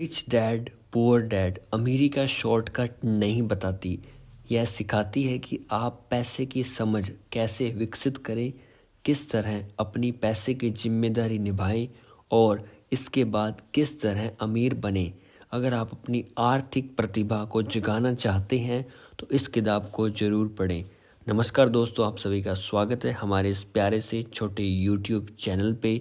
Rich dad poor dad अमीरी का shortcut नहीं बताती। यह सिखाती है कि आप पैसे की समझ कैसे विकसित करें, किस तरह अपनी पैसे की जिम्मेदारी निभाएं और इसके बाद किस तरह अमीर बने। अगर आप अपनी आर्थिक प्रतिभा को जगाना चाहते हैं तो इस किताब को ज़रूर पढ़ें। नमस्कार दोस्तों, आप सभी का स्वागत है हमारे इस प्यारे से छोटे यूट्यूब चैनल पे।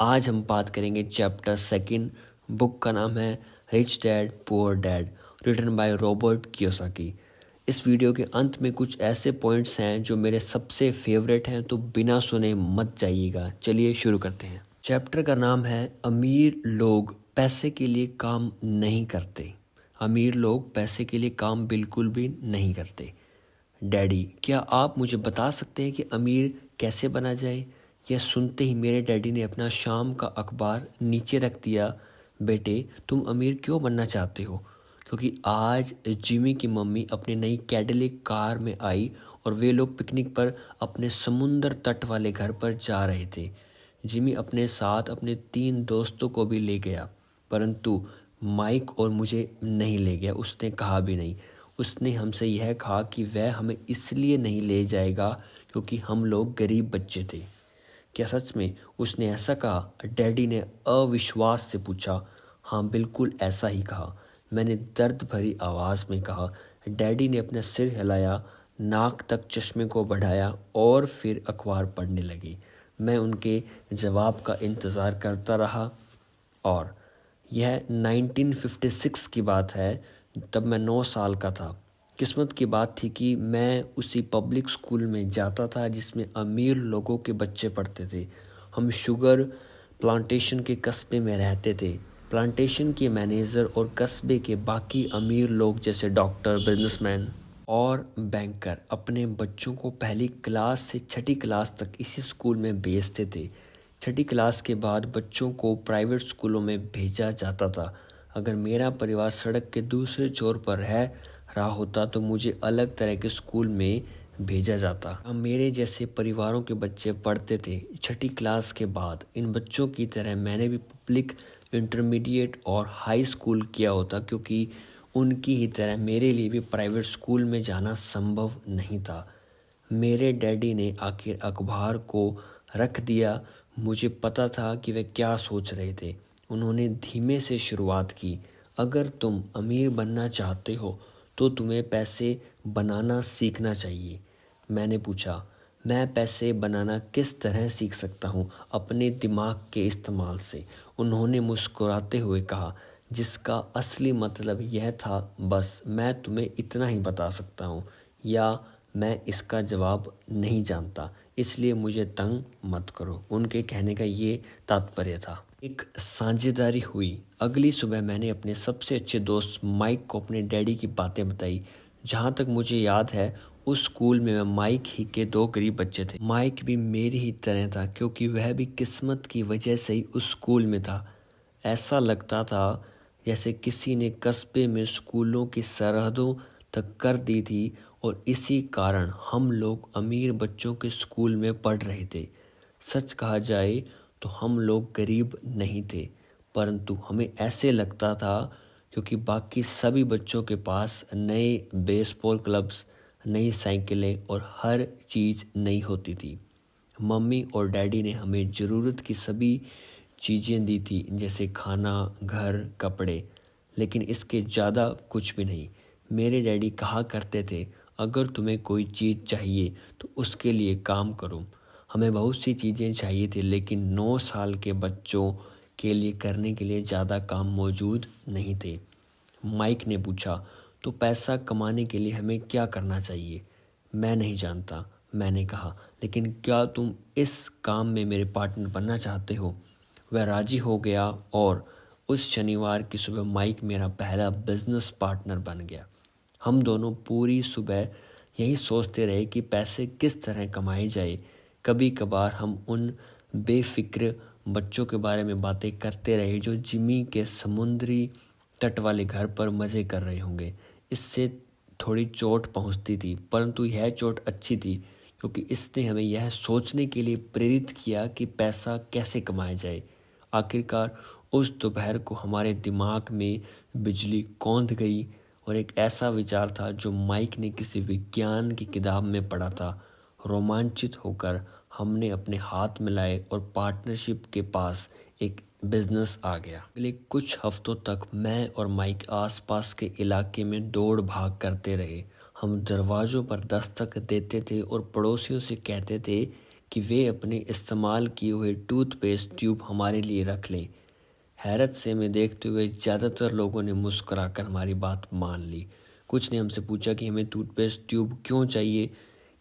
आज हम बात करेंगे चैप्टर सेकंड। बुक का नाम है rich dad poor dad, written by Robert Kiyosaki. इस वीडियो के अंत में कुछ ऐसे पॉइंट्स हैं जो मेरे सबसे फेवरेट हैं, तो बिना सुने मत जाइएगा। चलिए शुरू करते हैं। चैप्टर का नाम है अमीर लोग पैसे के लिए काम नहीं करते। अमीर लोग पैसे के लिए काम बिल्कुल भी नहीं करते। डैडी, क्या आप मुझे बता सकते हैं कि अमीर कैसे बना जाए? यह सुनते ही मेरे डैडी ने अपना शाम का अखबार नीचे रख दिया। बेटे, तुम अमीर क्यों बनना चाहते हो? क्योंकि आज जिमी की मम्मी अपनी नई कैडिलैक कार में आई और वे लोग पिकनिक पर अपने समुंदर तट वाले घर पर जा रहे थे। जिमी अपने साथ अपने 3 दोस्तों को भी ले गया, परंतु माइक और मुझे नहीं ले गया। उसने कहा भी नहीं। उसने हमसे यह कहा कि वह हमें इसलिए नहीं ले जाएगा क्योंकि हम लोग गरीब बच्चे थे। क्या सच में उसने ऐसा कहा? डैडी ने अविश्वास से पूछा। हाँ, बिल्कुल ऐसा ही कहा, मैंने दर्द भरी आवाज़ में कहा। डैडी ने अपना सिर हिलाया, नाक तक चश्मे को बढ़ाया और फिर अखबार पढ़ने लगे। मैं उनके जवाब का इंतज़ार करता रहा और यह 1956 की बात है। तब मैं 9 साल का था। किस्मत की बात थी कि मैं उसी पब्लिक स्कूल में जाता था जिसमें अमीर लोगों के बच्चे पढ़ते थे। हम शुगर प्लांटेशन के कस्बे में रहते थे। प्लांटेशन के मैनेजर और कस्बे के बाकी अमीर लोग जैसे डॉक्टर, बिजनेसमैन और बैंकर अपने बच्चों को पहली क्लास से 6ठी क्लास तक इसी स्कूल में भेजते थे। 6ठी क्लास के बाद बच्चों को प्राइवेट स्कूलों में भेजा जाता था। अगर मेरा परिवार सड़क के दूसरे छोर पर रह रहा होता तो मुझे अलग तरह के स्कूल में भेजा जाता। अब मेरे जैसे परिवारों के बच्चे पढ़ते थे। 6ठी क्लास के बाद इन बच्चों की तरह मैंने भी पब्लिक, इंटरमीडिएट और हाई स्कूल किया होता, क्योंकि उनकी ही तरह मेरे लिए भी प्राइवेट स्कूल में जाना संभव नहीं था। मेरे डैडी ने आखिर अखबार को रख दिया। मुझे पता था कि वे क्या सोच रहे थे। उन्होंने धीमे से शुरुआत की। अगर तुम अमीर बनना चाहते हो तो तुम्हें पैसे बनाना सीखना चाहिए। मैंने पूछा, मैं पैसे बनाना किस तरह सीख सकता हूँ? अपने दिमाग के इस्तेमाल से, उन्होंने मुस्कुराते हुए कहा, जिसका असली मतलब यह था, बस मैं तुम्हें इतना ही बता सकता हूँ, या मैं इसका जवाब नहीं जानता, इसलिए मुझे तंग मत करो। उनके कहने का ये तात्पर्य था। एक साझेदारी हुई। अगली सुबह मैंने अपने सबसे अच्छे दोस्त माइक को अपने डैडी की बातें बताई। जहाँ तक मुझे याद है, उस स्कूल में माइक ही के 2 गरीब बच्चे थे। माइक भी मेरी ही तरह था, क्योंकि वह भी किस्मत की वजह से ही उस स्कूल में था। ऐसा लगता था जैसे किसी ने कस्बे में स्कूलों की सरहदों तक कर दी थी और इसी कारण हम लोग अमीर बच्चों के स्कूल में पढ़ रहे थे। सच कहा जाए तो हम लोग गरीब नहीं थे, परंतु हमें ऐसे लगता था क्योंकि बाकी सभी बच्चों के पास नए बेसबॉल क्लब्स, नई साइकिलें और हर चीज़ नई होती थी। मम्मी और डैडी ने हमें ज़रूरत की सभी चीज़ें दी थी, जैसे खाना, घर, कपड़े, लेकिन इसके ज़्यादा कुछ भी नहीं। मेरे डैडी कहा करते थे, अगर तुम्हें कोई चीज़ चाहिए तो उसके लिए काम करो। हमें बहुत सी चीज़ें चाहिए थी, लेकिन 9 साल के बच्चों के लिए करने के लिए ज़्यादा काम मौजूद नहीं थे। माइक ने पूछा, तो पैसा कमाने के लिए हमें क्या करना चाहिए? मैं नहीं जानता, मैंने कहा, लेकिन क्या तुम इस काम में मेरे पार्टनर बनना चाहते हो? वह राजी हो गया और उस शनिवार की सुबह माइक मेरा पहला बिजनेस पार्टनर बन गया। हम दोनों पूरी सुबह यही सोचते रहे कि पैसे किस तरह कमाए जाए। कभी कभार हम उन बेफिक्र बच्चों के बारे में बातें करते रहे जो जिमी के समुद्री तट वाले घर पर मज़े कर रहे होंगे। इससे थोड़ी चोट पहुंचती थी, परंतु यह चोट अच्छी थी क्योंकि इसने हमें यह सोचने के लिए प्रेरित किया कि पैसा कैसे कमाया जाए। आखिरकार उस दोपहर को हमारे दिमाग में बिजली कौंध गई और एक ऐसा विचार था जो माइक ने किसी विज्ञान की किताब में पढ़ा था। रोमांचित होकर हमने अपने हाथ मिलाए और पार्टनरशिप के पास एक बिजनेस आ गया। अगले कुछ हफ्तों तक मैं और माइक आसपास के इलाके में दौड़ भाग करते रहे। हम दरवाज़ों पर दस्तक देते थे और पड़ोसियों से कहते थे कि वे अपने इस्तेमाल किए हुए टूथपेस्ट ट्यूब हमारे लिए रख लें। हैरत से हमें देखते हुए ज़्यादातर लोगों ने मुस्कुराकर हमारी बात मान ली। कुछ ने हमसे पूछा कि हमें टूथपेस्ट ट्यूब क्यों चाहिए।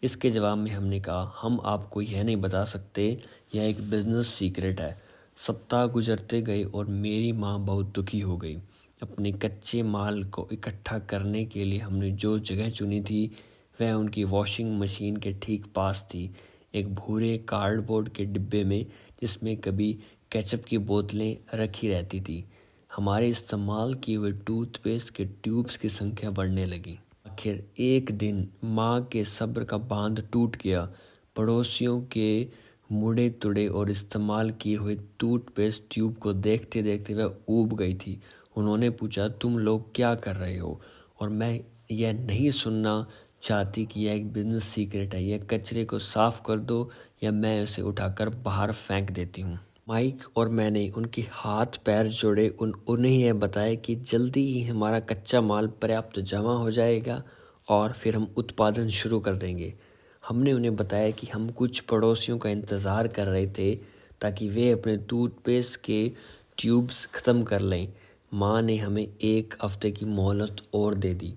इसके जवाब में हमने कहा, हम आपको यह नहीं बता सकते, यह एक बिजनेस सीक्रेट है। सप्ताह गुजरते गए और मेरी माँ बहुत दुखी हो गई। अपने कच्चे माल को इकट्ठा करने के लिए हमने जो जगह चुनी थी वह उनकी वॉशिंग मशीन के ठीक पास थी, एक भूरे कार्डबोर्ड के डिब्बे में जिसमें कभी केचप की बोतलें रखी रहती थी। हमारे इस्तेमाल किए हुए टूथपेस्ट के ट्यूब्स की संख्या बढ़ने लगी। आखिर एक दिन माँ के सब्र का बांध टूट गया। पड़ोसियों के मुड़े तुड़े और इस्तेमाल किए हुए टूथपेस्ट ट्यूब को देखते देखते वह ऊब गई थी। उन्होंने पूछा, तुम लोग क्या कर रहे हो? और मैं यह नहीं सुनना चाहती कि यह एक बिजनेस सीक्रेट है। यह कचरे को साफ कर दो या मैं उसे उठाकर बाहर फेंक देती हूँ। माइक और मैंने उनके हाथ पैर जोड़े, उन्हें यह बताया कि जल्दी ही हमारा कच्चा माल पर्याप्त जमा हो जाएगा और फिर हम उत्पादन शुरू कर देंगे। हमने उन्हें बताया कि हम कुछ पड़ोसियों का इंतज़ार कर रहे थे ताकि वे अपने टूथपेस्ट के ट्यूब्स ख़त्म कर लें। माँ ने हमें एक हफ्ते की मोहलत और दे दी।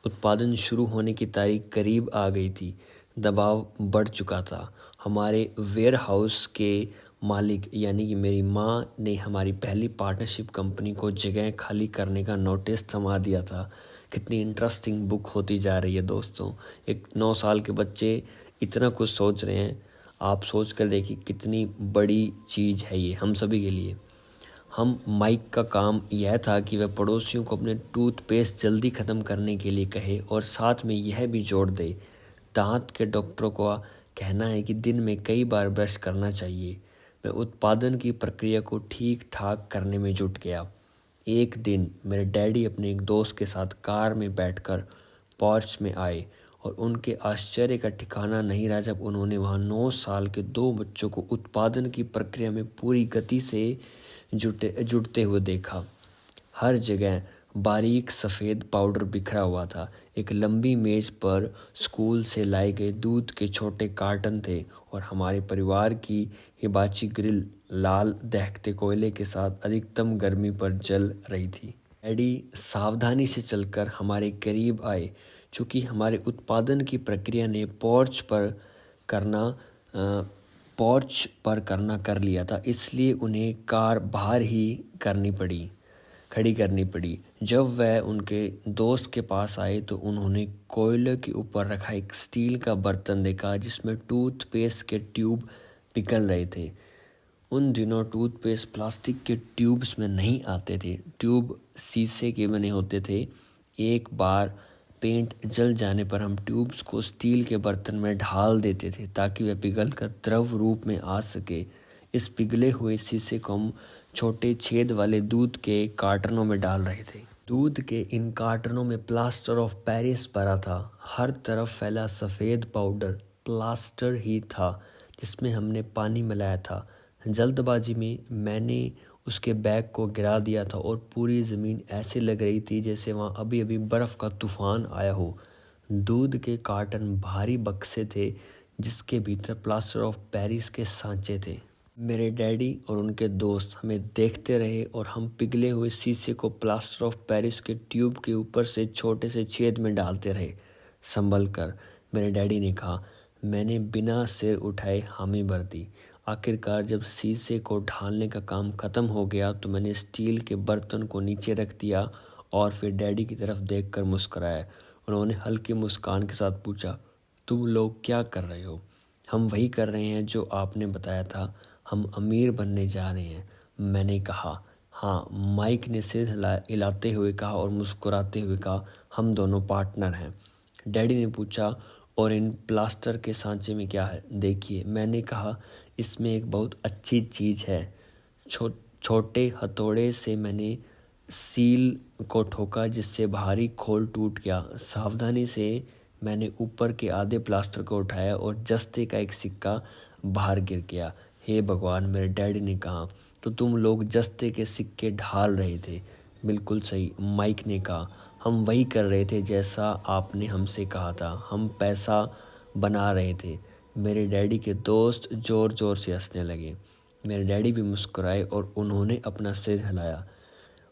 उत्पादन शुरू होने की तारीख करीब आ गई थी। दबाव बढ़ चुका था। हमारे वेयरहाउस के मालिक यानी कि मेरी माँ ने हमारी पहली पार्टनरशिप कंपनी को जगह खाली करने का नोटिस थमा दिया था। कितनी इंटरेस्टिंग बुक होती जा रही है दोस्तों। एक 9 साल के बच्चे इतना कुछ सोच रहे हैं। आप सोच कर देखिए कितनी बड़ी चीज़ है ये हम सभी के लिए। हम माइक का काम यह था कि वह पड़ोसियों को अपने टूथपेस्ट जल्दी ख़त्म करने के लिए कहे और साथ में यह भी जोड़ दे, दांत के डॉक्टरों का कहना है कि दिन में कई बार ब्रश करना चाहिए। मैं उत्पादन की प्रक्रिया को ठीक ठाक करने में जुट गया। एक दिन मेरे डैडी अपने एक दोस्त के साथ कार में बैठकर पोर्च में आए और उनके आश्चर्य का ठिकाना नहीं रहा जब उन्होंने वहाँ 9 साल के 2 बच्चों को उत्पादन की प्रक्रिया में पूरी गति से जुटते हुए देखा। हर जगह बारीक सफ़ेद पाउडर बिखरा हुआ था। एक लंबी मेज पर स्कूल से लाए गए दूध के छोटे कार्टन थे और हमारे परिवार की हिबाची ग्रिल लाल दहकते कोयले के साथ अधिकतम गर्मी पर जल रही थी। डैडी सावधानी से चलकर हमारे करीब आए। चूँकि हमारे उत्पादन की प्रक्रिया ने पोर्च पर करना कर लिया था, इसलिए उन्हें कार बाहर ही खड़ी करनी पड़ी। जब वह उनके दोस्त के पास आए तो उन्होंने कोयले के ऊपर रखा एक स्टील का बर्तन देखा जिसमें टूथपेस्ट के ट्यूब पिघल रहे थे। उन दिनों टूथपेस्ट प्लास्टिक के ट्यूब्स में नहीं आते थे, ट्यूब शीशे के बने होते थे। एक बार पेंट जल जाने पर हम ट्यूब्स को स्टील के बर्तन में ढाल देते थे ताकि वह पिघलकर द्रव रूप में आ सके। इस पिघले हुए शीशे को हम छोटे छेद वाले दूध के कार्टनों में डाल रहे थे। दूध के इन कार्टनों में प्लास्टर ऑफ पेरिस भरा था। हर तरफ फैला सफ़ेद पाउडर प्लास्टर ही था जिसमें हमने पानी मिलाया था। जल्दबाजी में मैंने उसके बैग को गिरा दिया था और पूरी ज़मीन ऐसे लग रही थी जैसे वहाँ अभी अभी बर्फ़ का तूफ़ान आया हो। दूध के कार्टन भारी बक्से थे जिसके भीतर प्लास्टर ऑफ पेरिस के सांचे थे। मेरे डैडी और उनके दोस्त हमें देखते रहे और हम पिघले हुए शीशे को प्लास्टर ऑफ पेरिस के ट्यूब के ऊपर से छोटे से छेद में डालते रहे। संभल कर, मेरे डैडी ने कहा। मैंने बिना सिर उठाए हामी भर दी। आखिरकार जब शीशे को ढालने का काम ख़त्म हो गया तो मैंने स्टील के बर्तन को नीचे रख दिया और फिर डैडी की तरफ देखकर मुस्कुराया। उन्होंने हल्की मुस्कान के साथ पूछा, तुम लोग क्या कर रहे हो? हम वही कर रहे हैं जो आपने बताया था, हम अमीर बनने जा रहे हैं। मैंने कहा, हाँ। माइक ने सिर हिलाते हुए कहा और मुस्कुराते हुए कहा, हम दोनों पार्टनर हैं। डैडी ने पूछा, और इन प्लास्टर के सांचे में क्या है? देखिए, मैंने कहा, इसमें एक बहुत अच्छी चीज़ है। छोटे हथौड़े से मैंने सील को ठोका जिससे बाहरी खोल टूट गया। सावधानी से मैंने ऊपर के आधे प्लास्टर को उठाया और जस्ते का एक सिक्का बाहर गिर गया। हे भगवान, मेरे डैडी ने कहा। तो तुम लोग जस्ते के सिक्के ढाल रहे थे? बिल्कुल सही, माइक ने कहा। हम वही कर रहे थे जैसा आपने हमसे कहा था। हम पैसा बना रहे थे। मेरे डैडी के दोस्त ज़ोर ज़ोर से हंसने लगे। मेरे डैडी भी मुस्कुराए और उन्होंने अपना सिर हिलाया।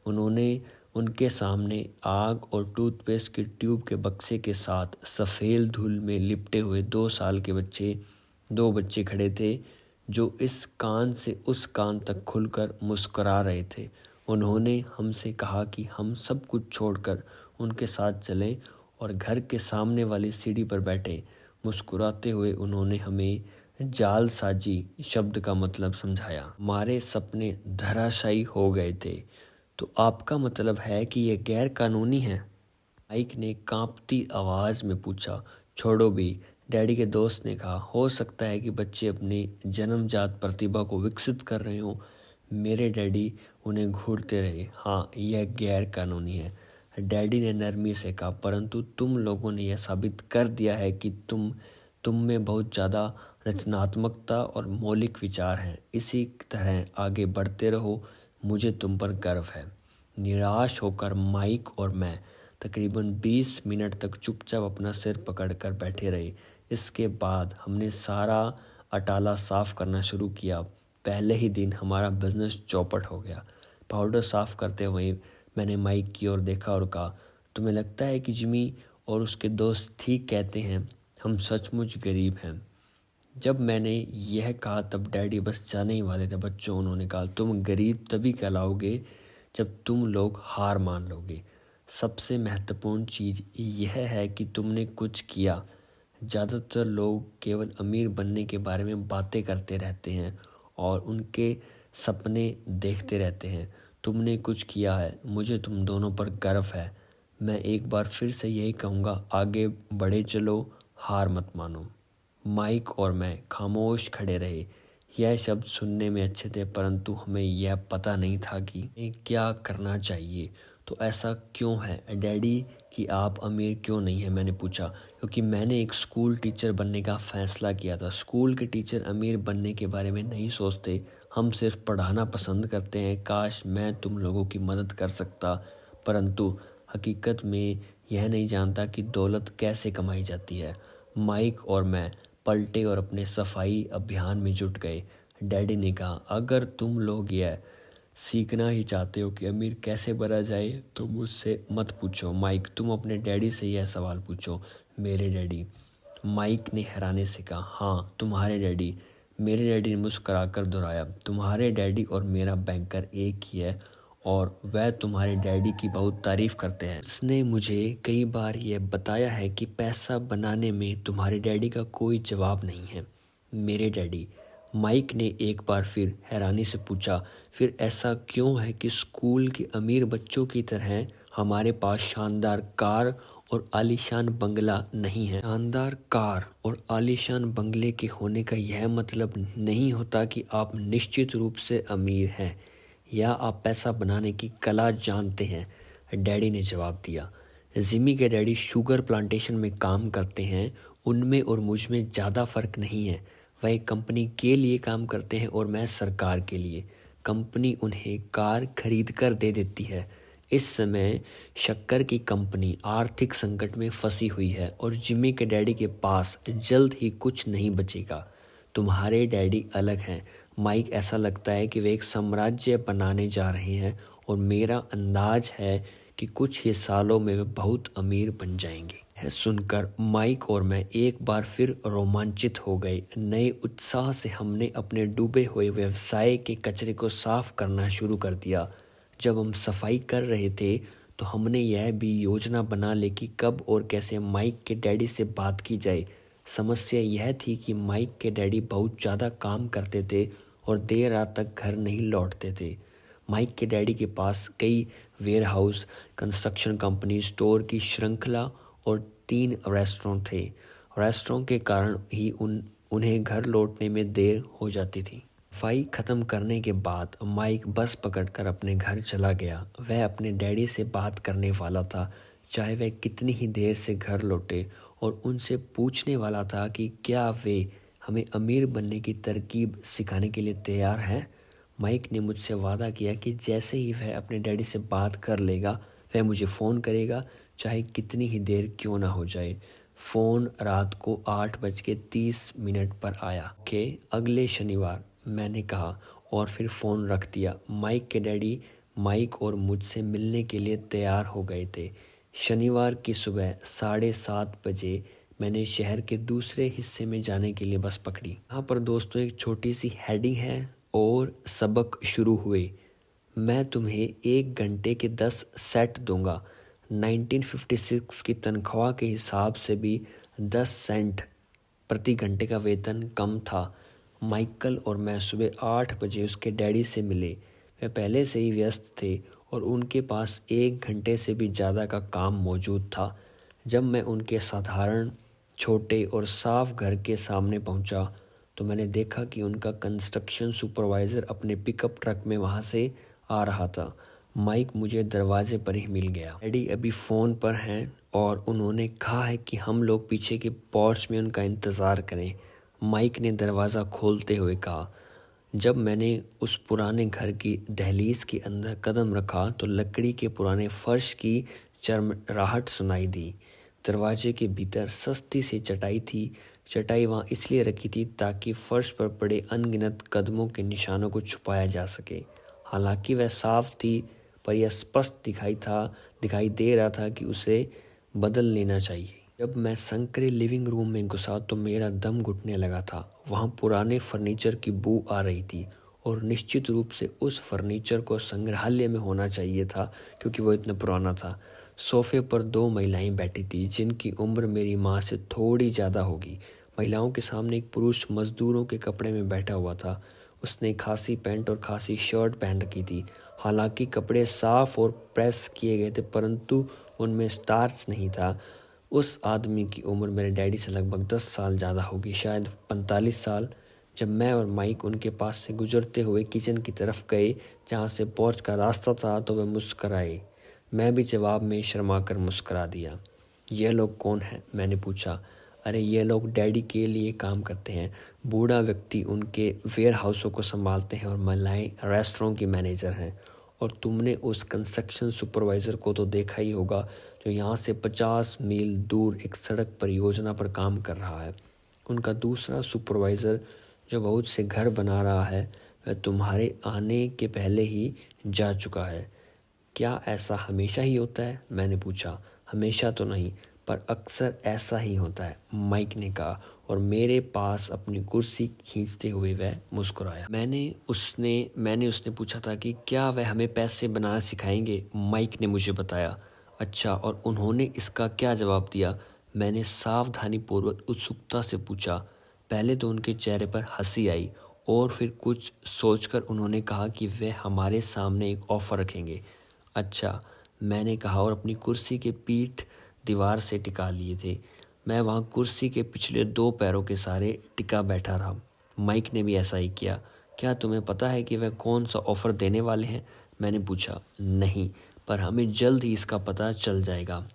उन्होंने उनके सामने आग और टूथपेस्ट के ट्यूब के बक्से के साथ सफ़ेद धूल में लिपटे हुए 2 साल के दो बच्चे खड़े थे जो इस कान से उस कान तक खुलकर मुस्कुरा रहे थे। उन्होंने हमसे कहा कि हम सब कुछ छोड़कर उनके साथ चलें और घर के सामने वाली सीढ़ी पर बैठे। मुस्कुराते हुए उन्होंने हमें जालसाजी शब्द का मतलब समझाया। हमारे सपने धराशायी हो गए थे। तो आपका मतलब है कि यह गैर कानूनी है? माइक ने कांपती आवाज़ में पूछा। छोड़ो भी, डैडी के दोस्त ने कहा। हो सकता है कि बच्चे अपनी जन्मजात प्रतिभा को विकसित कर रहे हों। मेरे डैडी उन्हें घूरते रहे। हाँ, यह गैर कानूनी है, डैडी ने नरमी से कहा, परंतु तुम लोगों ने यह साबित कर दिया है कि तुम में बहुत ज़्यादा रचनात्मकता और मौलिक विचार हैं। इसी तरह आगे बढ़ते रहो, मुझे तुम पर गर्व है। निराश होकर माइक और मैं तकरीबन 20 मिनट तक चुपचाप अपना सिर पकड़कर बैठे रहे। इसके बाद हमने सारा अटाला साफ करना शुरू किया। पहले ही दिन हमारा बिजनेस चौपट हो गया। पाउडर साफ करते हुए मैंने माइक की ओर देखा और कहा, तुम्हें लगता है कि जिमी और उसके दोस्त ठीक कहते हैं? हम सचमुच गरीब हैं। जब मैंने यह कहा तब डैडी बस जाने ही वाले थे। बच्चों, उन्होंने कहा, तुम गरीब तभी कहलाओगे जब तुम लोग हार मान लोगे। सबसे महत्वपूर्ण चीज़ यह है कि तुमने कुछ किया। ज़्यादातर लोग केवल अमीर बनने के बारे में बातें करते रहते हैं और उनके सपने देखते रहते हैं। तुमने कुछ किया है। मुझे तुम दोनों पर गर्व है। मैं एक बार फिर से यही कहूँगा, आगे बढ़े चलो, हार मत मानो। माइक और मैं खामोश खड़े रहे। यह शब्द सुनने में अच्छे थे, परंतु हमें यह पता नहीं था कि क्या करना चाहिए। तो ऐसा क्यों है डैडी कि आप अमीर क्यों नहीं हैं? मैंने पूछा। क्योंकि मैंने एक स्कूल टीचर बनने का फ़ैसला किया था। स्कूल के टीचर अमीर बनने के बारे में नहीं सोचते, हम सिर्फ पढ़ाना पसंद करते हैं। काश मैं तुम लोगों की मदद कर सकता, परंतु हकीकत में यह नहीं जानता कि दौलत कैसे कमाई जाती है। माइक और मैं पलटे और अपने सफाई अभियान में जुट गए। डैडी ने कहा, अगर तुम लोग यह सीखना ही चाहते हो कि अमीर कैसे बना जाए तो मुझसे मत पूछो। माइक, तुम अपने डैडी से यह सवाल पूछो। मेरे डैडी? माइक ने हैरानी से कहा, हाँ, तुम्हारे डैडी। मेरे डैडी ने मुस्कुराकर दोहराया, तुम्हारे डैडी और मेरा बैंकर एक ही है और वह तुम्हारे डैडी की बहुत तारीफ करते हैं। उसने मुझे कई बार यह बताया है कि पैसा बनाने में तुम्हारे डैडी का कोई जवाब नहीं है। मेरे डैडी? माइक ने एक बार फिर हैरानी से पूछा, फिर ऐसा क्यों है कि स्कूल के अमीर बच्चों की तरह हमारे पास शानदार कार और आलीशान बंगला नहीं है? शानदार कार और आलीशान बंगले के होने का यह मतलब नहीं होता कि आप निश्चित रूप से अमीर हैं या आप पैसा बनाने की कला जानते हैं, डैडी ने जवाब दिया। जिमी के डैडी शुगर प्लांटेशन में काम करते हैं। उनमें और मुझ में ज़्यादा फर्क नहीं है। वह एक कंपनी के लिए काम करते हैं और मैं सरकार के लिए। कंपनी उन्हें कार खरीद कर दे देती है। इस समय शक्कर की कंपनी आर्थिक संकट में फंसी हुई है और जिमी के डैडी के पास जल्द ही कुछ नहीं बचेगा। तुम्हारे डैडी अलग हैं माइक, ऐसा लगता है कि वे एक साम्राज्य बनाने जा रहे हैं और मेरा अंदाज है कि कुछ ही सालों में वे बहुत अमीर बन जाएंगे। यह सुनकर माइक और मैं एक बार फिर रोमांचित हो गए। नए उत्साह से हमने अपने डूबे हुए व्यवसाय के कचरे को साफ करना शुरू कर दिया। जब हम सफाई कर रहे थे तो हमने यह भी योजना बना ली कि कब और कैसे माइक के डैडी से बात की जाए। समस्या यह थी कि माइक के डैडी बहुत ज़्यादा काम करते थे और देर रात तक घर नहीं लौटते थे। माइक के डैडी के पास कई वेयरहाउस, कंस्ट्रक्शन कंपनी, स्टोर की श्रृंखला और 3 रेस्टोरेंट थे। रेस्टोरेंट के कारण ही उन्हें घर लौटने में देर हो जाती थी। सफाई ख़त्म करने के बाद माइक बस पकड़कर अपने घर चला गया। वह अपने डैडी से बात करने वाला था, चाहे वह कितनी ही देर से घर लौटे, और उनसे पूछने वाला था कि क्या वे हमें अमीर बनने की तरकीब सिखाने के लिए तैयार हैं। माइक ने मुझसे वादा किया कि जैसे ही वह अपने डैडी से बात कर लेगा वह मुझे फ़ोन करेगा, चाहे कितनी ही देर क्यों ना हो जाए। फ़ोन रात को 8:30 पर आया। के अगले शनिवार, मैंने कहा, और फिर फ़ोन रख दिया। माइक के डैडी माइक और मुझसे मिलने के लिए तैयार हो गए थे। शनिवार की सुबह 7:30 मैंने शहर के दूसरे हिस्से में जाने के लिए बस पकड़ी। यहाँ पर दोस्तों एक छोटी सी हेडिंग है और सबक शुरू हुए। मैं तुम्हें 1 घंटे के 10 सेट दूंगा। 1956 की तनख्वाह के हिसाब से भी 10 सेंट प्रति घंटे का वेतन कम था। माइकल और मैं सुबह 8 बजे उसके डैडी से मिले। वे पहले से ही व्यस्त थे और उनके पास 1 घंटे से भी ज़्यादा का काम मौजूद था। जब मैं उनके साधारण, छोटे और साफ घर के सामने पहुंचा तो मैंने देखा कि उनका कंस्ट्रक्शन सुपरवाइज़र अपने पिकअप ट्रक में वहां से आ रहा था। माइक मुझे दरवाजे पर ही मिल गया। डैडी अभी फ़ोन पर हैं और उन्होंने कहा है कि हम लोग पीछे के पोर्च में उनका इंतज़ार करें, माइक ने दरवाज़ा खोलते हुए कहा। जब मैंने उस पुराने घर की दहलीज के अंदर कदम रखा तो लकड़ी के पुराने फर्श की चरमराहट सुनाई दी। दरवाजे के भीतर सस्ती सी चटाई थी। चटाई वहाँ इसलिए रखी थी ताकि फर्श पर पड़े अनगिनत कदमों के निशानों को छुपाया जा सके। हालांकि वह साफ थी, पर यह स्पष्ट दिखाई दे रहा था कि उसे बदल लेना चाहिए। जब मैं संकरे लिविंग रूम में घुसा तो मेरा दम घुटने लगा था। वहाँ पुराने फर्नीचर की बू आ रही थी और निश्चित रूप से उस फर्नीचर को संग्रहालय में होना चाहिए था क्योंकि वो इतना पुराना था। सोफे पर 2 महिलाएं बैठी थी जिनकी उम्र मेरी माँ से थोड़ी ज़्यादा होगी। महिलाओं के सामने एक पुरुष मजदूरों के कपड़े में बैठा हुआ था। उसने खासी पैंट और खासी शर्ट पहन रखी थी। हालांकि कपड़े साफ और प्रेस किए गए थे परंतु उनमें स्टार्च नहीं था। उस आदमी की उम्र मेरे डैडी से लगभग 10 साल ज़्यादा होगी, शायद 45 साल। जब मैं और माइक उनके पास से गुजरते हुए किचन की तरफ गए जहाँ से पोर्च का रास्ता था तो वे मुस्कराए। मैं भी जवाब में शर्मा कर मुस्करा दिया। ये लोग कौन हैं? मैंने पूछा। अरे ये लोग डैडी के लिए काम करते हैं। बूढ़ा व्यक्ति उनके वेयर हाउसों को संभालते हैं और महिलाएं रेस्टोरेंट की मैनेजर हैं। और तुमने उस कंस्ट्रक्शन सुपरवाइज़र को तो देखा ही होगा जो यहाँ से 50 मील दूर एक सड़क परियोजना पर काम कर रहा है। उनका दूसरा सुपरवाइज़र जो बहुत से घर बना रहा है वह तुम्हारे आने के पहले ही जा चुका है। क्या ऐसा हमेशा ही होता है? मैंने पूछा। हमेशा तो नहीं, पर अक्सर ऐसा ही होता है, माइक ने कहा और मेरे पास अपनी कुर्सी खींचते हुए वह मुस्कुराया। मैंने उसने पूछा था कि क्या वह हमें पैसे बनाना सिखाएंगे? माइक ने मुझे बताया। अच्छा, और उन्होंने इसका क्या जवाब दिया? मैंने सावधानीपूर्वक उत्सुकता से पूछा। पहले तो उनके चेहरे पर हंसी आई और फिर कुछ सोचकर उन्होंने कहा कि वे हमारे सामने एक ऑफ़र रखेंगे। अच्छा, मैंने कहा और अपनी कुर्सी के पीठ दीवार से टिका लिए थे। मैं वहाँ कुर्सी के पिछले 2 पैरों के सहारे टिका बैठा रहा। माइक ने भी ऐसा ही किया। क्या तुम्हें पता है कि वह कौन सा ऑफ़र देने वाले हैं? मैंने पूछा। नहीं, पर हमें जल्द ही इसका पता चल जाएगा।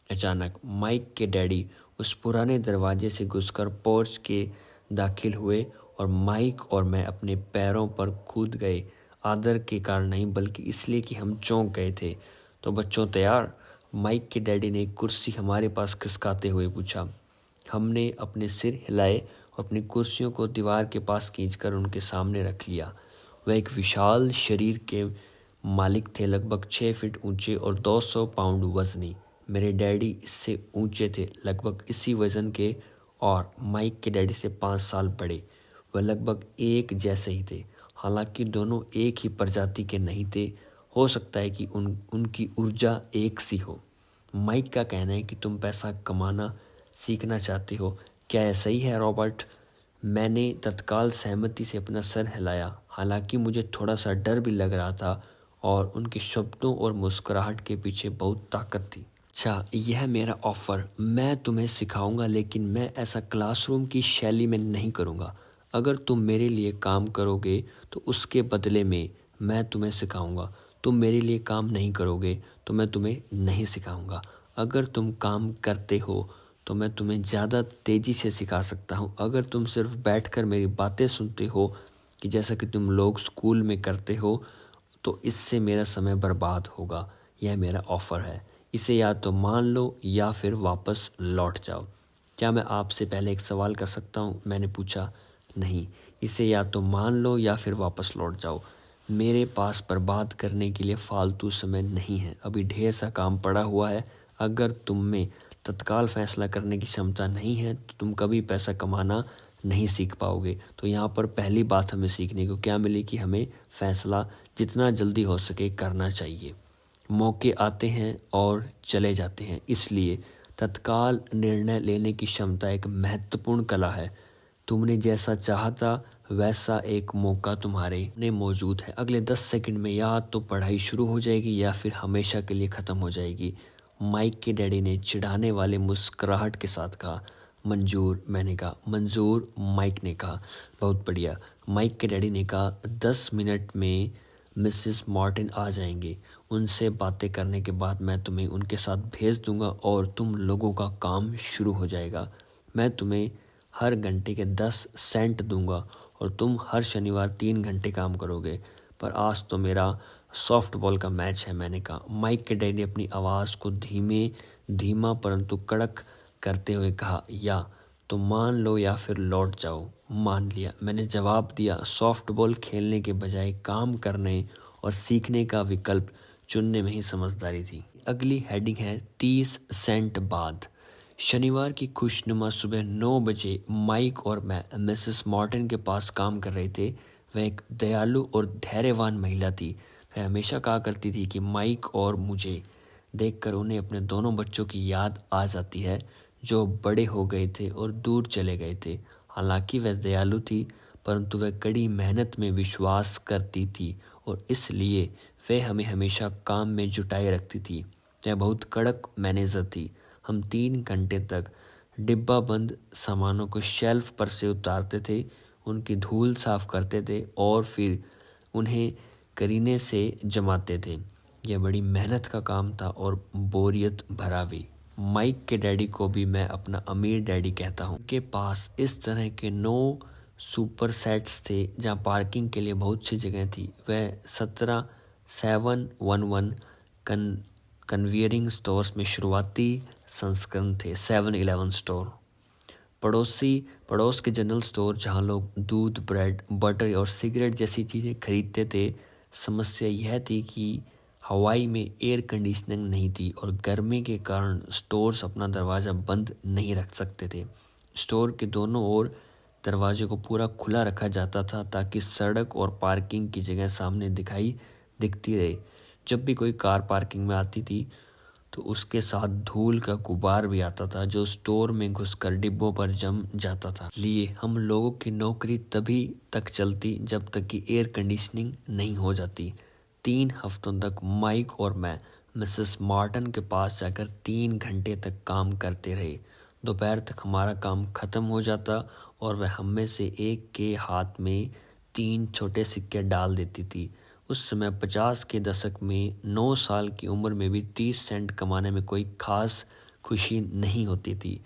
अचानक माइक के डैडी उस पुराने दरवाजे से घुसकर पोर्च के दाखिल हुए और माइक और मैं अपने पैरों पर कूद गए। आदर के कारण नहीं बल्कि इसलिए कि हम चौंक गए थे। तो बच्चों तैयार? माइक के डैडी ने कुर्सी हमारे पास खिसकाते हुए पूछा। हमने अपने सिर हिलाए और अपनी कुर्सियों को दीवार के पास खींचकर उनके सामने रख लिया। वह एक विशाल शरीर के मालिक थे, लगभग 6 फीट ऊंचे और 200 पाउंड वजनी। मेरे डैडी इससे ऊंचे थे, लगभग इसी वजन के, और माइक के डैडी से 5 साल बड़े। वह लगभग एक जैसे ही थे, हालांकि दोनों एक ही प्रजाति के नहीं थे। हो सकता है कि उनकी ऊर्जा एक सी हो। माइक का कहना है कि तुम पैसा कमाना सीखना चाहते हो। क्या यह सही है रॉबर्ट? मैंने तत्काल सहमति से अपना सर हिलाया, हालांकि मुझे थोड़ा सा डर भी लग रहा था और उनके शब्दों और मुस्कुराहट के पीछे बहुत ताकत थी। अच्छा, यह मेरा ऑफ़र। मैं तुम्हें सिखाऊंगा लेकिन मैं ऐसा क्लासरूम की शैली में नहीं करूंगा। अगर तुम मेरे लिए काम करोगे तो उसके बदले में मैं तुम्हें सिखाऊंगा। तुम मेरे लिए काम नहीं करोगे तो मैं तुम्हें नहीं सिखाऊंगा। अगर तुम काम करते हो तो मैं तुम्हें ज़्यादा तेज़ी से सिखा सकता हूँ। अगर तुम सिर्फ बैठकर मेरी बातें सुनते हो कि जैसा कि तुम लोग स्कूल में करते हो तो इससे मेरा समय बर्बाद होगा। यह मेरा ऑफ़र है, इसे या तो मान लो या फिर वापस लौट जाओ। क्या मैं आपसे पहले एक सवाल कर सकता हूँ? मैंने पूछा। नहीं, इसे या तो मान लो या फिर वापस लौट जाओ। मेरे पास बर्बाद करने के लिए फालतू समय नहीं है, अभी ढेर सा काम पड़ा हुआ है। अगर तुम में तत्काल फैसला करने की क्षमता नहीं है तो तुम कभी पैसा कमाना नहीं सीख पाओगे। तो यहाँ पर पहली बात हमें सीखने को क्या मिली कि हमें फैसला जितना जल्दी हो सके करना चाहिए। मौके आते हैं और चले जाते हैं, इसलिए तत्काल निर्णय लेने की क्षमता एक महत्वपूर्ण कला है। तुमने जैसा चाहा था वैसा एक मौका तुम्हारे ने मौजूद है। अगले 10 सेकंड में या तो पढ़ाई शुरू हो जाएगी या फिर हमेशा के लिए ख़त्म हो जाएगी। माइक के डैडी ने चिढ़ाने वाले मुस्कुराहट के साथ कहा। मंजूर, मैंने कहा। मंजूर, माइक ने कहा। बहुत बढ़िया, माइक के डैडी ने कहा। 10 मिनट में मिसेस मार्टिन आ जाएंगे। उनसे बातें करने के बाद मैं तुम्हें उनके साथ भेज दूंगा और तुम लोगों का काम शुरू हो जाएगा। मैं तुम्हें हर घंटे के 10 सेंट दूंगा और तुम हर शनिवार 3 घंटे काम करोगे। पर आज तो मेरा सॉफ्टबॉल का मैच है, मैंने कहा। माइक के डैडी ने अपनी आवाज़ को धीमा परंतु कड़क करते हुए कहा। या तो मान लो या फिर लौट जाओ। मान लिया, मैंने जवाब दिया। सॉफ्टबॉल खेलने के बजाय काम करने और सीखने का विकल्प चुनने में ही समझदारी थी। अगली हेडिंग है 30 सेंट बाद। शनिवार की खुशनुमा सुबह 9 बजे माइक और मैं मिसेस मॉर्टन के पास काम कर रहे थे। वह एक दयालु और धैर्यवान महिला थी। वह हमेशा कहा करती थी कि माइक और मुझे देखकर उन्हें अपने दोनों बच्चों की याद आ जाती है जो बड़े हो गए थे और दूर चले गए थे। हालांकि वह दयालु थी परंतु वह कड़ी मेहनत में विश्वास करती थी और इसलिए वह हमें हमेशा काम में जुटाए रखती थी। वह बहुत कड़क मैनेजर थी। हम 3 घंटे तक डिब्बा बंद सामानों को शेल्फ पर से उतारते थे, उनकी धूल साफ करते थे और फिर उन्हें करीने से जमाते थे। यह बड़ी मेहनत का काम था और बोरियत भरा भी। माइक के डैडी को भी मैं अपना अमीर डैडी कहता हूँ। उनके पास इस तरह के 9 सुपर सेट्स थे जहाँ पार्किंग के लिए बहुत सी जगह थी। वह 711 कन्वेयरिंग स्टोर्स में शुरुआती संस्करण थे। 7-Eleven स्टोर पड़ोस के जनरल स्टोर जहाँ लोग दूध, ब्रेड, बटर और सिगरेट जैसी चीज़ें खरीदते थे। समस्या यह थी कि हवाई में एयर कंडीशनिंग नहीं थी और गर्मी के कारण स्टोर्स अपना दरवाज़ा बंद नहीं रख सकते थे। स्टोर के दोनों ओर दरवाजे को पूरा खुला रखा जाता था ताकि सड़क और पार्किंग की जगह सामने दिखती रहे। जब भी कोई कार पार्किंग में आती थी तो उसके साथ धूल का गुबार भी आता था जो स्टोर में घुसकर डिब्बों पर जम जाता था। लिए हम लोगों की नौकरी तभी तक चलती जब तक कि एयर कंडीशनिंग नहीं हो जाती। 3 हफ्तों तक माइक और मैं मिसेस मार्टन के पास जाकर 3 घंटे तक काम करते रहे। दोपहर तक हमारा काम खत्म हो जाता और वह हम में से एक के हाथ में 3 छोटे सिक्के डाल देती थी। उस समय 50 के दशक में 9 साल की उम्र में भी 30 सेंट कमाने में कोई खास खुशी नहीं होती थी।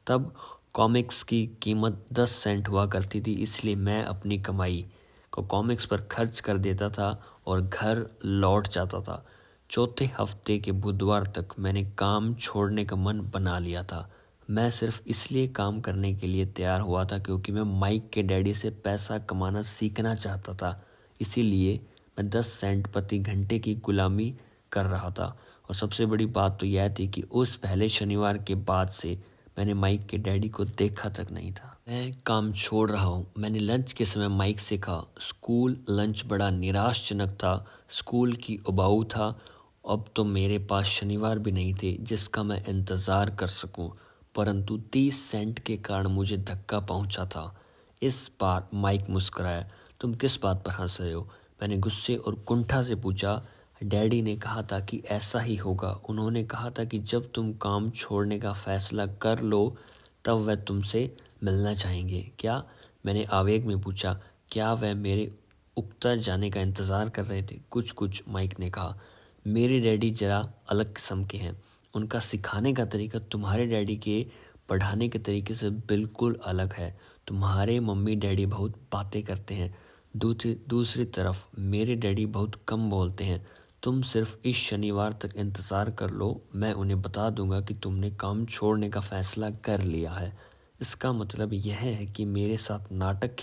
तब कॉमिक्स की कीमत 10 सेंट हुआ करती थी, इसलिए मैं अपनी कमाई को कॉमिक्स पर खर्च कर देता था और घर लौट जाता था। चौथे हफ्ते के बुधवार तक मैंने काम छोड़ने का मन बना लिया था। मैं सिर्फ इसलिए काम करने के लिए तैयार हुआ था क्योंकि मैं माइक के डैडी से पैसा कमाना सीखना चाहता था। इसीलिए मैं 10 सेंट प्रति घंटे की गुलामी कर रहा था। और सबसे बड़ी बात तो यह थी कि उस पहले शनिवार के बाद से मैंने माइक के डैडी को देखा तक नहीं था। मैं काम छोड़ रहा हूँ, मैंने लंच के समय माइक से कहा। स्कूल लंच बड़ा निराशजनक था। स्कूल की उबाऊ था। अब तो मेरे पास शनिवार भी नहीं थे जिसका मैं इंतज़ार कर सकूं, परंतु 30 सेंट के कारण मुझे धक्का पहुंचा था। इस बार माइक मुस्कुराया। तुम किस बात पर हंस रहे हो? मैंने गुस्से और कुंठा से पूछा। डैडी ने कहा था कि ऐसा ही होगा। उन्होंने कहा था कि जब तुम काम छोड़ने का फैसला कर लो तब वह तुमसे मिलना चाहेंगे। क्या? मैंने आवेग में पूछा, क्या वह मेरे उकता जाने का इंतज़ार कर रहे थे? कुछ कुछ, माइक ने कहा। मेरे डैडी जरा अलग किस्म के हैं। उनका सिखाने का तरीका तुम्हारे डैडी के पढ़ाने के तरीके से बिल्कुल अलग है। तुम्हारे मम्मी डैडी बहुत बातें करते हैं। दूसरी तरफ मेरे डैडी बहुत कम बोलते हैं। तुम सिर्फ इस शनिवार तक इंतज़ार कर लो, मैं उन्हें बता दूंगा कि तुमने काम छोड़ने का फ़ैसला कर लिया है। इसका मतलब यह है कि मेरे साथ नाटक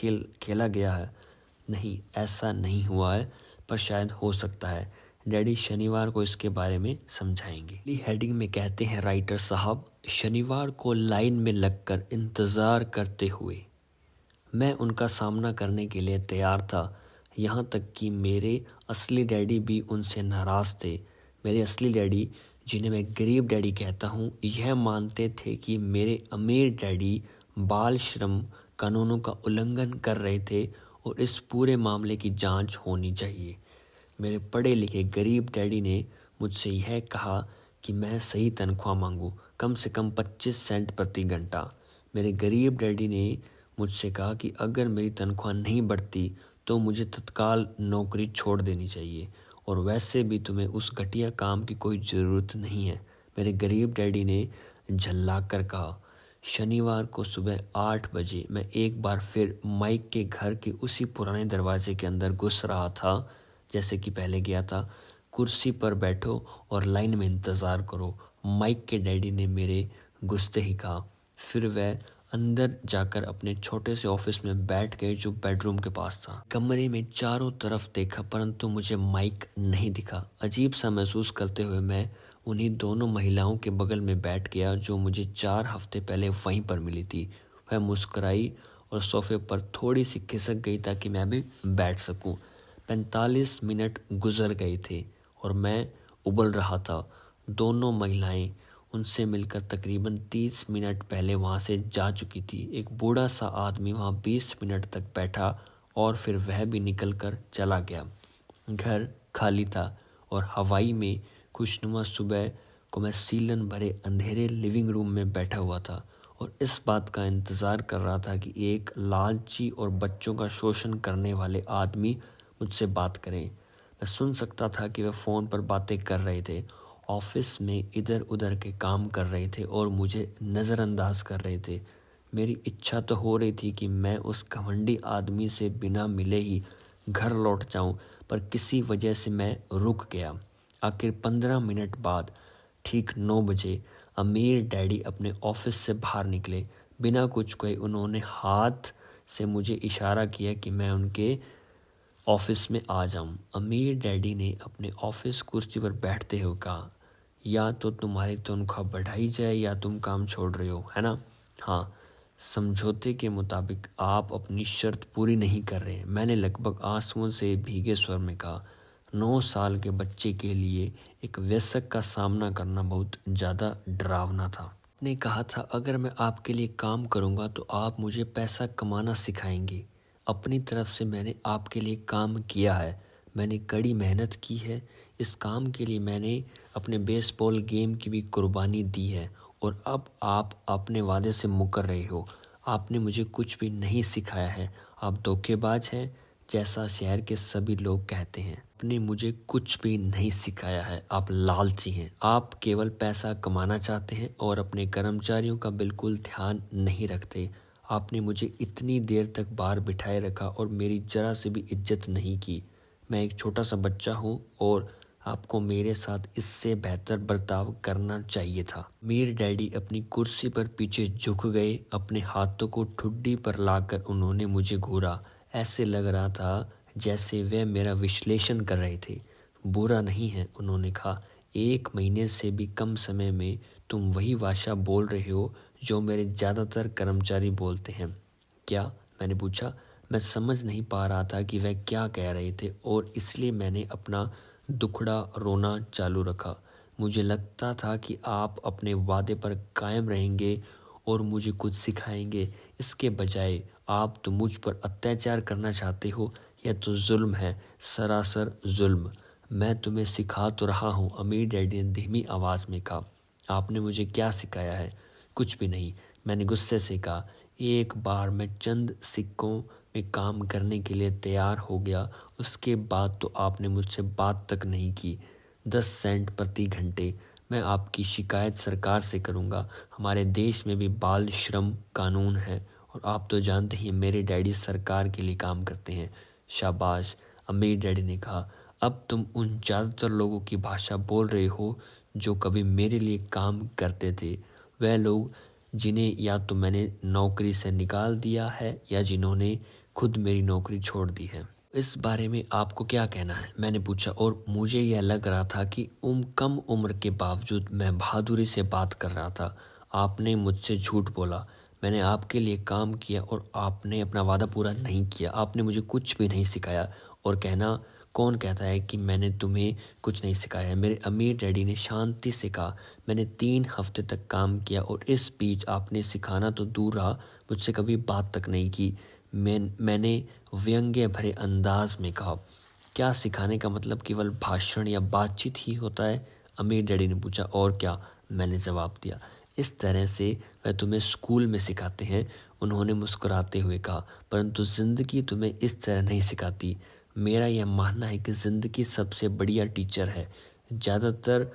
खेला गया है। नहीं, ऐसा नहीं हुआ है, पर शायद हो सकता है। डैडी शनिवार को इसके बारे में समझाएंगे। अगली हेडिंग में कहते हैं राइटर साहब, शनिवार को लाइन में लगकर इंतज़ार करते हुए मैं उनका सामना करने के लिए तैयार था। यहाँ तक कि मेरे असली डैडी भी उनसे नाराज़ थे। मेरे असली डैडी, जिन्हें मैं गरीब डैडी कहता हूँ, यह मानते थे कि मेरे अमीर डैडी बाल श्रम कानूनों का उल्लंघन कर रहे थे और इस पूरे मामले की जांच होनी चाहिए। मेरे पढ़े लिखे गरीब डैडी ने मुझसे यह कहा कि मैं सही तनख्वाह मांगूं, कम से कम 25 सेंट प्रति घंटा। मेरे गरीब डैडी ने मुझसे कहा कि अगर मेरी तनख्वाह नहीं बढ़ती तो मुझे तत्काल नौकरी छोड़ देनी चाहिए, और वैसे भी तुम्हें उस घटिया काम की कोई ज़रूरत नहीं है। मेरे गरीब डैडी ने झल्लाकर कहा। शनिवार को सुबह 8 बजे मैं एक बार फिर माइक के घर के उसी पुराने दरवाजे के अंदर घुस रहा था जैसे कि पहले गया था। कुर्सी पर बैठो और लाइन में इंतज़ार करो, माइक के डैडी ने मेरे घुसते ही कहा। फिर वह अंदर जाकर अपने छोटे से ऑफिस में बैठ गए जो बेडरूम के पास था। कमरे में चारों तरफ देखा, परंतु मुझे माइक नहीं दिखा। अजीब सा महसूस करते हुए मैं उन्हीं दोनों महिलाओं के बगल में बैठ गया जो मुझे 4 हफ्ते पहले वहीं पर मिली थी। वह मुस्कुराई और सोफे पर थोड़ी सी खिसक गई ताकि मैं भी बैठ सकूं। 45 मिनट गुजर गए थे और मैं उबल रहा था। दोनों महिलाएं उनसे मिलकर तकरीबन 30 मिनट पहले वहां से जा चुकी थी। एक बूढ़ा सा आदमी वहां 20 मिनट तक बैठा और फिर वह भी निकल कर चला गया। घर खाली था और हवाई में खुशनुमा सुबह को मैं सीलन भरे अंधेरे लिविंग रूम में बैठा हुआ था और इस बात का इंतज़ार कर रहा था कि एक लालची और बच्चों का शोषण करने वाले आदमी मुझसे बात करें। मैं सुन सकता था कि वे फ़ोन पर बातें कर रहे थे, ऑफिस में इधर उधर के काम कर रहे थे और मुझे नज़रअंदाज कर रहे थे। मेरी इच्छा तो हो रही थी कि मैं उस घमंडी आदमी से बिना मिले ही घर लौट जाऊं, पर किसी वजह से मैं रुक गया। आखिर 15 मिनट बाद ठीक 9 बजे अमीर डैडी अपने ऑफिस से बाहर निकले। बिना कुछ कहे उन्होंने हाथ से मुझे इशारा किया कि मैं उनके ऑफिस में आ जाऊं। अमीर डैडी ने अपने ऑफिस कुर्सी पर बैठते हुए कहा, या तो तुम्हारी तनख्वाह बढ़ाई जाए या तुम काम छोड़ रहे हो, है ना? हाँ, समझौते के मुताबिक आप अपनी शर्त पूरी नहीं कर रहे। मैंने लगभग आंसुओं से भीगे स्वर में कहा। 9 साल के बच्चे के लिए एक वयस्क का सामना करना बहुत ज़्यादा डरावना था। ने कहा था, अगर मैं आपके लिए काम करूँगा तो आप मुझे पैसा कमाना सिखाएंगे। अपनी तरफ से मैंने आपके लिए काम किया है, मैंने कड़ी मेहनत की है। इस काम के लिए मैंने अपने बेसबॉल गेम की भी कुर्बानी दी है और अब आप अपने वादे से मुकर रहे हो। आपने मुझे कुछ भी नहीं सिखाया है, आप धोखेबाज हैं, जैसा शहर के सभी लोग कहते हैं। आपने मुझे कुछ भी नहीं सिखाया है, आप लालची हैं। आप केवल पैसा कमाना चाहते हैं और अपने कर्मचारियों का बिल्कुल ध्यान नहीं रखते। आपने मुझे इतनी देर तक बाहर बिठाए रखा और मेरी जरा से भी इज्जत नहीं की। मैं एक छोटा सा बच्चा हूँ और आपको मेरे साथ इससे बेहतर बर्ताव करना चाहिए था। मीर डैडी अपनी कुर्सी पर पीछे झुक गए। अपने हाथों को ठुड्डी पर लाकर उन्होंने मुझे घूरा। ऐसे लग रहा था जैसे वे मेरा विश्लेषण कर रहे थे। बुरा नहीं है, उन्होंने कहा। 1 महीने से भी कम समय में तुम वही भाषा बोल रहे हो जो मेरे ज़्यादातर कर्मचारी बोलते हैं। क्या? मैंने पूछा। मैं समझ नहीं पा रहा था कि वह क्या कह रहे थे और इसलिए मैंने अपना दुखड़ा रोना चालू रखा। मुझे लगता था कि आप अपने वादे पर कायम रहेंगे और मुझे कुछ सिखाएंगे। इसके बजाय आप तो मुझ पर अत्याचार करना चाहते हो। यह तो जुल्म है, सरासर जुल्म। मैं तुम्हें सिखा तो रहा हूँ, अमीर डैडी ने धीमी आवाज़ में कहा। आपने मुझे क्या सिखाया है? कुछ भी नहीं, मैंने गुस्से से कहा। एक बार मैं चंद सिक्कों में काम करने के लिए तैयार हो गया, उसके बाद तो आपने मुझसे बात तक नहीं की। 10 सेंट प्रति घंटे। मैं आपकी शिकायत सरकार से करूँगा। हमारे देश में भी बाल श्रम कानून है और आप तो जानते ही हैं मेरे डैडी सरकार के लिए काम करते हैं। शाबाश, अमीर डैडी ने कहा। अब तुम उन ज़्यादातर लोगों की भाषा बोल रहे हो जो कभी मेरे लिए काम करते थे। वह लोग जिन्हें या तो मैंने नौकरी से निकाल दिया है या जिन्होंने खुद मेरी नौकरी छोड़ दी है। इस बारे में आपको क्या कहना है? मैंने पूछा और मुझे यह लग रहा था कि कम उम्र के बावजूद मैं बहादुरी से बात कर रहा था। आपने मुझसे झूठ बोला। मैंने आपके लिए काम किया और आपने अपना वादा पूरा नहीं किया। आपने मुझे कुछ भी नहीं सिखाया और कहना कौन कहता है कि मैंने तुम्हें कुछ नहीं सिखाया है? मेरे अमीर डैडी ने शांति से कहा। मैंने 3 हफ्ते तक काम किया और इस बीच आपने सिखाना तो दूर रहा, मुझसे कभी बात तक नहीं की। मैंने व्यंग्य भरे अंदाज में कहा। क्या सिखाने का मतलब केवल भाषण या बातचीत ही होता है? अमीर डैडी ने पूछा। और क्या, मैंने जवाब दिया। इस तरह से वह तुम्हें स्कूल में सिखाते हैं, उन्होंने मुस्कुराते हुए कहा, परंतु ज़िंदगी तुम्हें इस तरह नहीं सिखाती। मेरा यह मानना है कि ज़िंदगी सबसे बढ़िया टीचर है। ज़्यादातर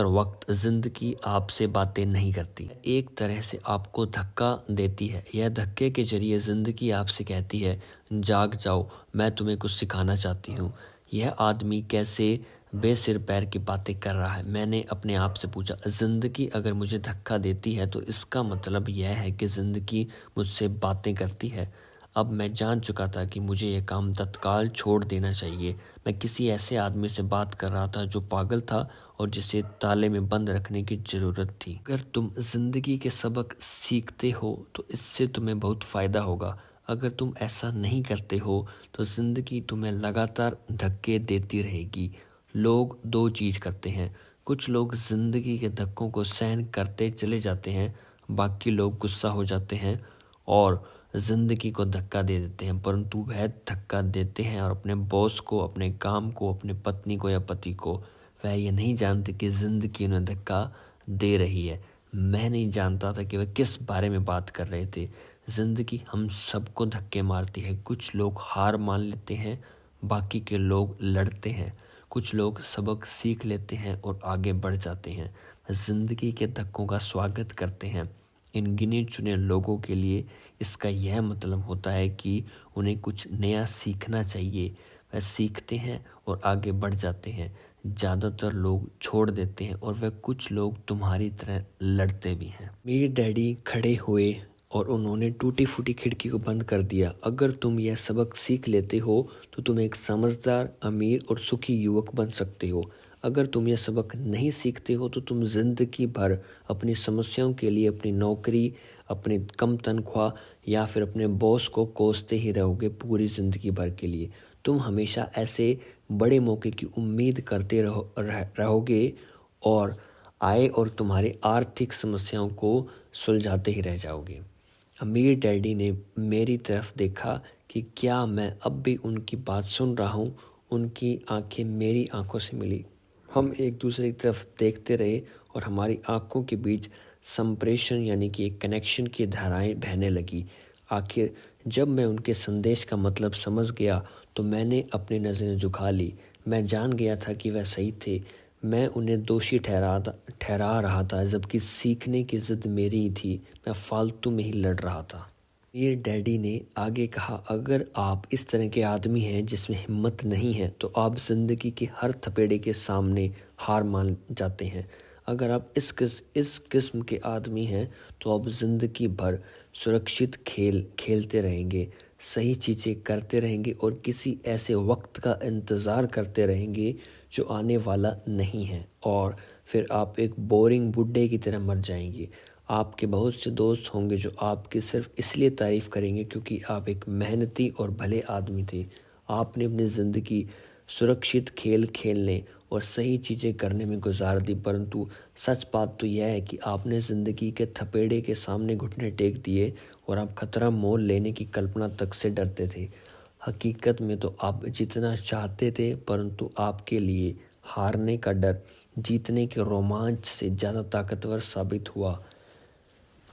वक्त ज़िंदगी आपसे बातें नहीं करती, एक तरह से आपको धक्का देती है। यह धक्के के जरिए ज़िंदगी आपसे कहती है, जाग जाओ, मैं तुम्हें कुछ सिखाना चाहती हूँ। यह आदमी कैसे बेसिर पैर की बातें कर रहा है? मैंने अपने आप से पूछा। ज़िंदगी अगर मुझे धक्का देती है तो इसका मतलब यह है कि ज़िंदगी मुझसे बातें करती है। अब मैं जान चुका था कि मुझे यह काम तत्काल छोड़ देना चाहिए। मैं किसी ऐसे आदमी से बात कर रहा था जो पागल था और जिसे ताले में बंद रखने की ज़रूरत थी। अगर तुम ज़िंदगी के सबक सीखते हो तो इससे तुम्हें बहुत फ़ायदा होगा। अगर तुम ऐसा नहीं करते हो तो ज़िंदगी तुम्हें लगातार धक्के देती रहेगी। लोग 2 चीज़ करते हैं। कुछ लोग ज़िंदगी के धक्कों को सहन करते चले जाते हैं, बाकी लोग गुस्सा हो जाते हैं और ज़िंदगी को धक्का दे देते हैं। परंतु वह धक्का देते हैं और अपने बॉस को, अपने काम को, अपने पत्नी को या पति को। वह ये नहीं जानते कि ज़िंदगी उन्हें धक्का दे रही है। मैं नहीं जानता था कि वह किस बारे में बात कर रहे थे। ज़िंदगी हम सबको धक्के मारती है। कुछ लोग हार मान लेते हैं, बाकी के लोग लड़ते हैं। कुछ लोग सबक सीख लेते हैं और आगे बढ़ जाते हैं। ज़िंदगी के धक्कों का स्वागत करते हैं। इन गिने चुने लोगों के लिए इसका यह मतलब होता है कि उन्हें कुछ नया सीखना चाहिए। वह सीखते हैं और आगे बढ़ जाते हैं। ज़्यादातर लोग छोड़ देते हैं और वह कुछ लोग तुम्हारी तरह लड़ते भी हैं। मेरे डैडी खड़े हुए और उन्होंने टूटी फूटी खिड़की को बंद कर दिया। अगर तुम यह सबक सीख लेते हो तो तुम एक समझदार, अमीर और सुखी युवक बन सकते हो। अगर तुम यह सबक नहीं सीखते हो तो तुम ज़िंदगी भर अपनी समस्याओं के लिए अपनी नौकरी, अपनी कम तनख्वाह या फिर अपने बॉस को कोसते ही रहोगे पूरी ज़िंदगी भर के लिए। तुम हमेशा ऐसे बड़े मौके की उम्मीद करते रहोगे और आए और तुम्हारी आर्थिक समस्याओं को सुलझाते ही रह जाओगे। अमीर डैडी ने मेरी तरफ देखा कि क्या मैं अब भी उनकी बात सुन रहा हूँ। उनकी आंखें मेरी आंखों से मिली। हम एक दूसरे की तरफ देखते रहे और हमारी आंखों के बीच संप्रेषण यानी कि एक कनेक्शन की धाराएं बहने लगी। आखिर जब मैं उनके संदेश का मतलब समझ गया तो मैंने अपनी नज़रें झुका ली। मैं जान गया था कि वह सही थे। मैं उन्हें दोषी ठहरा रहा था, जबकि सीखने की ज़िद मेरी ही थी। मैं फालतू में ही लड़ रहा था। मेरे डैडी ने आगे कहा, अगर आप इस तरह के आदमी हैं जिसमें हिम्मत नहीं है तो आप ज़िंदगी के हर थपेड़े के सामने हार मान जाते हैं। अगर आप इस किस्म के आदमी हैं तो आप ज़िंदगी भर सुरक्षित खेल खेलते रहेंगे, सही चीज़ें करते रहेंगे और किसी ऐसे वक्त का इंतज़ार करते रहेंगे जो आने वाला नहीं है, और फिर आप एक बोरिंग बुड्ढे की तरह मर जाएंगे। आपके बहुत से दोस्त होंगे जो आपकी सिर्फ इसलिए तारीफ़ करेंगे क्योंकि आप एक मेहनती और भले आदमी थे। आपने अपनी ज़िंदगी सुरक्षित खेल खेलने और सही चीज़ें करने में गुजार दी, परंतु सच बात तो यह है कि आपने ज़िंदगी के थपेड़े के सामने घुटने टेक दिए और आप खतरा मोल लेने की कल्पना तक से डरते थे। हकीकत में तो आप जितना चाहते थे, परंतु आपके लिए हारने का डर जीतने के रोमांच से ज़्यादा ताकतवर साबित हुआ।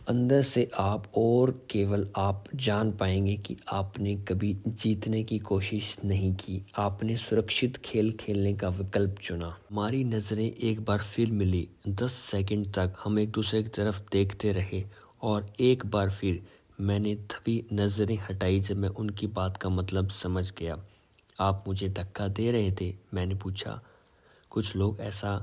अंदर से आप और केवल आप जान पाएंगे कि आपने कभी जीतने की कोशिश नहीं की, आपने सुरक्षित खेल खेलने का विकल्प चुना। हमारी नज़रें एक बार फिर मिली। 10 सेकंड तक हम एक दूसरे की तरफ देखते रहे और एक बार फिर मैंने तभी नज़रें हटाई जब मैं उनकी बात का मतलब समझ गया। आप मुझे धक्का दे रहे थे? मैंने पूछा। कुछ लोग ऐसा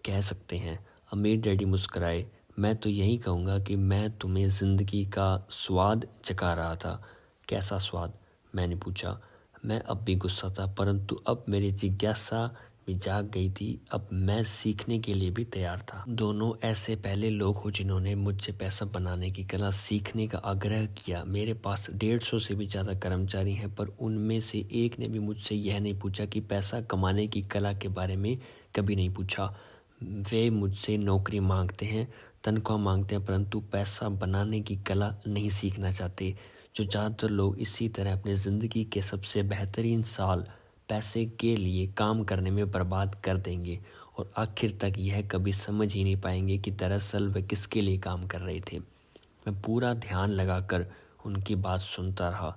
कह सकते हैं। अमीर डैडी मुस्कराए। मैं तो यही कहूँगा कि मैं तुम्हें ज़िंदगी का स्वाद चखा रहा था। कैसा स्वाद? मैंने पूछा। मैं अब भी गुस्सा था, परंतु अब मेरी जिज्ञासा भी जाग गई थी। अब मैं सीखने के लिए भी तैयार था। दोनों ऐसे पहले लोग हो जिन्होंने मुझसे पैसा बनाने की कला सीखने का आग्रह किया। मेरे पास 150 से भी ज़्यादा कर्मचारी हैं, पर उनमें से एक ने भी मुझसे यह नहीं पूछा कि पैसा कमाने की कला के बारे में कभी नहीं पूछा। वे मुझसे नौकरी मांगते हैं, तनख्वाह मांगते हैं, परंतु पैसा बनाने की कला नहीं सीखना चाहते। जो ज़्यादातर लोग इसी तरह अपने ज़िंदगी के सबसे बेहतरीन साल पैसे के लिए काम करने में बर्बाद कर देंगे और आखिर तक यह कभी समझ ही नहीं पाएंगे कि दरअसल वे किसके लिए काम कर रहे थे। मैं पूरा ध्यान लगाकर उनकी बात सुनता रहा।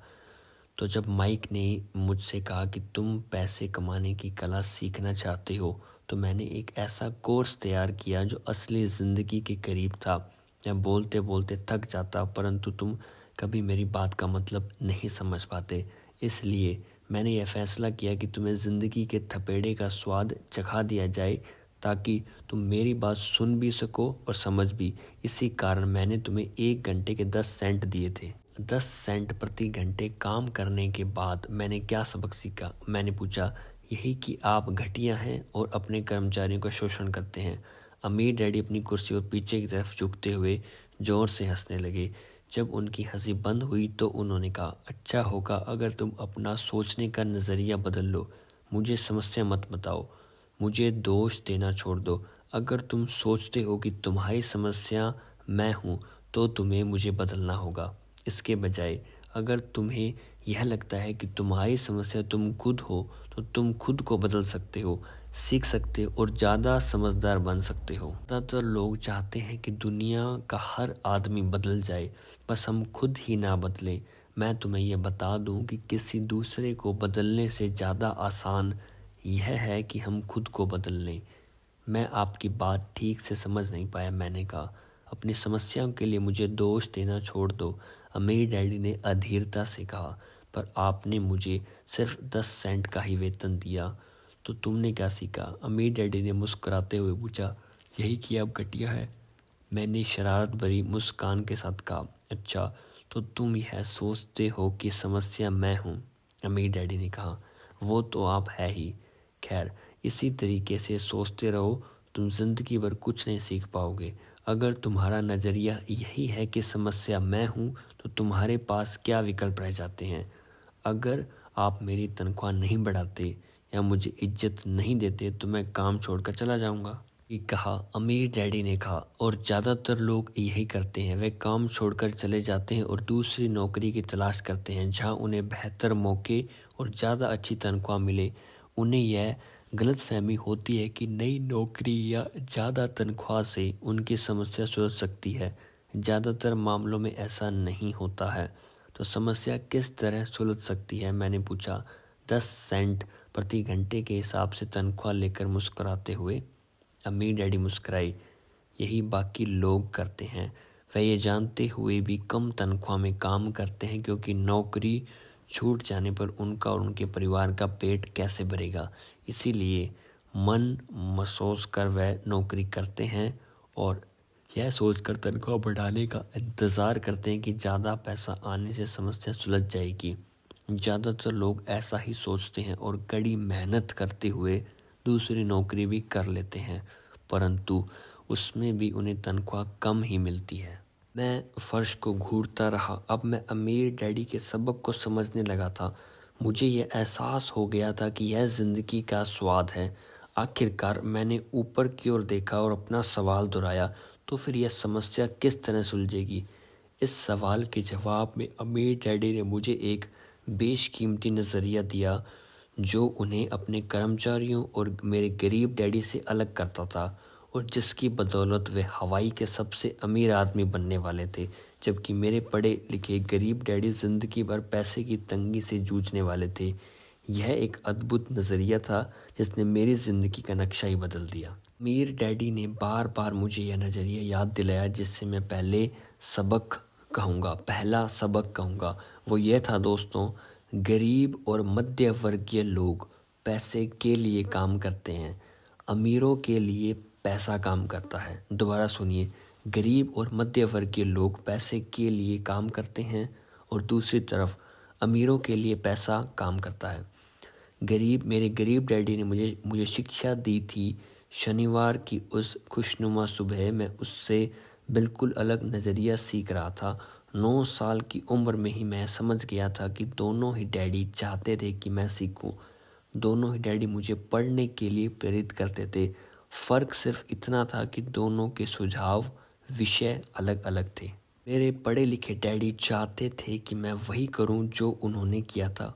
तो जब माइक ने मुझसे कहा कि तुम पैसे कमाने की कला सीखना चाहते हो, तो मैंने एक ऐसा कोर्स तैयार किया जो असली ज़िंदगी के करीब था। मैं बोलते बोलते थक जाता, परंतु तुम कभी मेरी बात का मतलब नहीं समझ पाते। इसलिए मैंने यह फैसला किया कि तुम्हें ज़िंदगी के थपेड़े का स्वाद चखा दिया जाए, ताकि तुम मेरी बात सुन भी सको और समझ भी। इसी कारण मैंने तुम्हें 1 घंटे के 10 सेंट दिए थे। 10 सेंट प्रति घंटे काम करने के बाद मैंने क्या सबक सीखा? मैंने पूछा। यही कि आप घटिया हैं और अपने कर्मचारियों का शोषण करते हैं। अमीर डैडी अपनी कुर्सी पर पीछे की तरफ झुकते हुए जोर से हंसने लगे। जब उनकी हंसी बंद हुई तो उन्होंने कहा, अच्छा होगा अगर तुम अपना सोचने का नज़रिया बदल लो। मुझे समस्या मत बताओ, मुझे दोष देना छोड़ दो। अगर तुम सोचते हो कि तुम्हारी समस्या मैं हूँ, तो तुम्हें मुझे बदलना होगा। इसके बजाय अगर तुम्हें यह लगता है कि तुम्हारी समस्या तुम खुद हो, तो तुम खुद को बदल सकते हो, सीख सकते हो और ज़्यादा समझदार बन सकते हो। ज़्यादातर लोग चाहते हैं कि दुनिया का हर आदमी बदल जाए, बस हम खुद ही ना बदलें। मैं तुम्हें यह बता दूं कि किसी दूसरे को बदलने से ज़्यादा आसान यह है कि हम खुद को बदल लें। मैं आपकी बात ठीक से समझ नहीं पाया। मैंने कहा, अपनी समस्याओं के लिए मुझे दोष देना छोड़ दो। अमीर डैडी ने अधीरता से कहा, पर आपने मुझे सिर्फ 10 सेंट का ही वेतन दिया, तो तुमने क्या सीखा? अमीर डैडी ने मुस्कुराते हुए पूछा। यही कि आप घटिया है। मैंने शरारत भरी मुस्कान के साथ कहा। अच्छा, तो तुम यह सोचते हो कि समस्या मैं हूँ? अमीर डैडी ने कहा। वो तो आप है ही। खैर, इसी तरीके से सोचते रहो, तुम जिंदगी भर कुछ नहीं सीख पाओगे। अगर तुम्हारा नज़रिया यही है कि समस्या मैं हूँ, तो तुम्हारे पास क्या विकल्प रह जाते हैं? अगर आप मेरी तनख्वाह नहीं बढ़ाते या मुझे इज्जत नहीं देते, तो मैं काम छोड़कर चला जाऊँगा। कहा। अमीर डैडी ने कहा। और ज़्यादातर लोग यही करते हैं, वे काम छोड़कर चले जाते हैं और दूसरी नौकरी की तलाश करते हैं जहां उन्हें बेहतर मौके और ज़्यादा अच्छी तनख्वाह मिले। उन्हें यह गलतफहमी होती है कि नई नौकरी या ज़्यादा तनख्वाह से उनकी समस्या सुलझ सकती है। ज़्यादातर मामलों में ऐसा नहीं होता है। तो समस्या किस तरह सुलझ सकती है? मैंने पूछा। 10 सेंट प्रति घंटे के हिसाब से तनख्वाह लेकर मुस्कुराते हुए। अमीर डैडी मुस्कुराई। यही बाकी लोग करते हैं। वह ये जानते हुए भी कम तनख्वाह में काम करते हैं, क्योंकि नौकरी छूट जाने पर उनका और उनके परिवार का पेट कैसे भरेगा। इसीलिए मन महसूस कर वह नौकरी करते हैं और यह सोचकर तनख्वाह बढ़ाने का इंतज़ार करते हैं कि ज़्यादा पैसा आने से समस्या सुलझ जाएगी। ज़्यादातर लोग ऐसा ही सोचते हैं और कड़ी मेहनत करते हुए दूसरी नौकरी भी कर लेते हैं, परंतु उसमें भी उन्हें तनख्वाह कम ही मिलती है। मैं फर्श को घूरता रहा। अब मैं अमीर डैडी के सबक को समझने लगा था। मुझे यह एहसास हो गया था कि यह ज़िंदगी का स्वाद है। आखिरकार मैंने ऊपर की ओर देखा और अपना सवाल दोहराया, तो फिर यह समस्या किस तरह सुलझेगी? इस सवाल के जवाब में अमीर डैडी ने मुझे एक बेशकीमती नज़रिया दिया, जो उन्हें अपने कर्मचारियों और मेरे गरीब डैडी से अलग करता था। और जिसकी बदौलत वे हवाई के सबसे अमीर आदमी बनने वाले थे, जबकि मेरे पढ़े लिखे गरीब डैडी ज़िंदगी भर पैसे की तंगी से जूझने वाले थे। यह एक अद्भुत नज़रिया था जिसने मेरी ज़िंदगी का नक्शा ही बदल दिया। अमीर डैडी ने बार बार मुझे यह नज़रिया याद दिलाया जिससे मैं पहला सबक कहूँगा। वो ये था दोस्तों, गरीब और मध्य वर्गीय लोग पैसे के लिए काम करते हैं, अमीरों के लिए पैसा काम करता है। दोबारा सुनिए, गरीब और मध्य वर्गीय लोग पैसे के लिए काम करते हैं और दूसरी तरफ अमीरों के लिए पैसा काम करता है। मेरे गरीब डैडी ने मुझे शिक्षा दी थी। शनिवार की उस खुशनुमा सुबह मैं उससे बिल्कुल अलग नज़रिया सीख रहा था। 9 साल की उम्र में ही मैं समझ गया था कि दोनों ही डैडी चाहते थे कि मैं सीखूं। दोनों ही डैडी मुझे पढ़ने के लिए प्रेरित करते थे। फ़र्क सिर्फ इतना था कि दोनों के सुझाव, विषय अलग अलग थे। मेरे पढ़े लिखे डैडी चाहते थे कि मैं वही करूं जो उन्होंने किया था।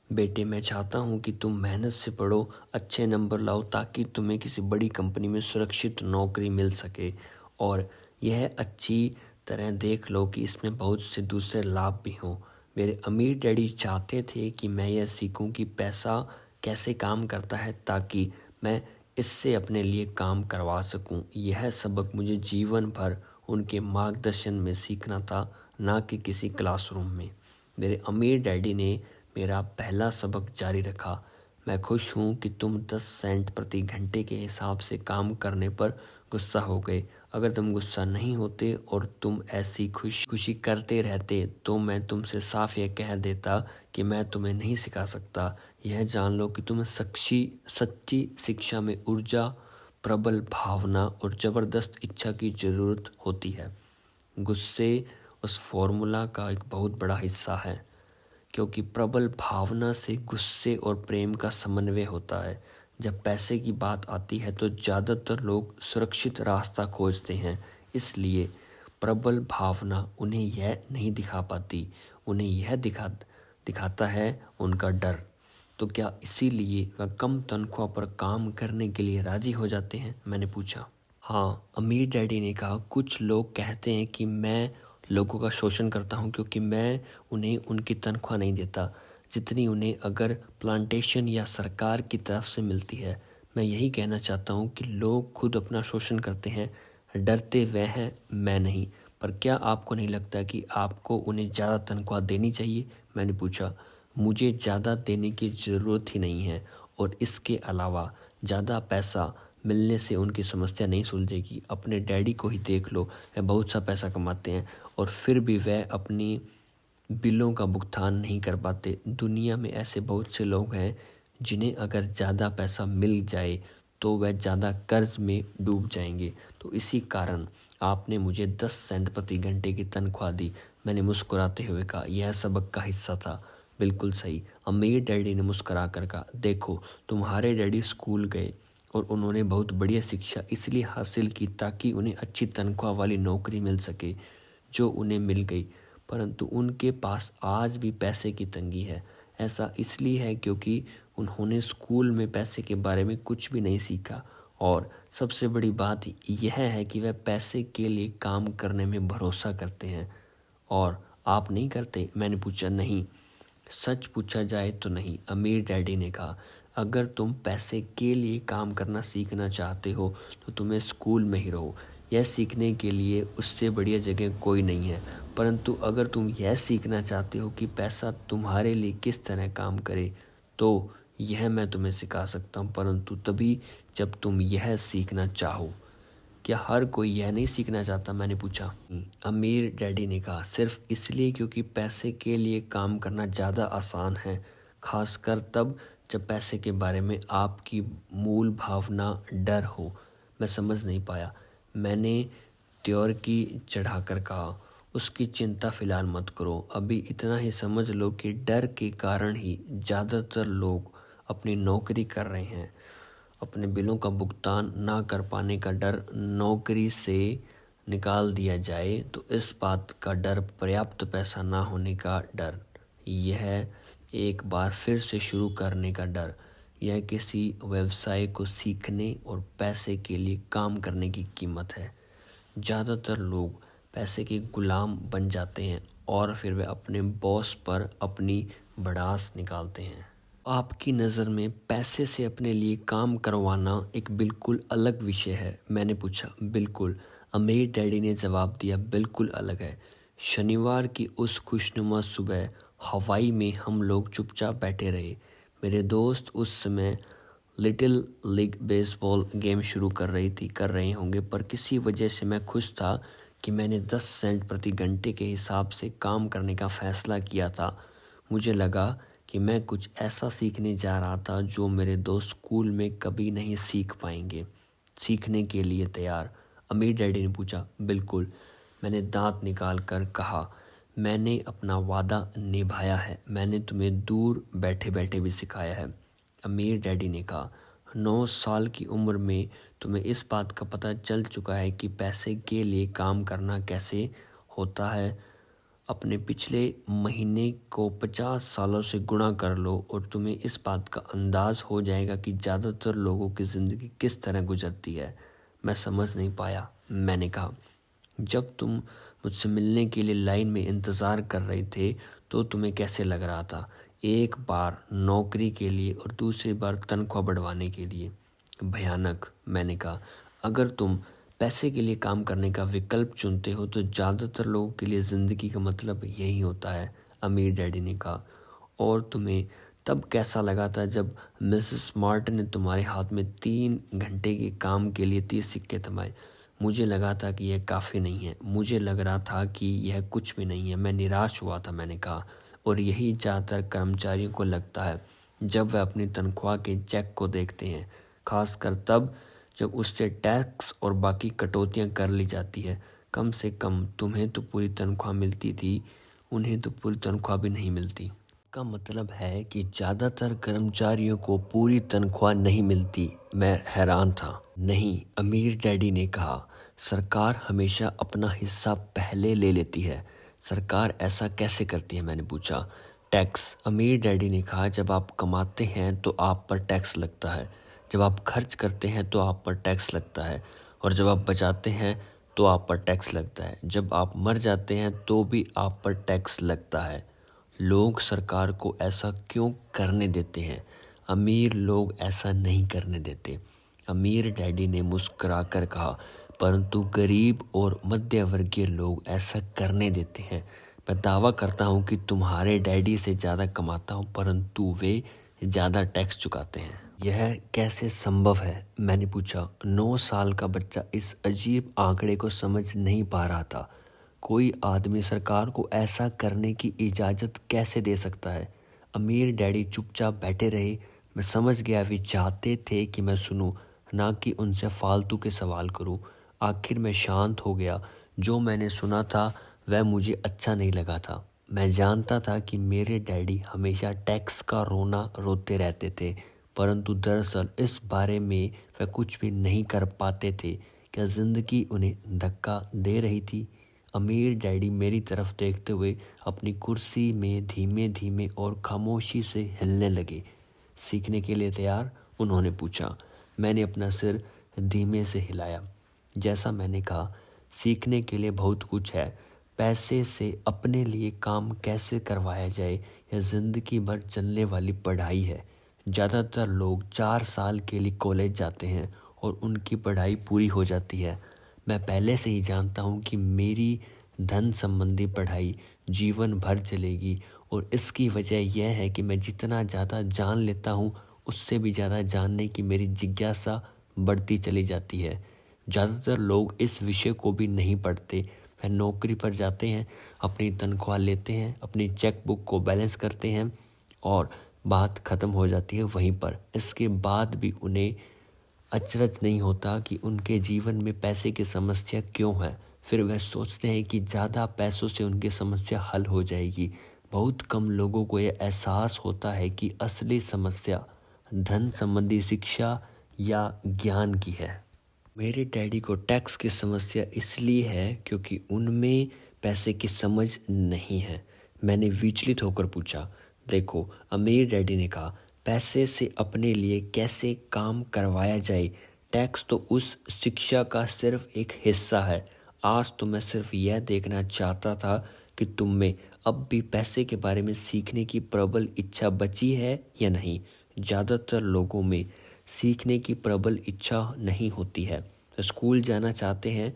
बेटे, मैं चाहता हूं कि तुम मेहनत से पढ़ो, अच्छे नंबर लाओ ताकि तुम्हें किसी बड़ी कंपनी में सुरक्षित नौकरी मिल सके, और यह अच्छी तरह देख लो कि इसमें बहुत से दूसरे लाभ भी हों। मेरे अमीर डैडी चाहते थे कि मैं यह सीखूं कि पैसा कैसे काम करता है ताकि मैं इससे अपने लिए काम करवा सकूं। यह सबक मुझे जीवन भर उनके मार्गदर्शन में सीखना था, ना कि किसी क्लासरूम में। मेरे अमीर डैडी ने मेरा पहला सबक जारी रखा। मैं खुश हूँ कि तुम 10 सेंट प्रति घंटे के हिसाब से काम करने पर गुस्सा हो गए। अगर तुम गुस्सा नहीं होते और तुम ऐसी खुशी करते रहते तो मैं तुमसे साफ यह कह देता कि मैं तुम्हें नहीं सिखा सकता। यह जान लो कि तुम्हें सच्ची शिक्षा में ऊर्जा, प्रबल भावना और ज़बरदस्त इच्छा की ज़रूरत होती है। गुस्से उस फॉर्मूला का एक बहुत बड़ा हिस्सा है, क्योंकि प्रबल भावना से गुस्से और प्रेम का समन्वय होता है। जब पैसे की बात आती है तो ज़्यादातर लोग सुरक्षित रास्ता खोजते हैं, इसलिए प्रबल भावना उन्हें यह नहीं दिखा पाती, उन्हें यह दिखाता है उनका डर। तो क्या इसीलिए वह कम तनख्वाह पर काम करने के लिए राजी हो जाते हैं? मैंने पूछा। हाँ, अमीर डैडी ने कहा, कुछ लोग कहते हैं कि मैं लोगों का शोषण करता हूँ क्योंकि मैं उन्हें उनकी तनख्वाह नहीं देता जितनी उन्हें अगर प्लांटेशन या सरकार की तरफ से मिलती है। मैं यही कहना चाहता हूँ कि लोग खुद अपना शोषण करते हैं, डरते वह हैं, मैं नहीं। पर क्या आपको नहीं लगता कि आपको उन्हें ज़्यादा तनख्वाह देनी चाहिए? मैंने पूछा। मुझे ज़्यादा देने की ज़रूरत ही नहीं है, और इसके अलावा ज़्यादा पैसा मिलने से उनकी समस्या नहीं सुलझेगी। अपने डैडी को ही देख लो, वह बहुत सा पैसा कमाते हैं और फिर भी वह अपनी बिलों का भुगतान नहीं कर पाते। दुनिया में ऐसे बहुत से लोग हैं जिन्हें अगर ज़्यादा पैसा मिल जाए तो वह ज़्यादा कर्ज में डूब जाएंगे। तो इसी कारण आपने मुझे 10 सेंट प्रति घंटे की तनख्वाह दी। मैंने मुस्कुराते हुए कहा, यह सबक का हिस्सा था। बिल्कुल सही। अमीर डैडी ने मुस्कुरा कर कहा, देखो, तुम्हारे डैडी स्कूल गए और उन्होंने बहुत बढ़िया शिक्षा इसलिए हासिल की ताकि उन्हें अच्छी तनख्वाह वाली नौकरी मिल सके, जो उन्हें मिल गई। परंतु उनके पास आज भी पैसे की तंगी है। ऐसा इसलिए है क्योंकि उन्होंने स्कूल में पैसे के बारे में कुछ भी नहीं सीखा, और सबसे बड़ी बात यह है कि वह पैसे के लिए काम करने में भरोसा करते हैं। और आप नहीं करते? मैंने पूछा। नहीं, सच पूछा जाए तो नहीं, अमीर डैडी ने कहा। अगर तुम पैसे के लिए काम करना सीखना चाहते हो तो तुम्हें स्कूल में ही रहो। यह सीखने के लिए उससे बढ़िया जगह कोई नहीं है। परंतु अगर तुम यह सीखना चाहते हो कि पैसा तुम्हारे लिए किस तरह काम करे, तो यह मैं तुम्हें सिखा सकता हूँ, परंतु तभी जब तुम यह सीखना चाहो। क्या हर कोई यह नहीं सीखना चाहता? मैंने पूछा। अमीर डैडी ने कहा, सिर्फ इसलिए क्योंकि पैसे के लिए काम करना ज़्यादा आसान है, खासकर तब जब पैसे के बारे में आपकी मूल भावना डर हो। मैं समझ नहीं पाया। मैंने त्योर की चढ़ाकर कहा, उसकी चिंता फिलहाल मत करो। अभी इतना ही समझ लो कि डर के कारण ही ज़्यादातर लोग अपनी नौकरी कर रहे हैं। अपने बिलों का भुगतान ना कर पाने का डर, नौकरी से निकाल दिया जाए तो इस बात का डर, पर्याप्त पैसा ना होने का डर, यह एक बार फिर से शुरू करने का डर, यह किसी व्यवसाय को सीखने और पैसे के लिए काम करने की कीमत है। ज़्यादातर लोग पैसे के गुलाम बन जाते हैं और फिर वे अपने बॉस पर अपनी भड़ास निकालते हैं। आपकी नज़र में पैसे से अपने लिए काम करवाना एक बिल्कुल अलग विषय है? मैंने पूछा। बिल्कुल, अमीर डैडी ने जवाब दिया, बिल्कुल अलग है। शनिवार की उस खुशनुमा सुबह हवाई में हम लोग चुपचाप बैठे रहे। मेरे दोस्त उस समय लिटिल लीग बेसबॉल गेम शुरू कर रहे होंगे, पर किसी वजह से मैं खुश था कि मैंने 10 सेंट प्रति घंटे के हिसाब से काम करने का फैसला किया था। मुझे लगा कि मैं कुछ ऐसा सीखने जा रहा था जो मेरे दोस्त स्कूल में कभी नहीं सीख पाएंगे। सीखने के लिए तैयार? अमीर डैडी ने पूछा। बिल्कुल, मैंने दांत निकाल कर कहा। मैंने अपना वादा निभाया है। मैंने तुम्हें दूर बैठे बैठे भी सिखाया है। अमीर डैडी ने कहा, 9 साल की उम्र में तुम्हें इस बात का पता चल चुका है कि पैसे के लिए काम करना कैसे होता है। अपने पिछले महीने को 50 सालों से गुणा कर लो और तुम्हें इस बात का अंदाज़ हो जाएगा कि ज़्यादातर लोगों की ज़िंदगी किस तरह गुजरती है। मैं समझ नहीं पाया। मैंने कहा, जब तुम मुझसे मिलने के लिए लाइन में इंतज़ार कर रहे थे तो तुम्हें कैसे लग रहा था? एक बार नौकरी के लिए और दूसरी बार तनख्वाह बढ़वाने के लिए। भयानक, मैंने कहा। अगर तुम पैसे के लिए काम करने का विकल्प चुनते हो तो ज़्यादातर लोगों के लिए ज़िंदगी का मतलब यही होता है, अमीर डैडी ने कहा। और तुम्हें तब कैसा लगा था जब मिसेस मार्टिन ने तुम्हारे हाथ में 3 घंटे के काम के लिए 30 सिक्के थमाए? मुझे लगा था कि यह काफ़ी नहीं है। मुझे लग रहा था कि यह कुछ भी नहीं है। मैं निराश हुआ था, मैंने कहा। और यही ज़्यादातर कर्मचारियों को लगता है जब वे अपनी तनख्वाह के चेक को देखते हैं, खासकर तब जब उससे टैक्स और बाकी कटौतियां कर ली जाती है। कम से कम तुम्हें तो पूरी तनख्वाह मिलती थी, उन्हें तो पूरी तनख्वाह भी नहीं मिलती। का मतलब है कि ज़्यादातर कर्मचारियों को पूरी तनख्वाह नहीं मिलती। मैं हैरान था। नहीं, अमीर डैडी ने कहा, सरकार हमेशा अपना हिस्सा पहले ले लेती है। सरकार ऐसा कैसे करती है? मैंने पूछा। टैक्स, अमीर डैडी ने कहा, जब आप कमाते हैं तो आप पर टैक्स लगता है, जब आप खर्च करते हैं तो आप पर टैक्स लगता है, और जब आप बचाते हैं तो आप पर टैक्स लगता है। जब आप मर जाते हैं तो भी आप पर टैक्स लगता है। लोग सरकार को ऐसा क्यों करने देते हैं? अमीर लोग ऐसा नहीं करने देते, अमीर डैडी ने मुस्कुराकर कहा, परंतु गरीब और मध्य वर्गीय लोग ऐसा करने देते हैं। मैं दावा करता हूँ कि तुम्हारे डैडी से ज़्यादा कमाता हूँ, परंतु वे ज़्यादा टैक्स चुकाते हैं। यह कैसे संभव है? मैंने पूछा। 9 साल का बच्चा इस अजीब आंकड़े को समझ नहीं पा रहा था। कोई आदमी सरकार को ऐसा करने की इजाज़त कैसे दे सकता है? अमीर डैडी चुपचाप बैठे रहे। मैं समझ गया वे चाहते थे कि मैं सुनूं, ना कि उनसे फालतू के सवाल करूं। आखिर मैं शांत हो गया। जो मैंने सुना था वह मुझे अच्छा नहीं लगा था। मैं जानता था कि मेरे डैडी हमेशा टैक्स का रोना रोते रहते थे, परंतु दरअसल इस बारे में वह कुछ भी नहीं कर पाते थे। क्या ज़िंदगी उन्हें धक्का दे रही थी? अमीर डैडी मेरी तरफ देखते हुए अपनी कुर्सी में धीमे धीमे और खामोशी से हिलने लगे। सीखने के लिए तैयार? उन्होंने पूछा। मैंने अपना सिर धीमे से हिलाया। जैसा मैंने कहा, सीखने के लिए बहुत कुछ है। पैसे से अपने लिए काम कैसे करवाया जाए, यह ज़िंदगी भर चलने वाली पढ़ाई है। ज़्यादातर लोग 4 साल के लिए कॉलेज जाते हैं और उनकी पढ़ाई पूरी हो जाती है। मैं पहले से ही जानता हूँ कि मेरी धन संबंधी पढ़ाई जीवन भर चलेगी, और इसकी वजह यह है कि मैं जितना ज़्यादा जान लेता हूँ उससे भी ज़्यादा जानने की मेरी जिज्ञासा बढ़ती चली जाती है। ज़्यादातर लोग इस विषय को भी नहीं पढ़ते। वह नौकरी पर जाते हैं, अपनी तनख्वाह लेते हैं, अपनी चेक बुक को बैलेंस करते हैं और बात ख़त्म हो जाती है वहीं पर। इसके बाद भी उन्हें अचरज नहीं होता कि उनके जीवन में पैसे की समस्या क्यों है। फिर वह सोचते हैं कि ज़्यादा पैसों से उनकी समस्या हल हो जाएगी। बहुत कम लोगों को यह एहसास होता है कि असली समस्या धन संबंधी शिक्षा या ज्ञान की है। मेरे डैडी को टैक्स की समस्या इसलिए है क्योंकि उनमें पैसे की समझ नहीं है। मैंने विचलित होकर पूछा। देखो, अमीर डैडी ने कहा, पैसे से अपने लिए कैसे काम करवाया जाए। टैक्स तो उस शिक्षा का सिर्फ एक हिस्सा है। आज तो मैं सिर्फ यह देखना चाहता था कि तुम में अब भी पैसे के बारे में सीखने की प्रबल इच्छा बची है या नहीं। ज़्यादातर लोगों में सीखने की प्रबल इच्छा नहीं होती है। स्कूल जाना चाहते हैं,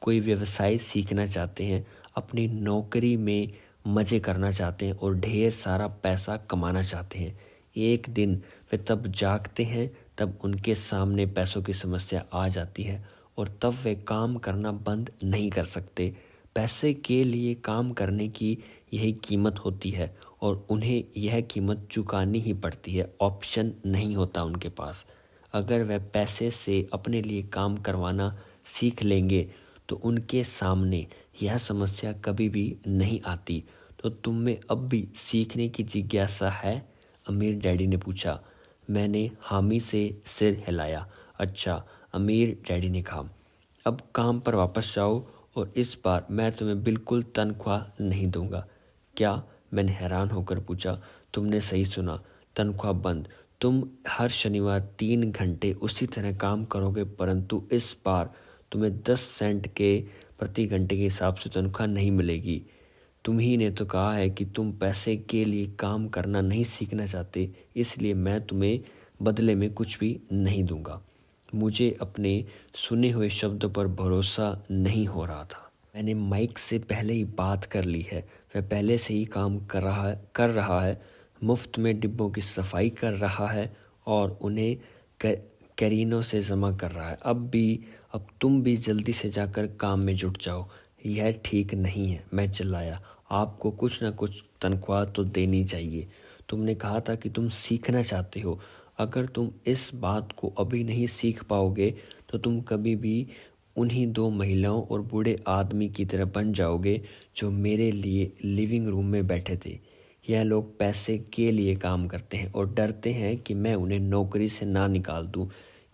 कोई व्यवसाय सीखना चाहते हैं, अपनी नौकरी में मज़े करना चाहते हैं और ढेर सारा पैसा कमाना चाहते हैं। एक दिन वे तब जागते हैं, तब उनके सामने पैसों की समस्या आ जाती है और तब वे काम करना बंद नहीं कर सकते। पैसे के लिए काम करने की यही कीमत होती है और उन्हें यह कीमत चुकानी ही पड़ती है। ऑप्शन नहीं होता उनके पास। अगर वह पैसे से अपने लिए काम करवाना सीख लेंगे तो उनके सामने यह समस्या कभी भी नहीं आती। तो तुम में अब भी सीखने की जिज्ञासा है? अमीर डैडी ने पूछा। मैंने हामी से सिर हिलाया। अच्छा, अमीर डैडी ने कहा, अब काम पर वापस जाओ और इस बार मैं तुम्हें बिल्कुल तनख्वाह नहीं दूंगा। क्या? मैंने हैरान होकर पूछा। तुमने सही सुना, तनख्वाह बंद। तुम हर शनिवार 3 घंटे उसी तरह काम करोगे, परंतु इस बार तुम्हें 10 सेंट के प्रति घंटे के हिसाब से तनख्वाह नहीं मिलेगी। तुम ही ने तो कहा है कि तुम पैसे के लिए काम करना नहीं सीखना चाहते, इसलिए मैं तुम्हें बदले में कुछ भी नहीं दूंगा। मुझे अपने सुने हुए शब्दों पर भरोसा नहीं हो रहा था। मैंने माइक से पहले ही बात कर ली है। वह पहले से ही काम कर रहा है, मुफ्त में डिब्बों की सफाई कर रहा है और उन्हें कैरीनों से जमा कर रहा है। अब तुम भी जल्दी से जाकर काम में जुट जाओ। यह ठीक नहीं है, मैं चिल्लाया। आपको कुछ न कुछ तनख्वाह तो देनी चाहिए। तुमने कहा था कि तुम सीखना चाहते हो। अगर तुम इस बात को अभी नहीं सीख पाओगे तो तुम कभी भी उन्हीं 2 महिलाओं और बूढ़े आदमी की तरह बन जाओगे जो मेरे लिए लिविंग रूम में बैठे थे। यह लोग पैसे के लिए काम करते हैं और डरते हैं कि मैं उन्हें नौकरी से ना निकाल दूं।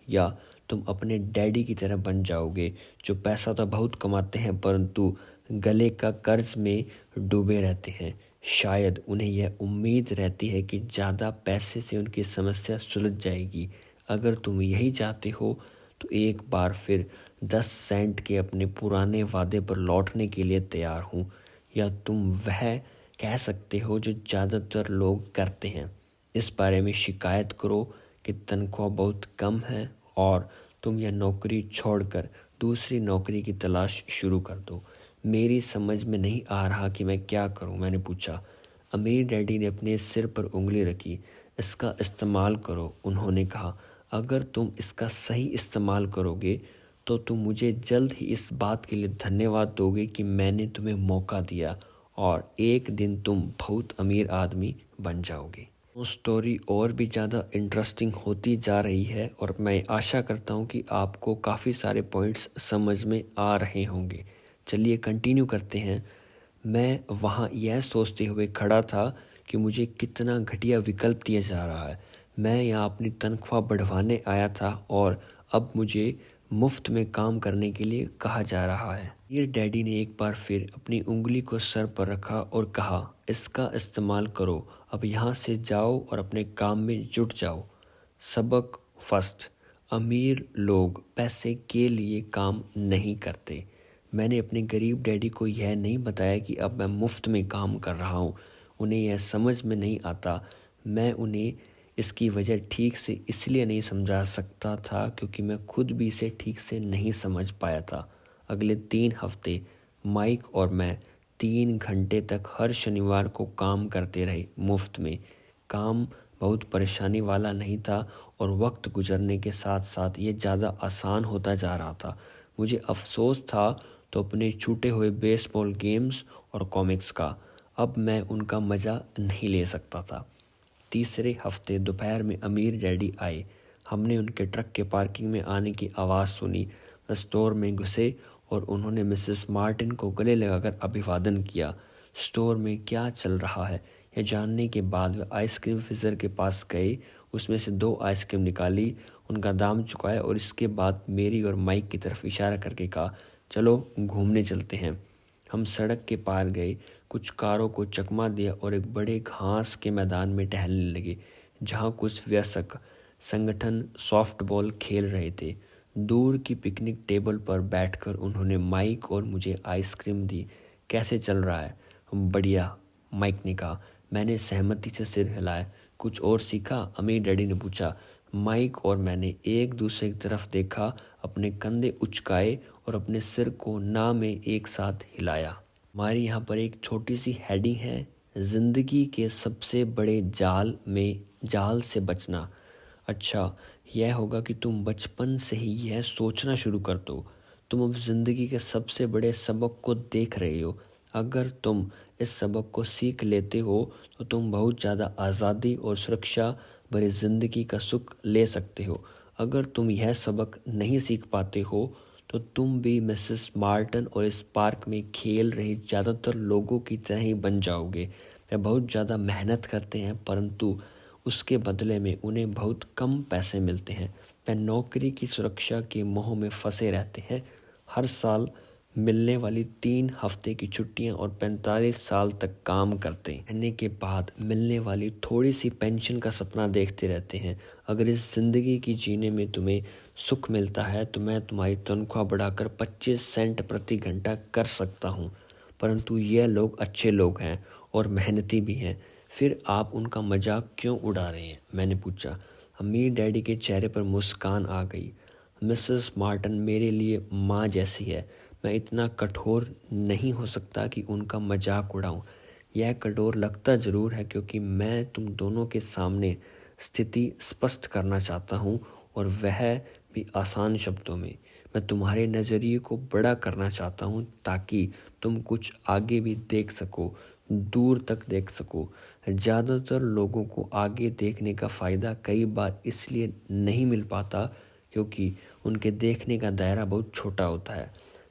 या तुम अपने डैडी की तरह बन जाओगे जो पैसा तो बहुत कमाते हैं परंतु गले का कर्ज में डूबे रहते हैं। शायद उन्हें यह उम्मीद रहती है कि ज़्यादा पैसे से उनकी समस्या सुलझ जाएगी। अगर तुम यही चाहते हो तो एक बार फिर 10 सेंट के अपने पुराने वादे पर लौटने के लिए तैयार हूँ। या तुम वह कह सकते हो जो ज़्यादातर लोग करते हैं, इस बारे में शिकायत करो कि तनख्वाह बहुत कम है और तुम यह नौकरी छोड़कर दूसरी नौकरी की तलाश शुरू कर दो। मेरी समझ में नहीं आ रहा कि मैं क्या करूं, मैंने पूछा। अमीर डैडी ने अपने सिर पर उंगली रखी। इसका इस्तेमाल करो, उन्होंने कहा। अगर तुम इसका सही इस्तेमाल करोगे तो तुम मुझे जल्द ही इस बात के लिए धन्यवाद दोगे कि मैंने तुम्हें मौका दिया और एक दिन तुम बहुत अमीर आदमी बन जाओगे। वो स्टोरी और भी ज़्यादा इंटरेस्टिंग होती जा रही है और मैं आशा करता हूँ कि आपको काफ़ी सारे पॉइंट्स समझ में आ रहे होंगे। चलिए कंटिन्यू करते हैं। मैं वहाँ यह सोचते हुए खड़ा था कि मुझे कितना घटिया विकल्प दिया जा रहा है। मैं यहाँ अपनी तनख्वाह बढ़वाने आया था और अब मुझे मुफ्त में काम करने के लिए कहा जा रहा है। ये डैडी ने एक बार फिर अपनी उंगली को सर पर रखा और कहा, इसका इस्तेमाल करो। अब यहाँ से जाओ और अपने काम में जुट जाओ। सबक फर्स्ट, अमीर लोग पैसे के लिए काम नहीं करते। मैंने अपने गरीब डैडी को यह नहीं बताया कि अब मैं मुफ्त में काम कर रहा हूँ। उन्हें यह समझ में नहीं आता। मैं उन्हें इसकी वजह ठीक से इसलिए नहीं समझा सकता था क्योंकि मैं खुद भी इसे ठीक से नहीं समझ पाया था। अगले 3 हफ्ते माइक और मैं 3 घंटे तक हर शनिवार को काम करते रहे, मुफ्त में। काम बहुत परेशानी वाला नहीं था और वक्त गुजरने के साथ साथ ये ज़्यादा आसान होता जा रहा था। मुझे अफसोस था तो अपने छूटे हुए बेसबॉल गेम्स और कॉमिक्स का। अब मैं उनका मज़ा नहीं ले सकता था। तीसरे हफ्ते दोपहर में अमीर डैडी आए। हमने उनके ट्रक के पार्किंग में आने की आवाज़ सुनी। वह स्टोर में घुसे और उन्होंने मिसेस मार्टिन को गले लगाकर अभिवादन किया। स्टोर में क्या चल रहा है यह जानने के बाद वे आइसक्रीम फ्रीजर के पास गए, उसमें से 2 आइसक्रीम निकाली, उनका दाम चुकाया और इसके बाद मेरी और माइक की तरफ इशारा करके कहा, चलो घूमने चलते हैं। हम सड़क के पार गए, कुछ कारों को चकमा दिया और एक बड़े घास के मैदान में टहलने लगे। जहाँ कुछ वयस्क संगठन सॉफ्टबॉल खेल रहे थे। दूर की पिकनिक टेबल पर बैठकर उन्होंने माइक और मुझे आइसक्रीम दी। कैसे चल रहा है? बढ़िया, माइक ने कहा। मैंने सहमति से सिर हिलाया। कुछ और सीखा? अमीर डैडी ने पूछा। माइक और मैंने एक दूसरे की तरफ देखा, अपने कंधे उचकाए और अपने सिर को ना में एक साथ हिलाया। हमारी यहाँ पर एक छोटी सी हेडिंग है, जिंदगी के सबसे बड़े जाल से बचना। अच्छा, यह होगा कि तुम बचपन से ही यह सोचना शुरू कर दो। तुम अब जिंदगी के सबसे बड़े सबक को देख रहे हो। अगर तुम इस सबक को सीख लेते हो तो तुम बहुत ज़्यादा आज़ादी और सुरक्षा भरी जिंदगी का सुख ले सकते हो। अगर तुम यह सबक नहीं सीख पाते हो तो तुम भी मिसेस मार्टन और इस पार्क में खेल रहे ज़्यादातर लोगों की तरह ही बन जाओगे। वे बहुत ज़्यादा मेहनत करते हैं परंतु उसके बदले में उन्हें बहुत कम पैसे मिलते हैं। वे नौकरी की सुरक्षा के मोह में फंसे रहते हैं। हर साल मिलने वाली 3 हफ्ते की छुट्टियां और 45 साल तक काम करते रहने के बाद मिलने वाली थोड़ी सी पेंशन का सपना देखते रहते हैं। अगर इस जिंदगी की जीने में तुम्हें सुख मिलता है तो मैं तुम्हारी तनख्वाह बढ़ाकर 25 सेंट प्रति घंटा कर सकता हूँ। परंतु यह लोग अच्छे लोग हैं और मेहनती भी हैं, फिर आप उनका मजाक क्यों उड़ा रहे हैं? मैंने पूछा। अमीर डैडी के चेहरे पर मुस्कान आ गई। मिसेस मार्टन मेरे लिए माँ जैसी है। मैं इतना कठोर नहीं हो सकता कि उनका मजाक उड़ाऊं। यह कठोर लगता ज़रूर है क्योंकि मैं तुम दोनों के सामने स्थिति स्पष्ट करना चाहता हूँ और वह भी आसान शब्दों में। मैं तुम्हारे नज़रिए को बड़ा करना चाहता हूँ ताकि तुम कुछ आगे भी देख सको, दूर तक देख सको। ज़्यादातर लोगों को आगे देखने का फ़ायदा कई बार इसलिए नहीं मिल पाता क्योंकि उनके देखने का दायरा बहुत छोटा होता है।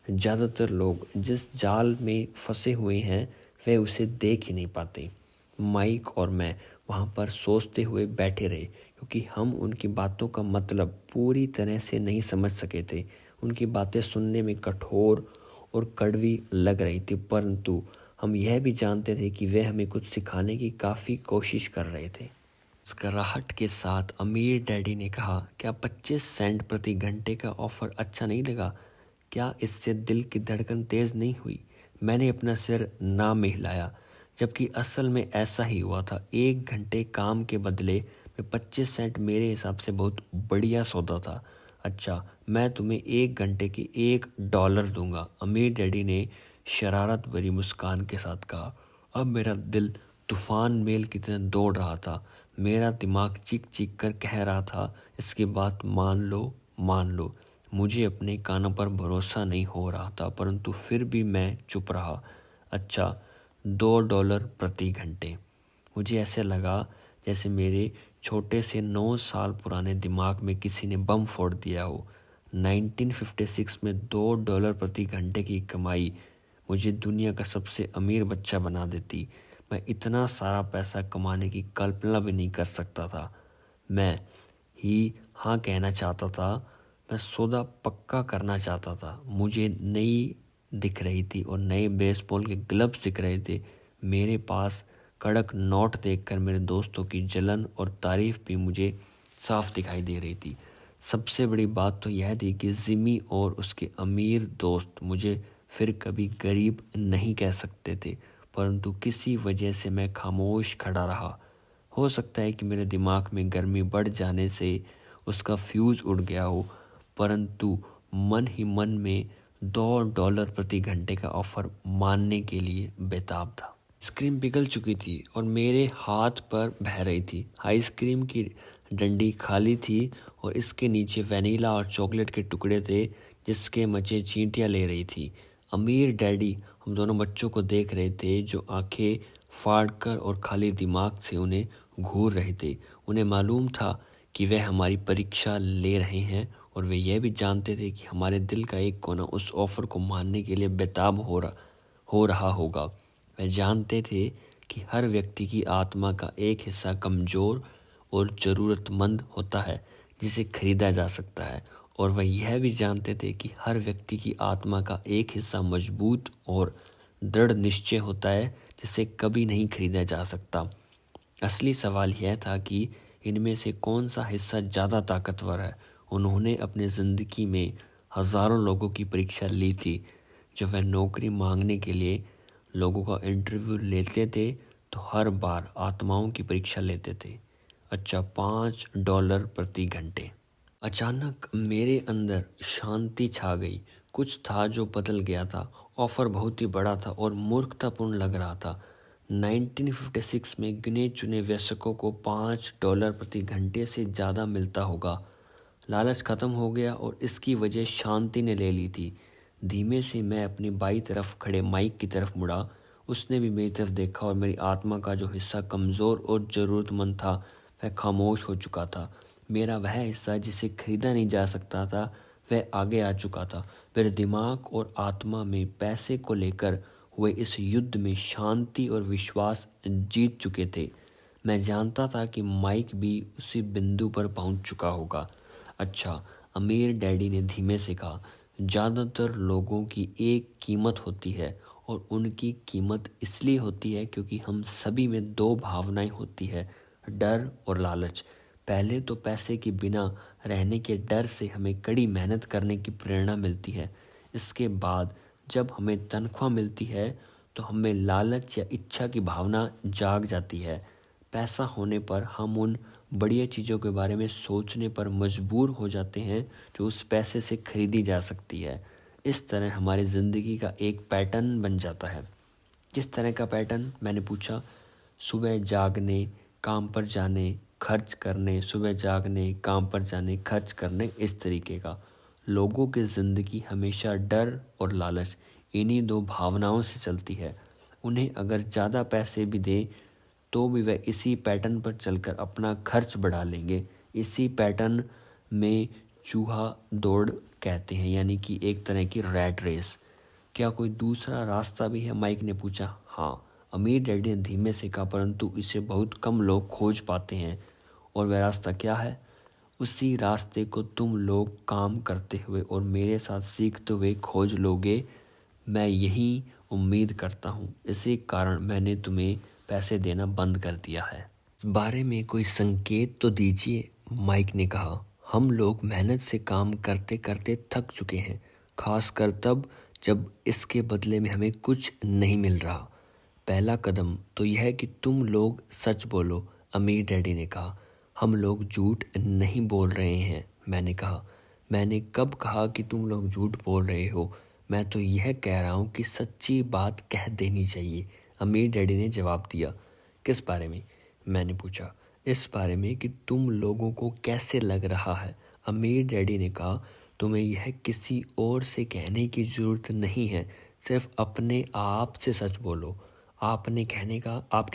ज़्यादातर लोग जिस जाल में फंसे हुए हैं वे उसे देख ही नहीं पाते। माइक और मैं वहाँ पर सोचते हुए बैठे रहे क्योंकि हम उनकी बातों का मतलब पूरी तरह से नहीं समझ सके थे। उनकी बातें सुनने में कठोर और कड़वी लग रही थी परंतु हम यह भी जानते थे कि वे हमें कुछ सिखाने की काफ़ी कोशिश कर रहे थे। मुस्कुराहट के साथ अमीर डैडी ने कहा, क्या 25 सेंट प्रति घंटे का ऑफ़र अच्छा नहीं लगा? क्या इससे दिल की धड़कन तेज़ नहीं हुई? मैंने अपना सिर ना में हिलाया, जबकि असल में ऐसा ही हुआ था। 1 घंटे काम के बदले में 25 सेंट मेरे हिसाब से बहुत बढ़िया सौदा था। अच्छा, मैं तुम्हें 1 घंटे की $1 दूंगा, अमीर डैडी ने शरारत भरी मुस्कान के साथ कहा। अब मेरा दिल तूफान मेल की तरह दौड़ रहा था। मेरा दिमाग चीख चीख कर कह रहा था, इसकी बात मान लो। मुझे अपने कानों पर भरोसा नहीं हो रहा था परंतु फिर भी मैं चुप रहा। अच्छा, $2 प्रति घंटे। मुझे ऐसे लगा जैसे मेरे छोटे से 9 साल पुराने दिमाग में किसी ने बम फोड़ दिया हो। 1956 में $2 प्रति घंटे की कमाई मुझे दुनिया का सबसे अमीर बच्चा बना देती। मैं इतना सारा पैसा कमाने की कल्पना भी नहीं कर सकता था। मैं ही हाँ कहना चाहता था। मैं सौदा पक्का करना चाहता था। मुझे नई दिख रही थी और नए बेसबॉल के ग्लव्स दिख रहे थे। मेरे पास कड़क नोट देखकर मेरे दोस्तों की जलन और तारीफ भी मुझे साफ दिखाई दे रही थी। सबसे बड़ी बात तो यह थी कि जिमी और उसके अमीर दोस्त मुझे फिर कभी गरीब नहीं कह सकते थे परंतु किसी वजह से मैं खामोश खड़ा रहा। हो सकता है कि मेरे दिमाग में गर्मी बढ़ जाने से उसका फ्यूज़ उड़ गया हो परंतु मन ही मन में $2 प्रति घंटे का ऑफर मानने के लिए बेताब था। आइसक्रीम पिघल चुकी थी और मेरे हाथ पर बह रही थी। आइसक्रीम की डंडी खाली थी और इसके नीचे वनीला और चॉकलेट के टुकड़े थे जिसके मजे चींटियाँ ले रही थी। अमीर डैडी हम दोनों बच्चों को देख रहे थे जो आंखें फाड़कर और खाली दिमाग से उन्हें घूर रहे थे। उन्हें मालूम था कि वे हमारी परीक्षा ले रहे हैं और वे यह भी जानते थे कि हमारे दिल का एक कोना उस ऑफ़र को मानने के लिए बेताब हो रहा होगा। वे जानते थे कि हर व्यक्ति की आत्मा का एक हिस्सा कमज़ोर और ज़रूरतमंद होता है जिसे खरीदा जा सकता है और वह यह भी जानते थे कि हर व्यक्ति की आत्मा का एक हिस्सा मजबूत और दृढ़ निश्चय होता है जिसे कभी नहीं खरीदा जा सकता। असली सवाल यह था कि इनमें से कौन सा हिस्सा ज़्यादा ताकतवर है। उन्होंने अपनी ज़िंदगी में हज़ारों लोगों की परीक्षा ली थी। जब वह नौकरी मांगने के लिए लोगों का इंटरव्यू लेते थे तो हर बार आत्माओं की परीक्षा लेते थे। अच्छा, $5 प्रति घंटे। अचानक मेरे अंदर शांति छा गई। कुछ था जो बदल गया था। ऑफर बहुत ही बड़ा था और मूर्खतापूर्ण लग रहा था। 1956 में गिने चुने वयस्कों को $5 प्रति घंटे से ज़्यादा मिलता होगा। लालच खत्म हो गया और इसकी वजह शांति ने ले ली थी। धीमे से मैं अपनी बाईं तरफ खड़े माइक की तरफ मुड़ा। उसने भी मेरी तरफ देखा और मेरी आत्मा का जो हिस्सा कमज़ोर और ज़रूरतमंद था वह खामोश हो चुका था। मेरा वह हिस्सा जिसे खरीदा नहीं जा सकता था वह आगे आ चुका था। मेरे दिमाग और आत्मा में पैसे को लेकर हुए इस युद्ध में शांति और विश्वास जीत चुके थे। मैं जानता था कि माइक भी उसी बिंदु पर पहुंच चुका होगा। अच्छा, अमीर डैडी ने धीमे से कहा, ज़्यादातर लोगों की एक कीमत होती है और उनकी कीमत इसलिए होती है क्योंकि हम सभी में दो भावनाएं होती है, डर और लालच। पहले तो पैसे के बिना रहने के डर से हमें कड़ी मेहनत करने की प्रेरणा मिलती है। इसके बाद जब हमें तनख्वाह मिलती है तो हमें लालच या इच्छा की भावना जाग जाती है। पैसा होने पर हम उन बढ़िया चीज़ों के बारे में सोचने पर मजबूर हो जाते हैं जो उस पैसे से खरीदी जा सकती है। इस तरह हमारी ज़िंदगी का एक पैटर्न बन जाता है। किस तरह का पैटर्न, मैंने पूछा। सुबह जागने, काम पर जाने, खर्च करने, सुबह जागने, काम पर जाने, खर्च करने, इस तरीके का। लोगों की ज़िंदगी हमेशा डर और लालच इन्हीं दो भावनाओं से चलती है। उन्हें अगर ज़्यादा पैसे भी दें तो भी वह इसी पैटर्न पर चलकर अपना खर्च बढ़ा लेंगे। इसी पैटर्न में चूहा दौड़ कहते हैं, यानी कि एक तरह की रैट रेस। क्या कोई दूसरा रास्ता भी है, माइक ने पूछा। हाँ, अमीर डैडी ने धीमे से कहा, परंतु इसे बहुत कम लोग खोज पाते हैं। और वह रास्ता क्या है? उसी रास्ते को तुम लोग काम करते हुए और मेरे साथ सीखते हुए खोज लोगे। मैं यही उम्मीद करता हूँ। इसी कारण मैंने तुम्हें पैसे देना बंद कर दिया है। इस बारे में कोई संकेत तो दीजिए, माइक ने कहा। हम लोग मेहनत से काम करते करते थक चुके हैं, खासकर तब जब इसके बदले में हमें कुछ नहीं मिल रहा। पहला कदम तो यह है कि तुम लोग सच बोलो, अमीर डैडी ने कहा। हम लोग झूठ नहीं बोल रहे हैं, मैंने कहा। मैंने कब कहा कि तुम लोग झूठ बोल रहे हो? मैं तो यह कह रहा हूँ कि सच्ची बात कह देनी चाहिए, अमीर डैडी ने जवाब दिया। किस बारे में? मैंने पूछा। इस बारे में कि तुम लोगों को कैसे लग रहा है, अमीर डैडी ने कहा। तुम्हें यह किसी और से कहने की ज़रूरत नहीं है, सिर्फ अपने आप से सच बोलो। आपके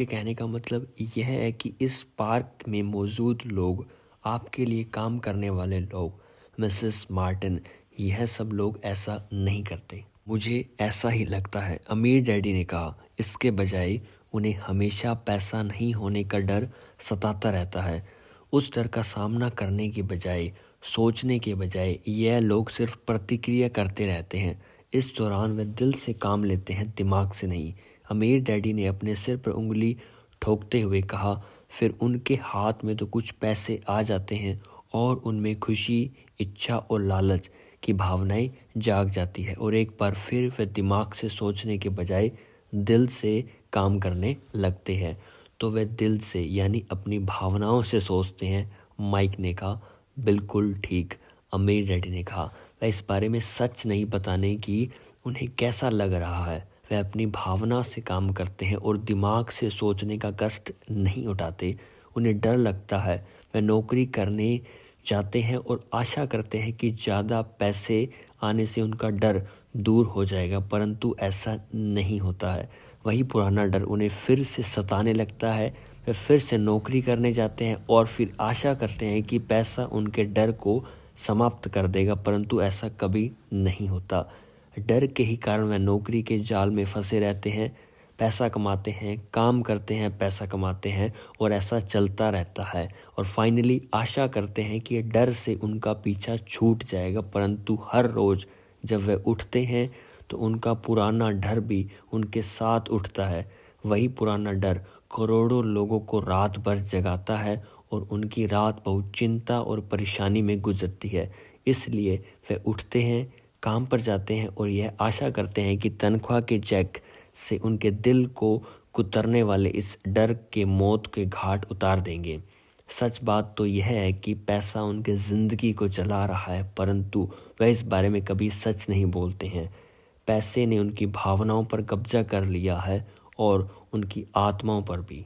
कहने का मतलब यह है कि इस पार्क में मौजूद लोग, आपके लिए काम करने वाले लोग, मिसेस मार्टिन, यह सब लोग ऐसा नहीं करते। मुझे ऐसा ही लगता है, अमीर डैडी ने कहा। इसके बजाय उन्हें हमेशा पैसा नहीं होने का डर सताता रहता है। उस डर का सामना करने के बजाय, सोचने के बजाय, यह लोग सिर्फ प्रतिक्रिया करते रहते हैं। इस दौरान वे दिल से काम लेते हैं, दिमाग से नहीं। अमीर डैडी ने अपने सिर पर उंगली ठोकते हुए कहा। फिर उनके हाथ में तो कुछ पैसे आ जाते हैं और उनमें खुशी, इच्छा और लालच की भावनाएं जाग जाती है और एक बार फिर वे दिमाग से सोचने के बजाय दिल से काम करने लगते हैं। तो वे दिल से यानी अपनी भावनाओं से सोचते हैं, माइक ने कहा। बिल्कुल ठीक, अमीर डैडी ने कहा। वह इस बारे में सच नहीं बताने की उन्हें कैसा लग रहा है। वे अपनी भावना से काम करते हैं और दिमाग से सोचने का कष्ट नहीं उठाते। उन्हें डर लगता है। वे नौकरी करने जाते हैं और आशा करते हैं कि ज़्यादा पैसे आने से उनका डर दूर हो जाएगा, परंतु ऐसा नहीं होता है। वही पुराना डर उन्हें फिर से सताने लगता है। वे फिर से नौकरी करने जाते हैं और फिर आशा करते हैं कि पैसा उनके डर को समाप्त कर देगा, परंतु ऐसा कभी नहीं होता। डर के ही कारण वे नौकरी के जाल में फंसे रहते हैं। पैसा कमाते हैं, काम करते हैं, पैसा कमाते हैं और ऐसा चलता रहता है। और फाइनली आशा करते हैं कि डर से उनका पीछा छूट जाएगा, परंतु हर रोज़ जब वे उठते हैं तो उनका पुराना डर भी उनके साथ उठता है। वही पुराना डर करोड़ों लोगों को रात भर जगाता है और उनकी रात बहुत चिंता और परेशानी में गुजरती है। इसलिए वे उठते हैं, काम पर जाते हैं और यह आशा करते हैं कि तनख्वाह के चेक से उनके दिल को कुतरने वाले इस डर के मौत के घाट उतार देंगे। सच बात तो यह है कि पैसा उनकी ज़िंदगी को चला रहा है, परंतु वह इस बारे में कभी सच नहीं बोलते हैं। पैसे ने उनकी भावनाओं पर कब्जा कर लिया है और उनकी आत्माओं पर भी।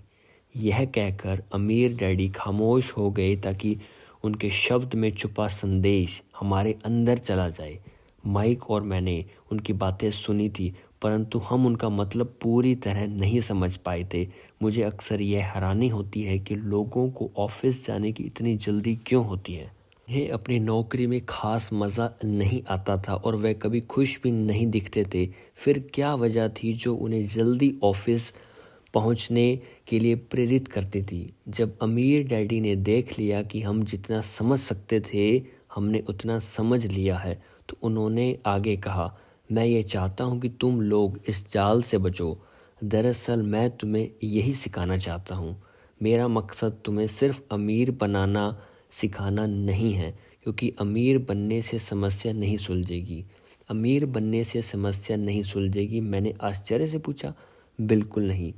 यह कहकर अमीर डैडी खामोश हो गए ताकि उनके शब्द में छुपा संदेश हमारे अंदर चला जाए। माइक और मैंने उनकी बातें सुनी थी, परंतु हम उनका मतलब पूरी तरह नहीं समझ पाए थे। मुझे अक्सर यह हैरानी होती है कि लोगों को ऑफिस जाने की इतनी जल्दी क्यों होती है। उन्हें अपनी नौकरी में खास मज़ा नहीं आता था और वे कभी खुश भी नहीं दिखते थे। फिर क्या वजह थी जो उन्हें जल्दी ऑफिस पहुंचने के लिए प्रेरित करती थी? जब अमीर डैडी ने देख लिया कि हम जितना समझ सकते थे हमने उतना समझ लिया है, तो उन्होंने आगे कहा, मैं ये चाहता हूँ कि तुम लोग इस जाल से बचो। दरअसल मैं तुम्हें यही सिखाना चाहता हूँ। मेरा मकसद तुम्हें सिर्फ अमीर बनाना सिखाना नहीं है, क्योंकि अमीर बनने से समस्या नहीं सुलझेगी। अमीर बनने से समस्या नहीं सुलझेगी? मैंने आश्चर्य से पूछा। बिल्कुल नहीं।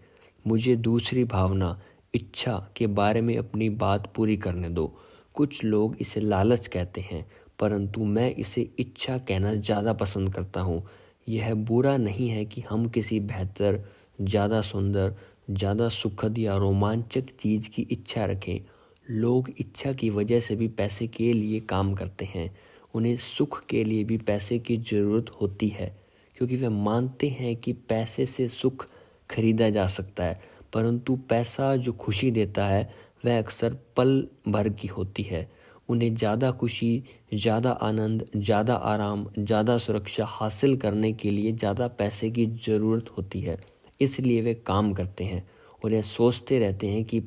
मुझे दूसरी भावना, इच्छा के बारे में अपनी बात पूरी करने दो। कुछ लोग इसे लालच कहते हैं, परंतु मैं इसे इच्छा कहना ज़्यादा पसंद करता हूँ। यह बुरा नहीं है कि हम किसी बेहतर, ज़्यादा सुंदर, ज़्यादा सुखद या रोमांचक चीज़ की इच्छा रखें। लोग इच्छा की वजह से भी पैसे के लिए काम करते हैं। उन्हें सुख के लिए भी पैसे की ज़रूरत होती है, क्योंकि वे मानते हैं कि पैसे से सुख खरीदा जा सकता है। परंतु पैसा जो खुशी देता है वह अक्सर पल भर की होती है। उन्हें ज़्यादा खुशी, ज़्यादा आनंद, ज़्यादा आराम, ज़्यादा सुरक्षा हासिल करने के लिए ज़्यादा पैसे की ज़रूरत होती है। इसलिए वे काम करते हैं और यह सोचते रहते हैं कि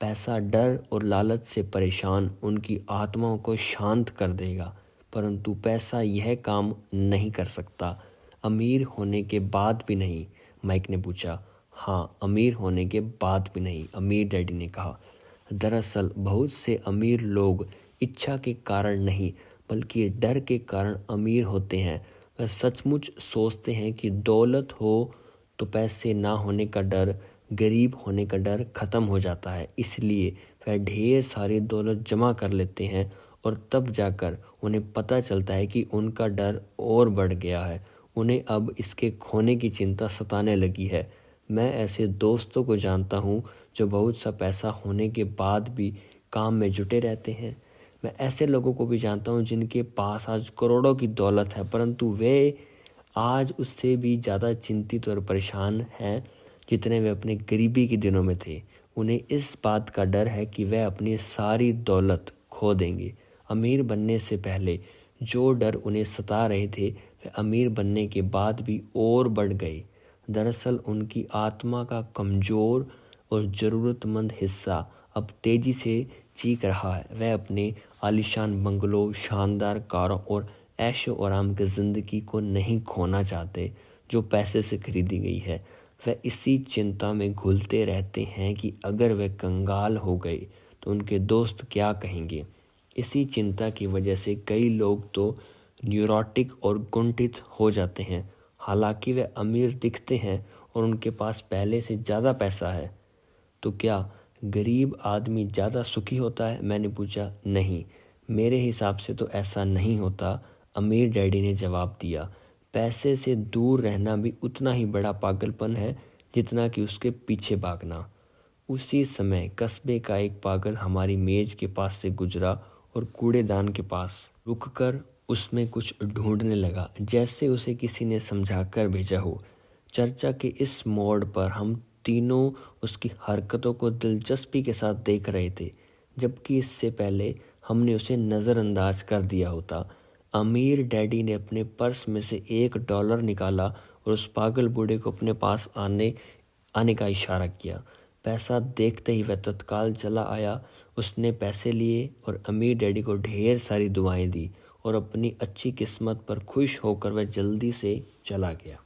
पैसा डर और लालच से परेशान उनकी आत्माओं को शांत कर देगा। परंतु पैसा यह काम नहीं कर सकता। अमीर होने के बाद भी नहीं? माइक ने पूछा। हाँ, अमीर होने के बाद भी नहीं, अमीर डैडी ने कहा। दरअसल बहुत से अमीर लोग इच्छा के कारण नहीं, बल्कि डर के कारण अमीर होते हैं। वह सचमुच सोचते हैं कि दौलत हो तो पैसे ना होने का डर, गरीब होने का डर ख़त्म हो जाता है। इसलिए वह ढेर सारी दौलत जमा कर लेते हैं और तब जाकर उन्हें पता चलता है कि उनका डर और बढ़ गया है। उन्हें अब इसके खोने की चिंता सताने लगी है। मैं ऐसे दोस्तों को जानता हूँ जो बहुत सा पैसा होने के बाद भी काम में जुटे रहते हैं। मैं ऐसे लोगों को भी जानता हूँ जिनके पास आज करोड़ों की दौलत है, परंतु वे आज उससे भी ज़्यादा चिंतित और परेशान हैं जितने वे अपने गरीबी के दिनों में थे। उन्हें इस बात का डर है कि वह अपनी सारी दौलत खो देंगे। अमीर बनने से पहले जो डर उन्हें सता रहे थे वे अमीर बनने के बाद भी और बढ़ गए। दरअसल उनकी आत्मा का कमज़ोर और ज़रूरतमंद हिस्सा अब तेज़ी से चीख रहा है। वह अपने आलीशान बंगलों, शानदार कारों और ऐशो आराम की ज़िंदगी को नहीं खोना चाहते जो पैसे से खरीदी गई है। वह इसी चिंता में घुलते रहते हैं कि अगर वे कंगाल हो गए तो उनके दोस्त क्या कहेंगे। इसी चिंता की वजह से कई लोग तो न्यूरोटिक और कुंठित हो जाते हैं, हालांकि वे अमीर दिखते हैं और उनके पास पहले से ज़्यादा पैसा है। तो क्या गरीब आदमी ज़्यादा सुखी होता है? मैंने पूछा। नहीं, मेरे हिसाब से तो ऐसा नहीं होता, अमीर डैडी ने जवाब दिया। पैसे से दूर रहना भी उतना ही बड़ा पागलपन है जितना कि उसके पीछे भागना। उसी समय कस्बे का एक पागल हमारी मेज के पास से गुजरा और कूड़ेदान के पास रुककर उसमें कुछ ढूंढने लगा, जैसे उसे किसी ने समझा कर भेजा हो। चर्चा के इस मोड़ पर हम तीनों उसकी हरकतों को दिलचस्पी के साथ देख रहे थे, जबकि इससे पहले हमने उसे नज़रअंदाज कर दिया होता। अमीर डैडी ने अपने पर्स में से $1 निकाला और उस पागल बूढ़े को अपने पास आने का इशारा किया। पैसा देखते ही वह तत्काल चला आया। उसने पैसे लिए और अमीर डैडी को ढेर सारी दुआएं दी और अपनी अच्छी किस्मत पर खुश होकर वह जल्दी से चला गया।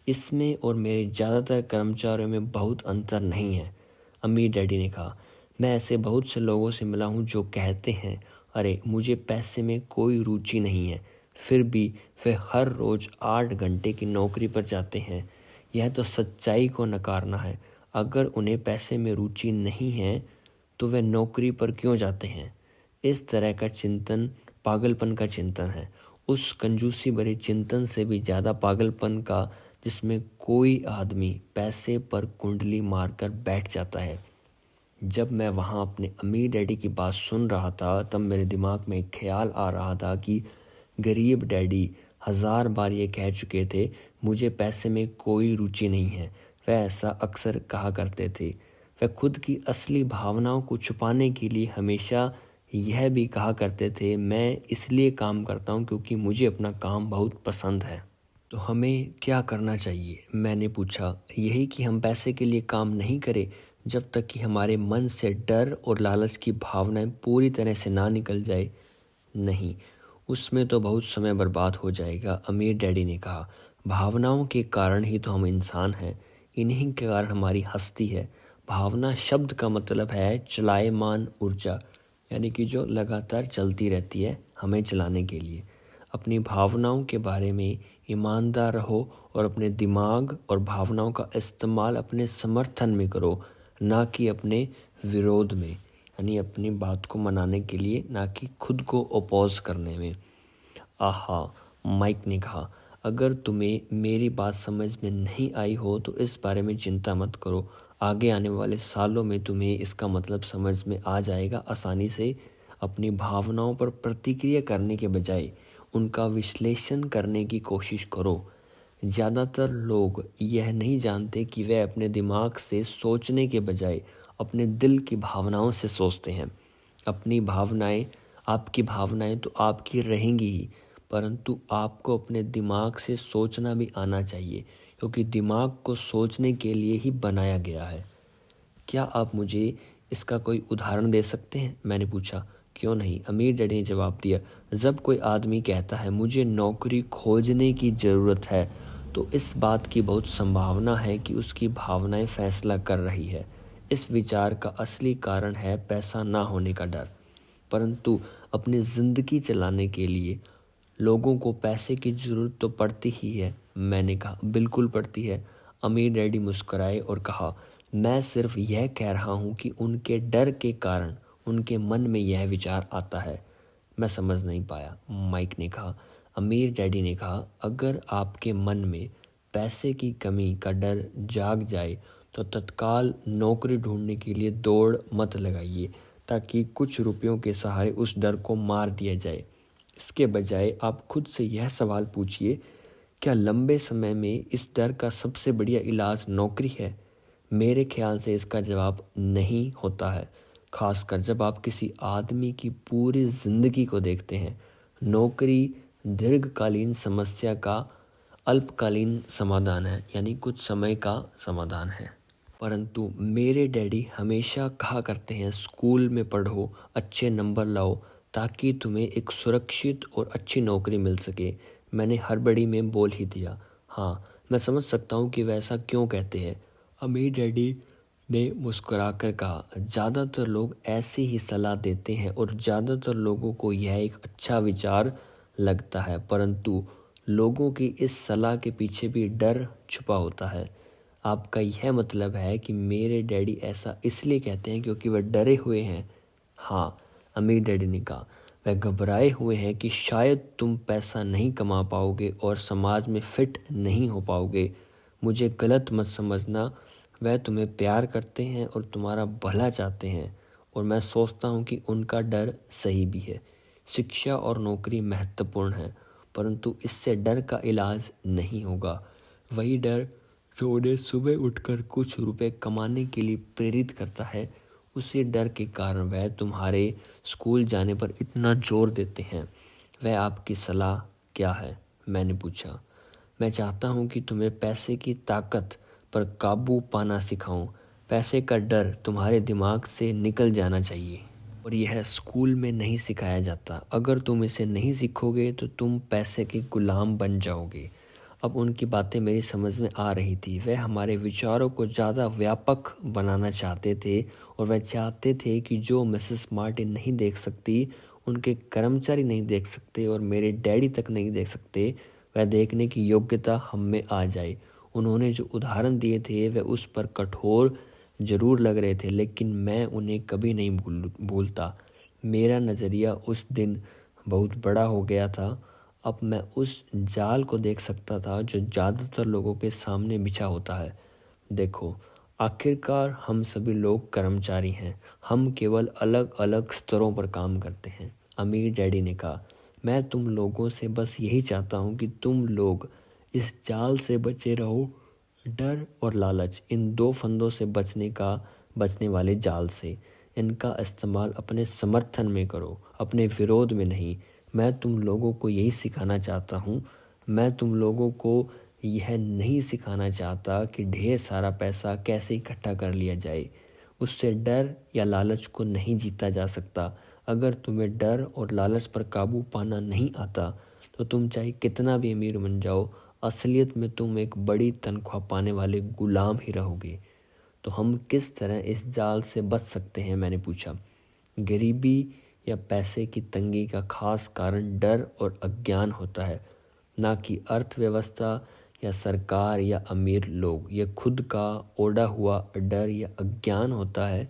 इसमें और मेरे ज़्यादातर कर्मचारियों में बहुत अंतर नहीं है, अमीर डैडी ने कहा। मैं ऐसे बहुत से लोगों से मिला हूँ जो कहते हैं, अरे मुझे पैसे में कोई रुचि नहीं है, फिर भी वे हर रोज़ 8 घंटे की नौकरी पर जाते हैं। यह तो सच्चाई को नकारना है। अगर उन्हें पैसे में रुचि नहीं है तो वे नौकरी पर क्यों जाते हैं? इस तरह का चिंतन पागलपन का चिंतन है। उस कंजूसी भरे चिंतन से भी ज़्यादा पागलपन का जिसमें कोई आदमी पैसे पर कुंडली मारकर बैठ जाता है। जब मैं वहाँ अपने अमीर डैडी की बात सुन रहा था तब मेरे दिमाग में एक ख्याल आ रहा था कि गरीब डैडी 1000 बार ये कह चुके थे, मुझे पैसे में कोई रुचि नहीं है। वह ऐसा अक्सर कहा करते थे। वह खुद की असली भावनाओं को छुपाने के लिए हमेशा यह भी कहा करते थे, मैं इसलिए काम करता हूँ क्योंकि मुझे अपना काम बहुत पसंद है। तो हमें क्या करना चाहिए? मैंने पूछा। यही कि हम पैसे के लिए काम नहीं करें जब तक कि हमारे मन से डर और लालच की भावनाएं पूरी तरह से ना निकल जाए। नहीं, उसमें तो बहुत समय बर्बाद हो जाएगा, अमीर डैडी ने कहा। भावनाओं के कारण ही तो हम इंसान हैं, इन्हीं के कारण हमारी हस्ती है। भावना शब्द का मतलब है चलायमान ऊर्जा, यानी कि जो लगातार चलती रहती है हमें चलाने के लिए। अपनी भावनाओं के बारे में ईमानदार रहो और अपने दिमाग और भावनाओं का इस्तेमाल अपने समर्थन में करो, ना कि अपने विरोध में, यानी अपनी बात को मनाने के लिए, ना कि खुद को अपोज करने में। आहा, माइक ने कहा, अगर तुम्हें मेरी बात समझ में नहीं आई हो तो इस बारे में चिंता मत करो। आगे आने वाले सालों में तुम्हें इसका मतलब समझ में आ जाएगा। आसानी से अपनी भावनाओं पर प्रतिक्रिया करने के बजाय उनका विश्लेषण करने की कोशिश करो। ज़्यादातर लोग यह नहीं जानते कि वे अपने दिमाग से सोचने के बजाय अपने दिल की भावनाओं से सोचते हैं। अपनी भावनाएं, आपकी भावनाएं तो आपकी रहेंगी ही, परंतु आपको अपने दिमाग से सोचना भी आना चाहिए, क्योंकि दिमाग को सोचने के लिए ही बनाया गया है। क्या आप मुझे इसका कोई उदाहरण दे सकते हैं? मैंने पूछा। क्यों नहीं, अमीर डैडी ने जवाब दिया। जब कोई आदमी कहता है मुझे नौकरी खोजने की ज़रूरत है, तो इस बात की बहुत संभावना है कि उसकी भावनाएं फैसला कर रही है। इस विचार का असली कारण है पैसा ना होने का डर। परंतु अपनी ज़िंदगी चलाने के लिए लोगों को पैसे की ज़रूरत तो पड़ती ही है। मैंने कहा, बिल्कुल पड़ती है। अमीर डैडी मुस्कुराए और कहा, मैं सिर्फ यह कह रहा हूँ कि उनके डर के कारण उनके मन में यह विचार आता है। मैं समझ नहीं पाया, माइक ने कहा। अमीर डैडी ने कहा, अगर आपके मन में पैसे की कमी का डर जाग जाए तो तत्काल नौकरी ढूंढने के लिए दौड़ मत लगाइए, ताकि कुछ रुपयों के सहारे उस डर को मार दिया जाए। इसके बजाय आप खुद से यह सवाल पूछिए, क्या लंबे समय में इस डर का सबसे बढ़िया इलाज नौकरी है? मेरे ख्याल से इसका जवाब नहीं होता है, खासकर जब आप किसी आदमी की पूरी ज़िंदगी को देखते हैं। नौकरी दीर्घकालीन समस्या का अल्पकालीन समाधान है, यानी कुछ समय का समाधान है। परंतु मेरे डैडी हमेशा कहा करते हैं, स्कूल में पढ़ो, अच्छे नंबर लाओ, ताकि तुम्हें एक सुरक्षित और अच्छी नौकरी मिल सके। मैंने हड़बड़ी में बोल ही दिया, हाँ, मैं समझ सकता हूँ कि वैसा क्यों कहते हैं। अमीर डैडी ने मुस्कुराकर कहा, ज़्यादातर लोग ऐसी ही सलाह देते हैं और ज़्यादातर लोगों को यह एक अच्छा विचार लगता है, परंतु लोगों की इस सलाह के पीछे भी डर छुपा होता है। आपका यह मतलब है कि मेरे डैडी ऐसा इसलिए कहते हैं क्योंकि वह डरे हुए हैं? हाँ, अमीर डैडी ने कहा, वह घबराए हुए हैं कि शायद तुम पैसा नहीं कमा पाओगे और समाज में फिट नहीं हो पाओगे। मुझे गलत मत समझना, वह तुम्हें प्यार करते हैं और तुम्हारा भला चाहते हैं, और मैं सोचता हूँ कि उनका डर सही भी है। शिक्षा और नौकरी महत्वपूर्ण है, परंतु इससे डर का इलाज नहीं होगा। वही डर जो उन्हें सुबह उठकर कुछ रुपए कमाने के लिए प्रेरित करता है, उसी डर के कारण वह तुम्हारे स्कूल जाने पर इतना जोर देते हैं। वह आपकी सलाह क्या है? मैंने पूछा। मैं चाहता हूँ कि तुम्हें पैसे की ताकत पर काबू पाना सिखाऊं। पैसे का डर तुम्हारे दिमाग से निकल जाना चाहिए, और यह स्कूल में नहीं सिखाया जाता। अगर तुम इसे नहीं सीखोगे तो तुम पैसे के गुलाम बन जाओगे। अब उनकी बातें मेरी समझ में आ रही थी। वह हमारे विचारों को ज़्यादा व्यापक बनाना चाहते थे और वह चाहते थे कि जो मिसेस मार्टिन नहीं देख सकती, उनके कर्मचारी नहीं देख सकते और मेरे डैडी तक नहीं देख सकते, वह देखने की योग्यता हम में आ जाए। उन्होंने जो उदाहरण दिए थे वह उस पर कठोर जरूर लग रहे थे, लेकिन मैं उन्हें कभी नहीं भूलता। मेरा नज़रिया उस दिन बहुत बड़ा हो गया था। अब मैं उस जाल को देख सकता था जो ज़्यादातर लोगों के सामने बिछा होता है। देखो, आखिरकार हम सभी लोग कर्मचारी हैं, हम केवल अलग अलग स्तरों पर काम करते हैं। अमीर डैडी ने कहा, मैं तुम लोगों से बस यही चाहता हूँ कि तुम लोग इस जाल से बचे रहो। डर और लालच, इन दो फंदों से बचने वाले जाल से। इनका इस्तेमाल अपने समर्थन में करो, अपने विरोध में नहीं। मैं तुम लोगों को यही सिखाना चाहता हूँ। मैं तुम लोगों को यह नहीं सिखाना चाहता कि ढेर सारा पैसा कैसे इकट्ठा कर लिया जाए। उससे डर या लालच को नहीं जीता जा सकता। अगर तुम्हें डर और लालच पर काबू पाना नहीं आता तो तुम चाहे कितना भी अमीर बन जाओ, असलियत में तुम एक बड़ी तनख्वाह पाने वाले गुलाम ही रहोगे। तो हम किस तरह इस जाल से बच सकते हैं, मैंने पूछा। गरीबी या पैसे की तंगी का खास कारण डर और अज्ञान होता है, ना कि अर्थव्यवस्था या सरकार या अमीर लोग। यह खुद का ओढ़ा हुआ डर या अज्ञान होता है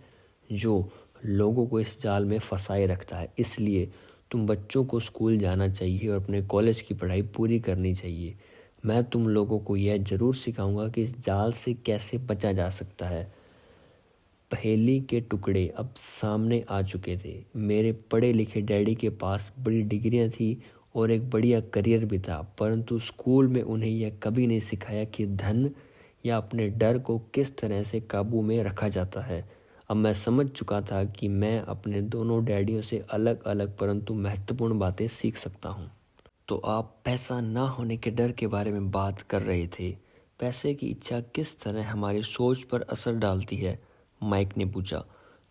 जो लोगों को इस जाल में फंसाए रखता है। इसलिए तुम बच्चों को स्कूल जाना चाहिए और अपने कॉलेज की पढ़ाई पूरी करनी चाहिए। मैं तुम लोगों को यह ज़रूर सिखाऊंगा कि इस जाल से कैसे बचा जा सकता है। पहेली के टुकड़े अब सामने आ चुके थे। मेरे पढ़े लिखे डैडी के पास बड़ी डिग्रियां थी और एक बढ़िया करियर भी था, परंतु स्कूल में उन्हें यह कभी नहीं सिखाया कि धन या अपने डर को किस तरह से काबू में रखा जाता है। अब मैं समझ चुका था कि मैं अपने दोनों डैडियों से अलग अलग परंतु महत्वपूर्ण बातें सीख सकता हूँ। तो आप पैसा ना होने के डर के बारे में बात कर रहे थे। पैसे की इच्छा किस तरह हमारी सोच पर असर डालती है, माइक ने पूछा।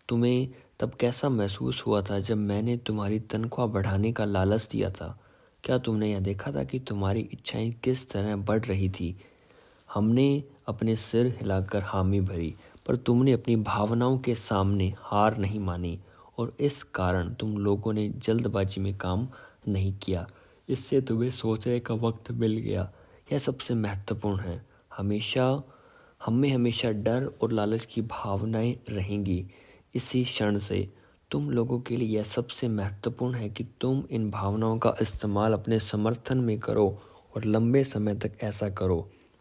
तुम्हें तब कैसा महसूस हुआ था जब मैंने तुम्हारी तनख्वाह बढ़ाने का लालच दिया था? क्या तुमने यह देखा था कि तुम्हारी इच्छाएं किस तरह बढ़ रही थी? हमने अपने सिर हिलाकर हामी भरी, पर तुमने अपनी भावनाओं के सामने हार नहीं मानी और इस कारण तुम लोगों ने जल्दबाजी में काम नहीं किया। इससे तुम्हें सोचने का वक्त मिल गया। यह सबसे महत्वपूर्ण है। हमें हमेशा डर और लालच की भावनाएं रहेंगी। इसी क्षण से तुम लोगों के लिए यह सबसे महत्वपूर्ण है कि तुम इन भावनाओं का इस्तेमाल अपने समर्थन में करो और लंबे समय तक ऐसा करो।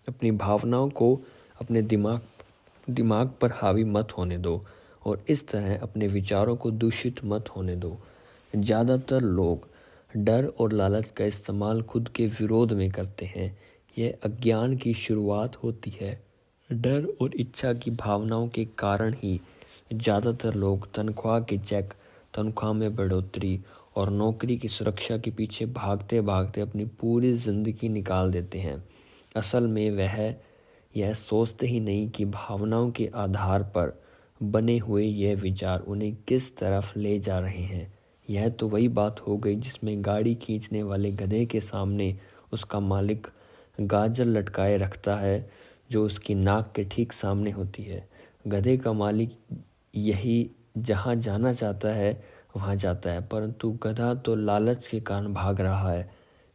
अपनी भावनाओं को अपने दिमाग पर हावी मत होने दो और इस तरह अपने विचारों को दूषित मत होने दो। ज़्यादातर लोग डर और लालच का इस्तेमाल खुद के विरोध में करते हैं। यह अज्ञान की शुरुआत होती है। डर और इच्छा की भावनाओं के कारण ही ज़्यादातर लोग तनख्वाह के चेक, तनख्वाह में बढ़ोतरी और नौकरी की सुरक्षा के पीछे भागते भागते अपनी पूरी ज़िंदगी निकाल देते हैं। असल में वह यह सोचते ही नहीं कि भावनाओं के आधार पर बने हुए यह विचार उन्हें किस तरफ ले जा रहे हैं। यह तो वही बात हो गई जिसमें गाड़ी खींचने वाले गधे के सामने उसका मालिक गाजर लटकाए रखता है जो उसकी नाक के ठीक सामने होती है। गधे का मालिक यही जहाँ जाना चाहता है वहाँ जाता है, परंतु गधा तो लालच के कारण भाग रहा है।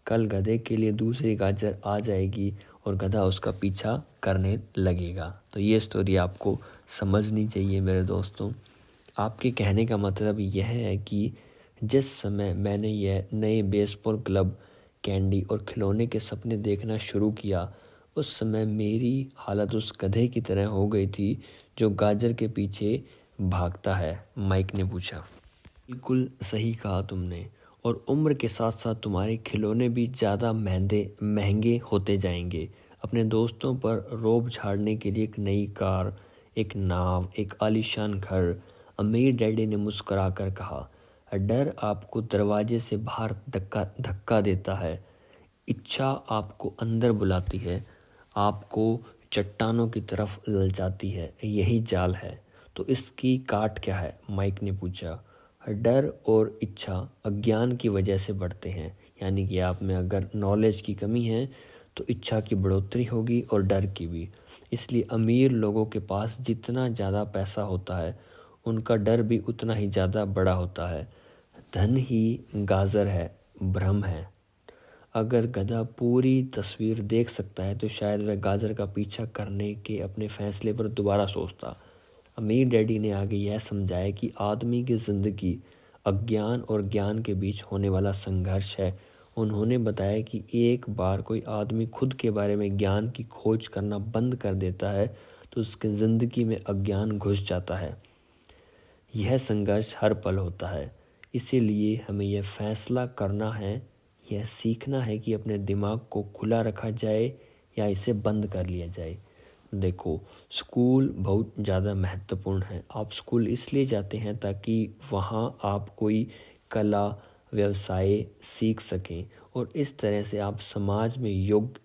कल गधे के लिए दूसरी गाजर आ जाएगी और गधा उसका पीछा करने लगेगा। तो ये स्टोरी आपको समझनी चाहिए मेरे दोस्तों। आपके कहने का मतलब यह है कि जिस समय मैंने यह नए बेसबॉल क्लब, कैंडी और खिलौने के सपने देखना शुरू किया, उस समय मेरी हालत उस गधे की तरह हो गई थी जो गाजर के पीछे भागता है, माइक ने पूछा। बिल्कुल सही कहा तुमने, और उम्र के साथ साथ तुम्हारे खिलौने भी ज़्यादा महंगे होते जाएंगे। अपने दोस्तों पर रोब झाड़ने के लिए एक नई कार, एक नाव, एक आलीशान घर। अमीर डैडी ने मुस्कुराकर कहा, डर आपको दरवाजे से बाहर धक्का देता है, इच्छा आपको अंदर बुलाती है, आपको चट्टानों की तरफ ललचाती है। यही जाल है। तो इसकी काट क्या है, माइक ने पूछा। डर और इच्छा अज्ञान की वजह से बढ़ते हैं, यानी कि आप में अगर नॉलेज की कमी है तो इच्छा की बढ़ोतरी होगी और डर की भी। इसलिए अमीर लोगों के पास जितना ज़्यादा पैसा होता है उनका डर भी उतना ही ज़्यादा बड़ा होता है। धन ही गाजर है, भ्रम है। अगर गधा पूरी तस्वीर देख सकता है तो शायद वह गाजर का पीछा करने के अपने फैसले पर दोबारा सोचता। अमीर डैडी ने आगे यह समझाया कि आदमी की ज़िंदगी अज्ञान और ज्ञान के बीच होने वाला संघर्ष है। उन्होंने बताया कि एक बार कोई आदमी खुद के बारे में ज्ञान की खोज करना बंद कर देता है तो उसके ज़िंदगी में अज्ञान घुस जाता है। यह संघर्ष हर पल होता है। इसीलिए हमें यह फैसला करना है, यह सीखना है कि अपने दिमाग को खुला रखा जाए या इसे बंद कर लिया जाए। देखो, स्कूल बहुत ज़्यादा महत्वपूर्ण है। आप स्कूल इसलिए जाते हैं ताकि वहाँ आप कोई कला, व्यवसाय सीख सकें और इस तरह से आप समाज में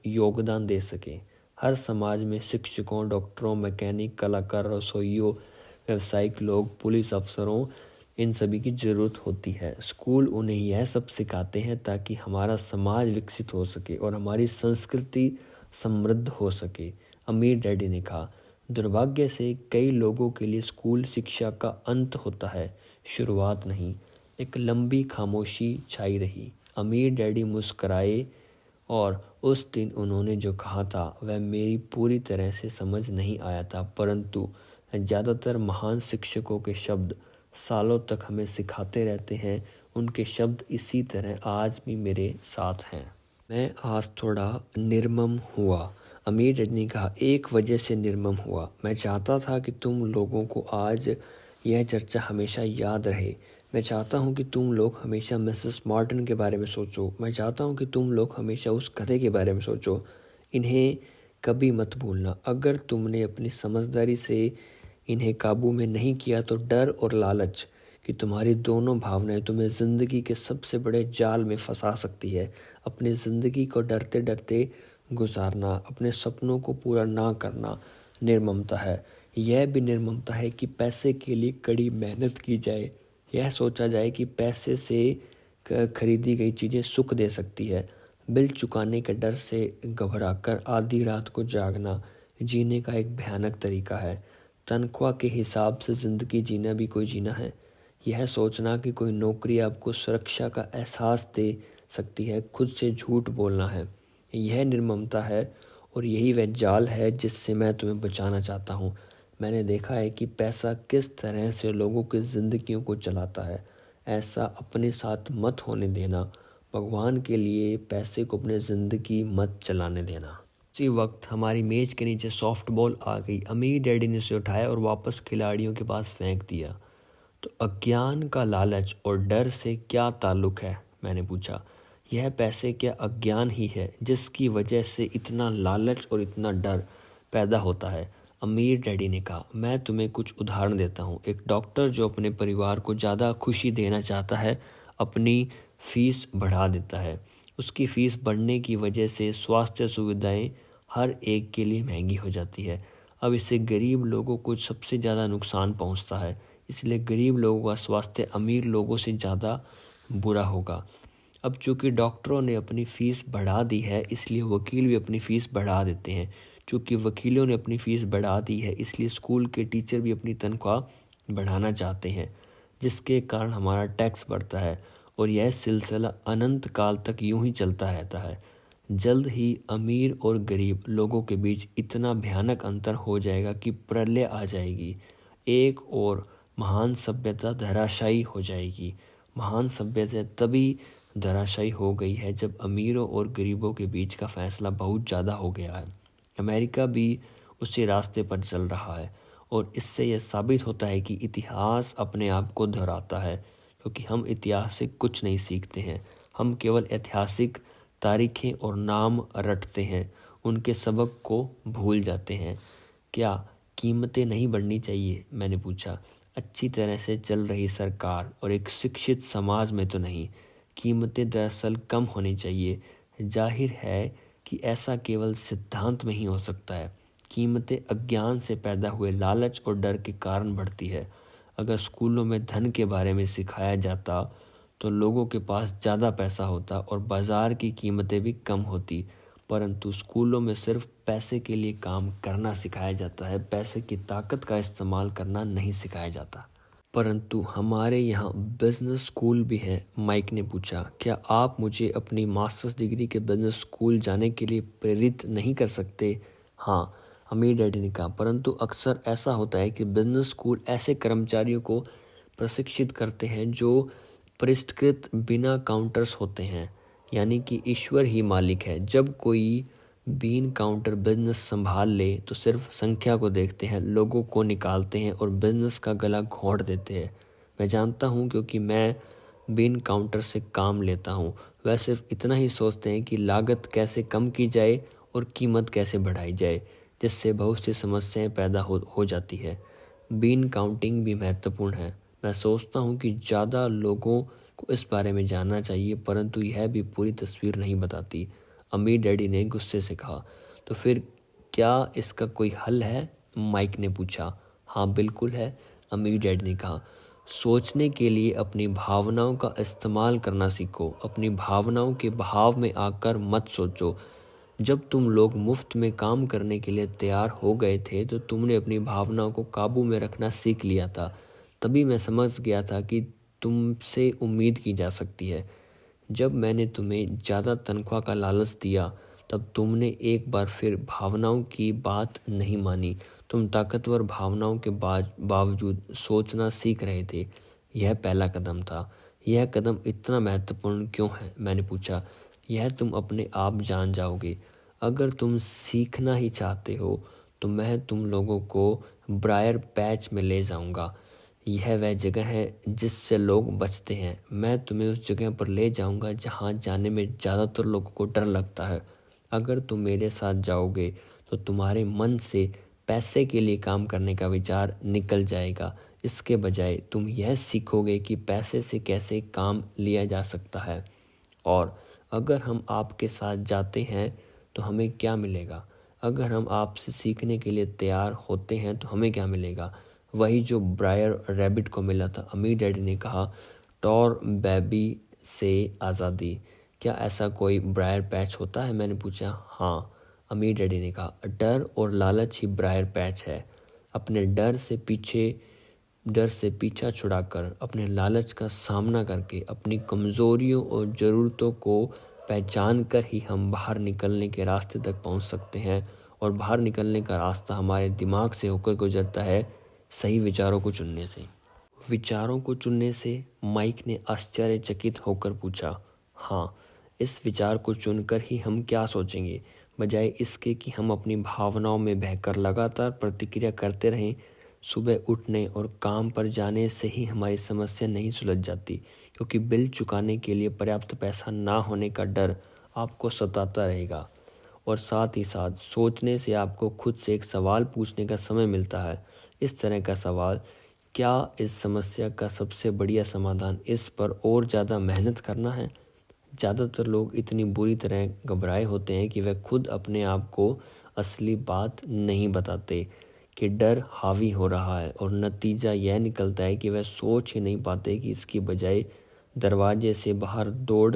योगदान दे सकें। हर समाज में शिक्षकों, डॉक्टरों, मैकेनिक, कलाकार, रसोइयों, व्यावसायिक लोग, पुलिस अफसरों, इन सभी की ज़रूरत होती है। स्कूल उन्हें यह सब सिखाते हैं ताकि हमारा समाज विकसित हो सके और हमारी संस्कृति समृद्ध हो सके। अमीर डैडी ने कहा, दुर्भाग्य से कई लोगों के लिए स्कूल शिक्षा का अंत होता है, शुरुआत नहीं। एक लंबी खामोशी छाई रही। अमीर डैडी मुस्कराए और उस दिन उन्होंने जो कहा था वह मेरी पूरी तरह से समझ नहीं आया था, परंतु ज़्यादातर महान शिक्षकों के शब्द सालों तक हमें सिखाते रहते हैं। उनके शब्द इसी तरह आज भी मेरे साथ हैं। मैं आज थोड़ा निर्मम हुआ, अमीर डैडी ने कहा। एक वजह से निर्मम हुआ। मैं चाहता था कि तुम लोगों को आज यह चर्चा हमेशा याद रहे। मैं चाहता हूँ कि तुम लोग हमेशा मिसेस मॉर्टन के बारे में सोचो। मैं चाहता हूँ कि तुम लोग हमेशा उस गधे के बारे में सोचो। इन्हें कभी मत भूलना। अगर तुमने अपनी समझदारी से इन्हें काबू में नहीं किया तो डर और लालच कि तुम्हारी दोनों भावनाएं तुम्हें ज़िंदगी के सबसे बड़े जाल में फंसा सकती है। अपनी ज़िंदगी को डरते डरते गुजारना, अपने सपनों को पूरा ना करना निर्ममता है। यह भी निर्ममता है कि पैसे के लिए कड़ी मेहनत की जाए। यह सोचा जाए कि पैसे से खरीदी गई चीज़ें सुख दे सकती है। बिल चुकाने के डर से घबराकर आधी रात को जागना जीने का एक भयानक तरीका है। तनख्वाह के हिसाब से ज़िंदगी जीना भी कोई जीना है। यह सोचना कि कोई नौकरी आपको सुरक्षा का एहसास दे सकती है, खुद से झूठ बोलना है। यह निर्ममता है और यही वह जाल है जिससे मैं तुम्हें बचाना चाहता हूँ। मैंने देखा है कि पैसा किस तरह से लोगों की ज़िंदगियों को चलाता है। ऐसा अपने साथ मत होने देना। भगवान के लिए पैसे को अपनी ज़िंदगी मत चलाने देना। उसी वक्त हमारी मेज़ के नीचे सॉफ्ट बॉल आ गई। अमीर डैडी ने उसे उठाया और वापस खिलाड़ियों के पास फेंक दिया। तो अज्ञान का लालच और डर से क्या ताल्लुक़ है, मैंने पूछा। यह पैसे क्या अज्ञान ही है जिसकी वजह से इतना लालच और इतना डर पैदा होता है? अमीर डैडी ने कहा, मैं तुम्हें कुछ उदाहरण देता हूँ। एक डॉक्टर जो अपने परिवार को ज़्यादा खुशी देना चाहता है अपनी फ़ीस बढ़ा देता है। उसकी फ़ीस बढ़ने की वजह से स्वास्थ्य सुविधाएं हर एक के लिए महंगी हो जाती है। अब इससे गरीब लोगों को सबसे ज़्यादा नुकसान पहुँचता है। इसलिए गरीब लोगों का स्वास्थ्य अमीर लोगों से ज़्यादा बुरा होगा। अब चूँकि डॉक्टरों ने अपनी फ़ीस बढ़ा दी है इसलिए वकील भी अपनी फ़ीस बढ़ा देते हैं। चूँकि वकीलों ने अपनी फ़ीस बढ़ा दी है इसलिए स्कूल के टीचर भी अपनी तनख्वाह बढ़ाना चाहते हैं, जिसके कारण हमारा टैक्स बढ़ता है और यह सिलसिला अनंत काल तक यूं ही चलता रहता है। जल्द ही अमीर और गरीब लोगों के बीच इतना भयानक अंतर हो जाएगा कि प्रलय आ जाएगी। एक और महान सभ्यता धराशायी हो जाएगी। महान सभ्यता तभी धराशायी हो गई है जब अमीरों और गरीबों के बीच का फैसला बहुत ज़्यादा हो गया है। अमेरिका भी उसी रास्ते पर चल रहा है और इससे यह साबित होता है कि इतिहास अपने आप को दोहराता है, क्योंकि हम इतिहास से कुछ नहीं सीखते हैं। हम केवल ऐतिहासिक तारीखें और नाम रटते हैं, उनके सबक को भूल जाते हैं। क्या कीमतें नहीं बढ़नी चाहिए, मैंने पूछा। अच्छी तरह से चल रही सरकार और एक शिक्षित समाज में तो नहीं। कीमतें दरअसल कम होनी चाहिए। जाहिर है कि ऐसा केवल सिद्धांत में ही हो सकता है। कीमतें अज्ञान से पैदा हुए लालच और डर के कारण बढ़ती है। अगर स्कूलों में धन के बारे में सिखाया जाता तो लोगों के पास ज़्यादा पैसा होता और बाज़ार की कीमतें भी कम होती। परंतु स्कूलों में सिर्फ पैसे के लिए काम करना सिखाया जाता है, पैसे की ताकत का इस्तेमाल करना नहीं सिखाया जाता। परंतु हमारे यहाँ बिजनेस स्कूल भी है, माइक ने पूछा। क्या आप मुझे अपनी मास्टर्स डिग्री के बिजनेस स्कूल जाने के लिए प्रेरित नहीं कर सकते? हाँ, अमीर डैडी ने कहा, परंतु अक्सर ऐसा होता है कि बिजनेस स्कूल ऐसे कर्मचारियों को प्रशिक्षित करते हैं जो परिष्कृत बिना काउंटर्स होते हैं, यानी कि ईश्वर ही मालिक है। जब कोई बीन काउंटर बिजनेस संभाल ले तो सिर्फ संख्या को देखते हैं, लोगों को निकालते हैं और बिजनेस का गला घोंट देते हैं। मैं जानता हूँ क्योंकि मैं बीन काउंटर से काम लेता हूँ। वह सिर्फ इतना ही सोचते हैं कि लागत कैसे कम की जाए और कीमत कैसे बढ़ाई जाए, जिससे बहुत सी समस्याएं पैदा हो जाती है। बीन काउंटिंग भी महत्वपूर्ण है। मैं सोचता हूँ कि ज़्यादा लोगों को इस बारे में जानना चाहिए, परंतु यह भी पूरी तस्वीर नहीं बताती, अमीर डैडी ने गुस्से से कहा। तो फिर क्या इसका कोई हल है? माइक ने पूछा। हाँ बिल्कुल है, अमीर डैडी ने कहा। सोचने के लिए अपनी भावनाओं का इस्तेमाल करना सीखो। अपनी भावनाओं के बहाव में आकर मत सोचो। जब तुम लोग मुफ्त में काम करने के लिए तैयार हो गए थे तो तुमने अपनी भावनाओं को काबू में रखना सीख लिया था। तभी मैं समझ गया था कि तुमसे उम्मीद की जा सकती है। जब मैंने तुम्हें ज़्यादा तनख्वाह का लालच दिया तब तुमने एक बार फिर भावनाओं की बात नहीं मानी। तुम ताकतवर भावनाओं के बावजूद सोचना सीख रहे थे। यह पहला कदम था। यह कदम इतना महत्वपूर्ण क्यों है? मैंने पूछा। यह तुम अपने आप जान जाओगे। अगर तुम सीखना ही चाहते हो तो मैं तुम लोगों को ब्रायर पैच में ले जाऊंगा। यह वह जगह है जिससे लोग बचते हैं। मैं तुम्हें उस जगह पर ले जाऊंगा जहां जाने में ज़्यादातर लोगों को डर लगता है। अगर तुम मेरे साथ जाओगे तो तुम्हारे मन से पैसे के लिए काम करने का विचार निकल जाएगा। इसके बजाय तुम यह सीखोगे कि पैसे से कैसे काम लिया जा सकता है। और अगर हम आपके साथ जाते हैं तो हमें क्या मिलेगा? अगर हम आपसे सीखने के लिए तैयार होते हैं तो हमें क्या मिलेगा? वही जो ब्रायर रैबिट को मिला था, अमीर डैडी ने कहा। टॉर बेबी से आज़ादी। क्या ऐसा कोई ब्रायर पैच होता है? मैंने पूछा। हाँ, अमीर डैडी ने कहा। डर और लालच ही ब्रायर पैच है। अपने डर से पीछा छुड़ाकर, अपने लालच का सामना करके, अपनी कमज़ोरियों और ज़रूरतों को पहचान कर ही हम बाहर निकलने के रास्ते तक पहुंच सकते हैं। और बाहर निकलने का रास्ता हमारे दिमाग से होकर गुजरता है सही विचारों को चुनने से। विचारों को चुनने से? माइक ने आश्चर्यचकित होकर पूछा। हाँ, इस विचार को चुनकर ही हम क्या सोचेंगे, बजाय इसके कि हम अपनी भावनाओं में बहकर लगातार प्रतिक्रिया करते रहें। सुबह उठने और काम पर जाने से ही हमारी समस्या नहीं सुलझ जाती, क्योंकि बिल चुकाने के लिए पर्याप्त पैसा ना होने का डर आपको सताता रहेगा। और साथ ही साथ सोचने से आपको खुद से एक सवाल पूछने का समय मिलता है। इस तरह का सवाल, क्या इस समस्या का सबसे बढ़िया समाधान इस पर और ज़्यादा मेहनत करना है? ज़्यादातर लोग इतनी बुरी तरह घबराए होते हैं कि वे खुद अपने आप को असली बात नहीं बताते कि डर हावी हो रहा है, और नतीजा यह निकलता है कि वह सोच ही नहीं पाते कि इसकी बजाय दरवाजे से बाहर दौड़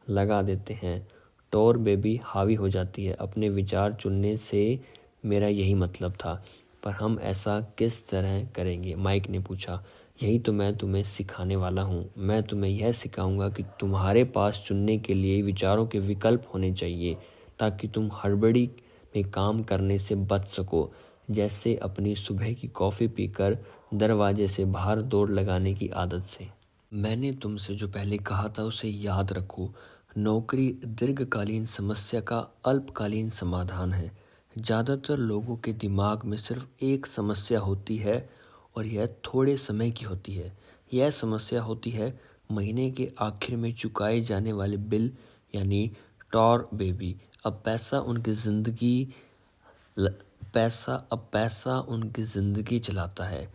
लगा देते हैं। टॉर बेबी हावी हो जाती है। अपने विचार चुनने से मेरा यही मतलब था। पर हम ऐसा किस तरह करेंगे? माइक ने पूछा। यही तो मैं तुम्हें सिखाने वाला हूँ। मैं तुम्हें यह सिखाऊंगा कि तुम्हारे पास चुनने के लिए विचारों के विकल्प होने चाहिए, ताकि तुम हड़बड़ी में काम करने से बच सको, जैसे अपनी सुबह की कॉफ़ी पीकर दरवाजे से बाहर दौड़ लगाने की आदत से। मैंने तुमसे जो पहले कहा था उसे याद रखो। नौकरी दीर्घकालीन समस्या का अल्पकालीन समाधान है। ज़्यादातर लोगों के दिमाग में सिर्फ एक समस्या होती है और यह थोड़े समय की होती है। यह समस्या होती है महीने के आखिर में चुकाए जाने वाले बिल, यानी टॉर बेबी। अब पैसा उनकी ज़िंदगी चलाता है।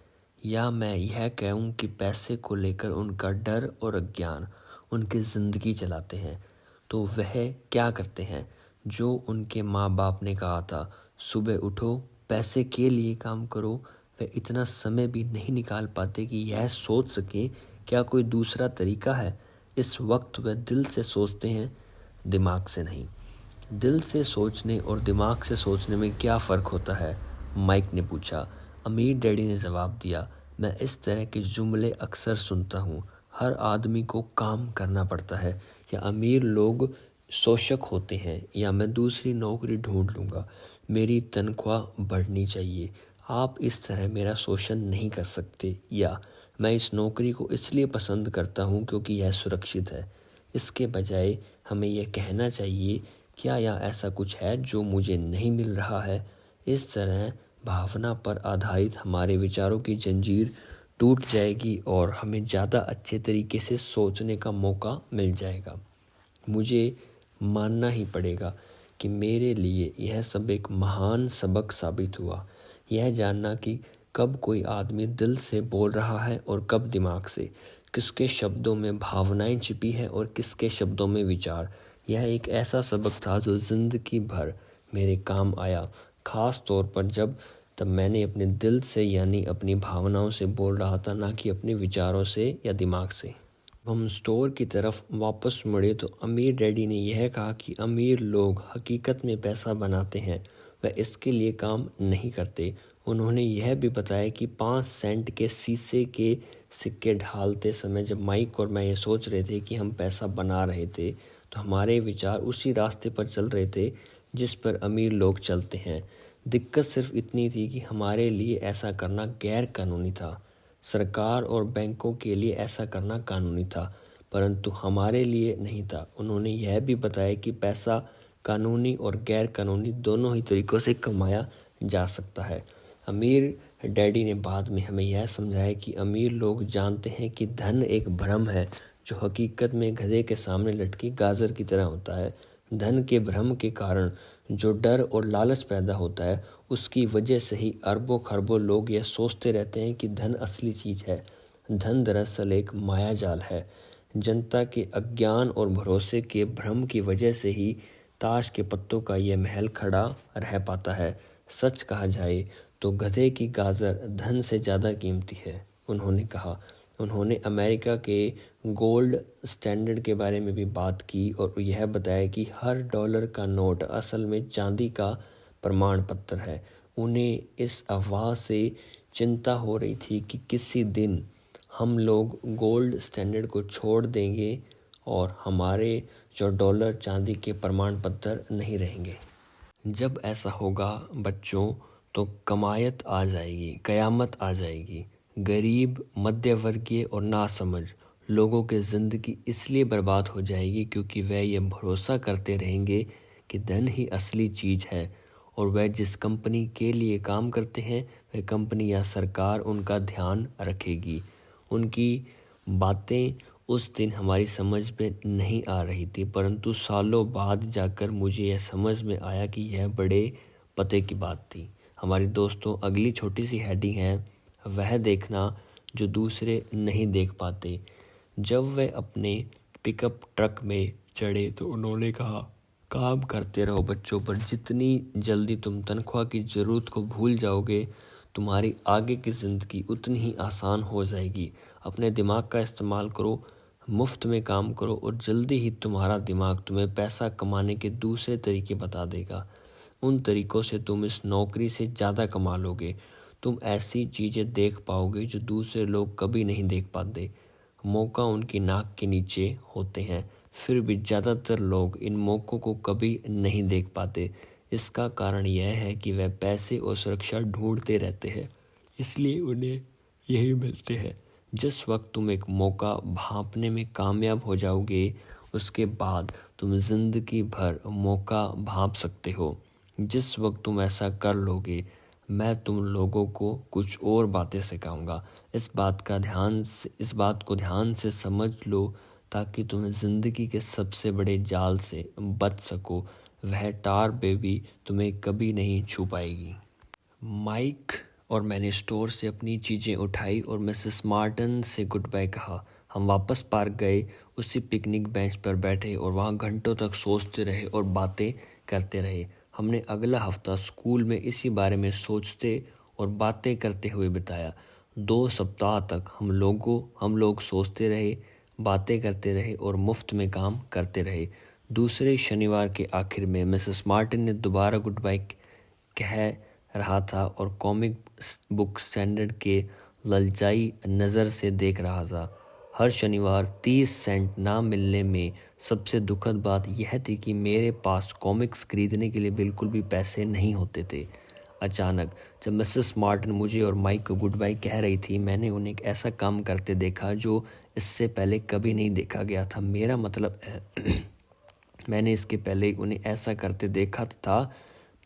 या मैं यह कहूँ कि पैसे को लेकर उनका डर और अज्ञान उनकी ज़िंदगी चलाते हैं। तो वह क्या करते हैं जो उनके माँ बाप ने कहा था, सुबह उठो, पैसे के लिए काम करो। वे इतना समय भी नहीं निकाल पाते कि यह सोच सकें क्या कोई दूसरा तरीका है। इस वक्त वे दिल से सोचते हैं, दिमाग से नहीं। दिल से सोचने और दिमाग से सोचने में क्या फ़र्क होता है? माइक ने पूछा। अमीर डैडी ने जवाब दिया, मैं इस तरह के जुमले अक्सर सुनता हूँ। हर आदमी को काम करना पड़ता है, या अमीर लोग शोषक होते हैं, या मैं दूसरी नौकरी ढूंढ लूँगा। मेरी तनख्वाह बढ़नी चाहिए। आप इस तरह मेरा शोषण नहीं कर सकते, या मैं इस नौकरी को इसलिए पसंद करता हूँ क्योंकि यह सुरक्षित है। इसके बजाय हमें यह कहना चाहिए, क्या यह ऐसा कुछ है जो मुझे नहीं मिल रहा है? इस तरह भावना पर आधारित हमारे विचारों की जंजीर टूट जाएगी और हमें ज़्यादा अच्छे तरीके से सोचने का मौका मिल जाएगा। मुझे मानना ही पड़ेगा कि मेरे लिए यह सब एक महान सबक साबित हुआ। यह जानना कि कब कोई आदमी दिल से बोल रहा है और कब दिमाग से, किसके शब्दों में भावनाएं छिपी है और किसके शब्दों में विचार। यह एक ऐसा सबक था जो ज़िंदगी भर मेरे काम आया, ख़ास तौर पर तब मैंने अपने दिल से यानी अपनी भावनाओं से बोल रहा था, ना कि अपने विचारों से या दिमाग से। हम स्टोर की तरफ वापस मुड़े तो अमीर डैडी ने यह कहा कि अमीर लोग हकीकत में पैसा बनाते हैं, वह इसके लिए काम नहीं करते। उन्होंने यह भी बताया कि 5 सेंट के शीशे के सिक्के ढालते समय जब माइक और मैं ये सोच रहे थे कि हम पैसा बना रहे थे, तो हमारे विचार उसी रास्ते पर चल रहे थे जिस पर अमीर लोग चलते हैं। दिक्कत सिर्फ इतनी थी कि हमारे लिए ऐसा करना गैर कानूनी था। सरकार और बैंकों के लिए ऐसा करना कानूनी था, परंतु हमारे लिए नहीं था। उन्होंने यह भी बताया कि पैसा कानूनी और गैर कानूनी दोनों ही तरीक़ों से कमाया जा सकता है। अमीर डैडी ने बाद में हमें यह समझाया कि अमीर लोग जानते हैं कि धन एक भ्रम है जो हकीकत में गधे के सामने लटकी गाजर की तरह होता है। धन के भ्रम के कारण जो डर और लालच पैदा होता है, उसकी वजह से ही अरबों खरबों लोग यह सोचते रहते हैं कि धन असली चीज़ है। धन दरअसल एक मायाजाल है। जनता के अज्ञान और भरोसे के भ्रम की वजह से ही ताश के पत्तों का यह महल खड़ा रह पाता है। सच कहा जाए तो गधे की गाजर धन से ज़्यादा कीमती है, उन्होंने कहा। उन्होंने अमेरिका के गोल्ड स्टैंडर्ड के बारे में भी बात की और यह बताया कि हर डॉलर का नोट असल में चांदी का प्रमाण पत्र है। उन्हें इस अफवाह से चिंता हो रही थी कि किसी दिन हम लोग गोल्ड स्टैंडर्ड को छोड़ देंगे और हमारे जो डॉलर चांदी के प्रमाण पत्र नहीं रहेंगे। जब ऐसा होगा बच्चों, तो कमायत आ जाएगी, कयामत आ जाएगी। गरीब, मध्यवर्गीय और नासमझ लोगों की ज़िंदगी इसलिए बर्बाद हो जाएगी क्योंकि वह ये भरोसा करते रहेंगे कि धन ही असली चीज़ है, और वह जिस कंपनी के लिए काम करते हैं वह कंपनी या सरकार उनका ध्यान रखेगी। उनकी बातें उस दिन हमारी समझ में नहीं आ रही थी, परंतु सालों बाद जाकर मुझे यह समझ में आया कि यह बड़े पते की बात थी। हमारी दोस्तों, अगली छोटी सी हेडिंग है, वह देखना जो दूसरे नहीं देख पाते। जब वे अपने पिकअप ट्रक में चढ़े तो उन्होंने कहा, काम करते रहो बच्चों, पर जितनी जल्दी तुम तनख्वाह की ज़रूरत को भूल जाओगे, तुम्हारी आगे की ज़िंदगी उतनी ही आसान हो जाएगी। अपने दिमाग का इस्तेमाल करो, मुफ्त में काम करो, और जल्दी ही तुम्हारा दिमाग तुम्हें पैसा कमाने के दूसरे तरीके बता देगा। उन तरीक़ों से तुम इस नौकरी से ज़्यादा कमा लोगे। तुम ऐसी चीज़ें देख पाओगे जो दूसरे लोग कभी नहीं देख पाते। मौका उनकी नाक के नीचे होते हैं, फिर भी ज़्यादातर लोग इन मौक़ों को कभी नहीं देख पाते। इसका कारण यह है कि वह पैसे और सुरक्षा ढूंढते रहते हैं, इसलिए उन्हें यही मिलते हैं। जिस वक्त तुम एक मौका भांपने में कामयाब हो जाओगे, उसके बाद तुम ज़िंदगी भर मौका भांप सकते हो। जिस वक्त तुम ऐसा कर लोगे, मैं तुम लोगों को कुछ और बातें सिखाऊंगा। इस बात को ध्यान से समझ लो ताकि तुम ज़िंदगी के सबसे बड़े जाल से बच सको। वह टार बेबी तुम्हें कभी नहीं छू पाएगी। माइक और मैंने स्टोर से अपनी चीज़ें उठाई और मिसेस मार्टन से गुड बाय कहा। हम वापस पार्क गए, उसी पिकनिक बेंच पर बैठे और वहाँ घंटों तक सोचते रहे और बातें करते रहे। हमने अगला हफ्ता स्कूल में इसी बारे में सोचते और बातें करते हुए बिताया। 2 सप्ताह तक हम लोग सोचते रहे, बातें करते रहे और मुफ्त में काम करते रहे। दूसरे शनिवार के आखिर में मिसेस मार्टिन ने दोबारा गुड बाय कह रहा था और कॉमिक बुक स्टैंडर्ड के ललचाई नज़र से देख रहा था। हर शनिवार 30 सेंट ना मिलने में सबसे दुखद बात यह थी कि मेरे पास कॉमिक्स खरीदने के लिए बिल्कुल भी पैसे नहीं होते थे। अचानक जब मिसेस मार्टिन मुझे और माइक को गुड बाय कह रही थी, मैंने उन्हें एक ऐसा काम करते देखा जो इससे पहले कभी नहीं देखा गया था। मेरा मतलब मैंने इसके पहले उन्हें ऐसा करते देखा था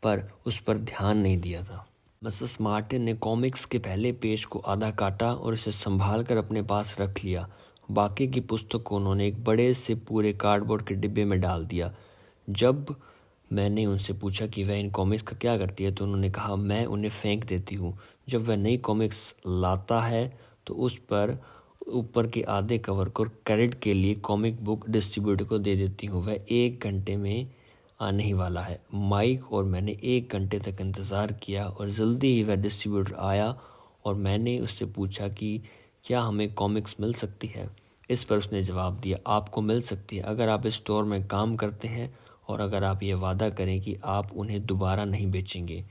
पर उस पर ध्यान नहीं दिया था। मिसेस मार्टिन ने कॉमिक्स के पहले पेज को आधा काटा और इसे संभाल कर अपने पास रख लिया। बाकी की पुस्तक को उन्होंने एक बड़े से पूरे कार्डबोर्ड के डिब्बे में डाल दिया। जब मैंने उनसे पूछा कि वह इन कॉमिक्स का क्या करती है तो उन्होंने कहा, मैं उन्हें फेंक देती हूँ। जब वह नई कॉमिक्स लाता है तो उस पर ऊपर के आधे कवर को क्रेडिट के लिए कॉमिक बुक डिस्ट्रीब्यूटर को दे देती हूँ। वह 1 घंटे में आने ही वाला है। माइक और मैंने 1 घंटे तक इंतज़ार किया और जल्दी ही वह डिस्ट्रीब्यूटर आया और मैंने उससे पूछा कि क्या हमें कॉमिक्स मिल सकती है। इस पर उसने जवाब दिया, आपको मिल सकती है अगर आप इस स्टोर में काम करते हैं और अगर आप ये वादा करें कि आप उन्हें दोबारा नहीं बेचेंगे।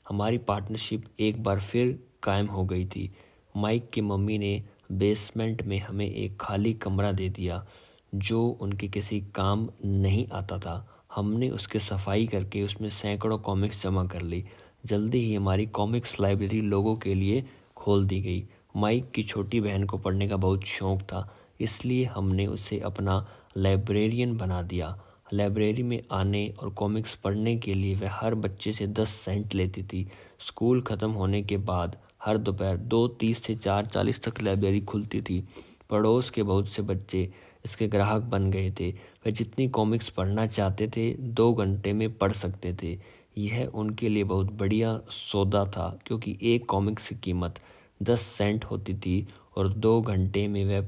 हमारी पार्टनरशिप एक बार फिर कायम हो गई थी। माइक की मम्मी ने बेसमेंट में हमें एक खाली कमरा दे दिया जो उनके किसी काम नहीं आता था। हमने उसकी सफाई करके उसमें सैकड़ों कॉमिक्स जमा कर ली। जल्दी ही हमारी कॉमिक्स लाइब्रेरी लोगों के लिए खोल दी गई। माइक की छोटी बहन को पढ़ने का बहुत शौक़ था, इसलिए हमने उसे अपना लाइब्रेरियन बना दिया। लाइब्रेरी में आने और कॉमिक्स पढ़ने के लिए वह हर बच्चे से 10 सेंट लेती थी। स्कूल ख़त्म होने के बाद हर दोपहर 2:30 से 4:40 तक लाइब्रेरी खुलती थी। पड़ोस के बहुत से बच्चे इसके ग्राहक बन गए थे। वह जितनी कॉमिक्स पढ़ना चाहते थे 2 घंटे में पढ़ सकते थे। यह उनके लिए बहुत बढ़िया सौदा था क्योंकि एक कॉमिक्स की कीमत 10 सेंट होती थी और 2 घंटे में वह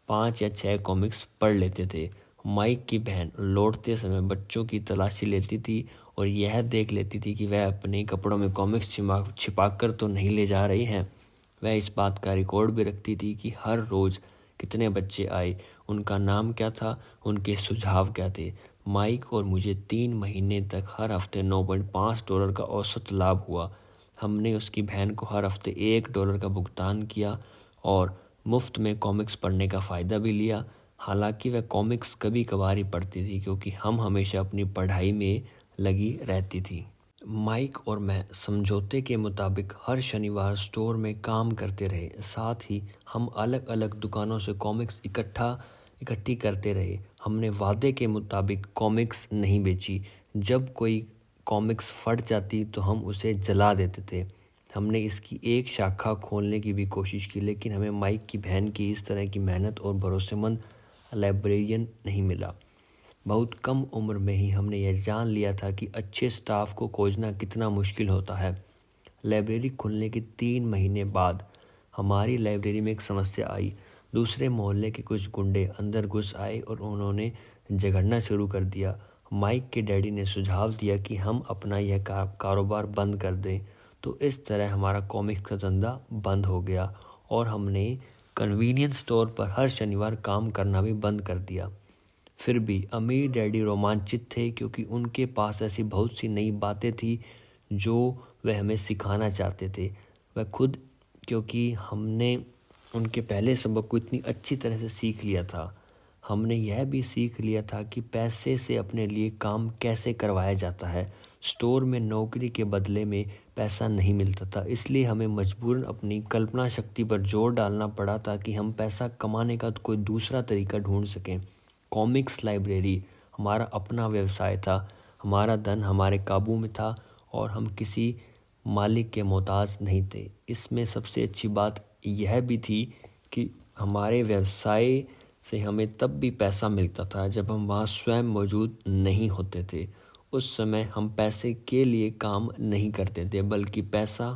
5 या 6 कॉमिक्स पढ़ लेते थे। माइक की बहन लौटते समय बच्चों की तलाशी लेती थी और यह देख लेती थी कि वह अपने कपड़ों में कॉमिक्स छिपाकर तो नहीं ले जा रही हैं। वह इस बात का रिकॉर्ड भी रखती थी कि हर रोज़ कितने बच्चे आए, उनका नाम क्या था, उनके सुझाव क्या थे। माइक और मुझे 3 महीने तक हर हफ्ते $9.5 का औसत लाभ हुआ। हमने उसकी बहन को हर हफ्ते $1 का भुगतान किया और मुफ्त में कॉमिक्स पढ़ने का फ़ायदा भी लिया। हालांकि वह कॉमिक्स कभी कभार ही पढ़ती थी क्योंकि हम हमेशा अपनी पढ़ाई में लगी रहती थी। माइक और मैं समझौते के मुताबिक हर शनिवार स्टोर में काम करते रहे। साथ ही हम अलग अलग दुकानों से कॉमिक्स इकट्ठी करते रहे। हमने वादे के मुताबिक कॉमिक्स नहीं बेची। जब कोई कॉमिक्स फट जाती तो हम उसे जला देते थे। हमने इसकी एक शाखा खोलने की भी कोशिश की, लेकिन हमें माइक की बहन की इस तरह की मेहनत और भरोसेमंद लाइब्रेरियन नहीं मिला। बहुत कम उम्र में ही हमने यह जान लिया था कि अच्छे स्टाफ को खोजना कितना मुश्किल होता है। लाइब्रेरी खुलने के 3 महीने बाद हमारी लाइब्रेरी में एक समस्या आई। दूसरे मोहल्ले के कुछ गुंडे अंदर घुस आए और उन्होंने झगड़ना शुरू कर दिया। माइक के डैडी ने सुझाव दिया कि हम अपना यह कारोबार बंद कर दें। तो इस तरह हमारा कॉमिक्स का धंधा बंद हो गया और हमने कन्वीनियंस स्टोर पर हर शनिवार काम करना भी बंद कर दिया। फिर भी अमीर डैडी रोमांचित थे क्योंकि उनके पास ऐसी बहुत सी नई बातें थी जो वह हमें सिखाना चाहते थे। वह खुद, क्योंकि हमने उनके पहले सबक को इतनी अच्छी तरह से सीख लिया था। हमने यह भी सीख लिया था कि पैसे से अपने लिए काम कैसे करवाया जाता है। स्टोर में नौकरी के बदले में पैसा नहीं मिलता था, इसलिए हमें मजबूरन अपनी कल्पना शक्ति पर जोर डालना पड़ा ताकि हम पैसा कमाने का कोई दूसरा तरीका ढूंढ सकें। कॉमिक्स लाइब्रेरी हमारा अपना व्यवसाय था। हमारा धन हमारे काबू में था और हम किसी मालिक के मोहताज नहीं थे। इसमें सबसे अच्छी बात यह भी थी कि हमारे व्यवसाय से हमें तब भी पैसा मिलता था जब हम वहाँ स्वयं मौजूद नहीं होते थे। उस समय हम पैसे के लिए काम नहीं करते थे, बल्कि पैसा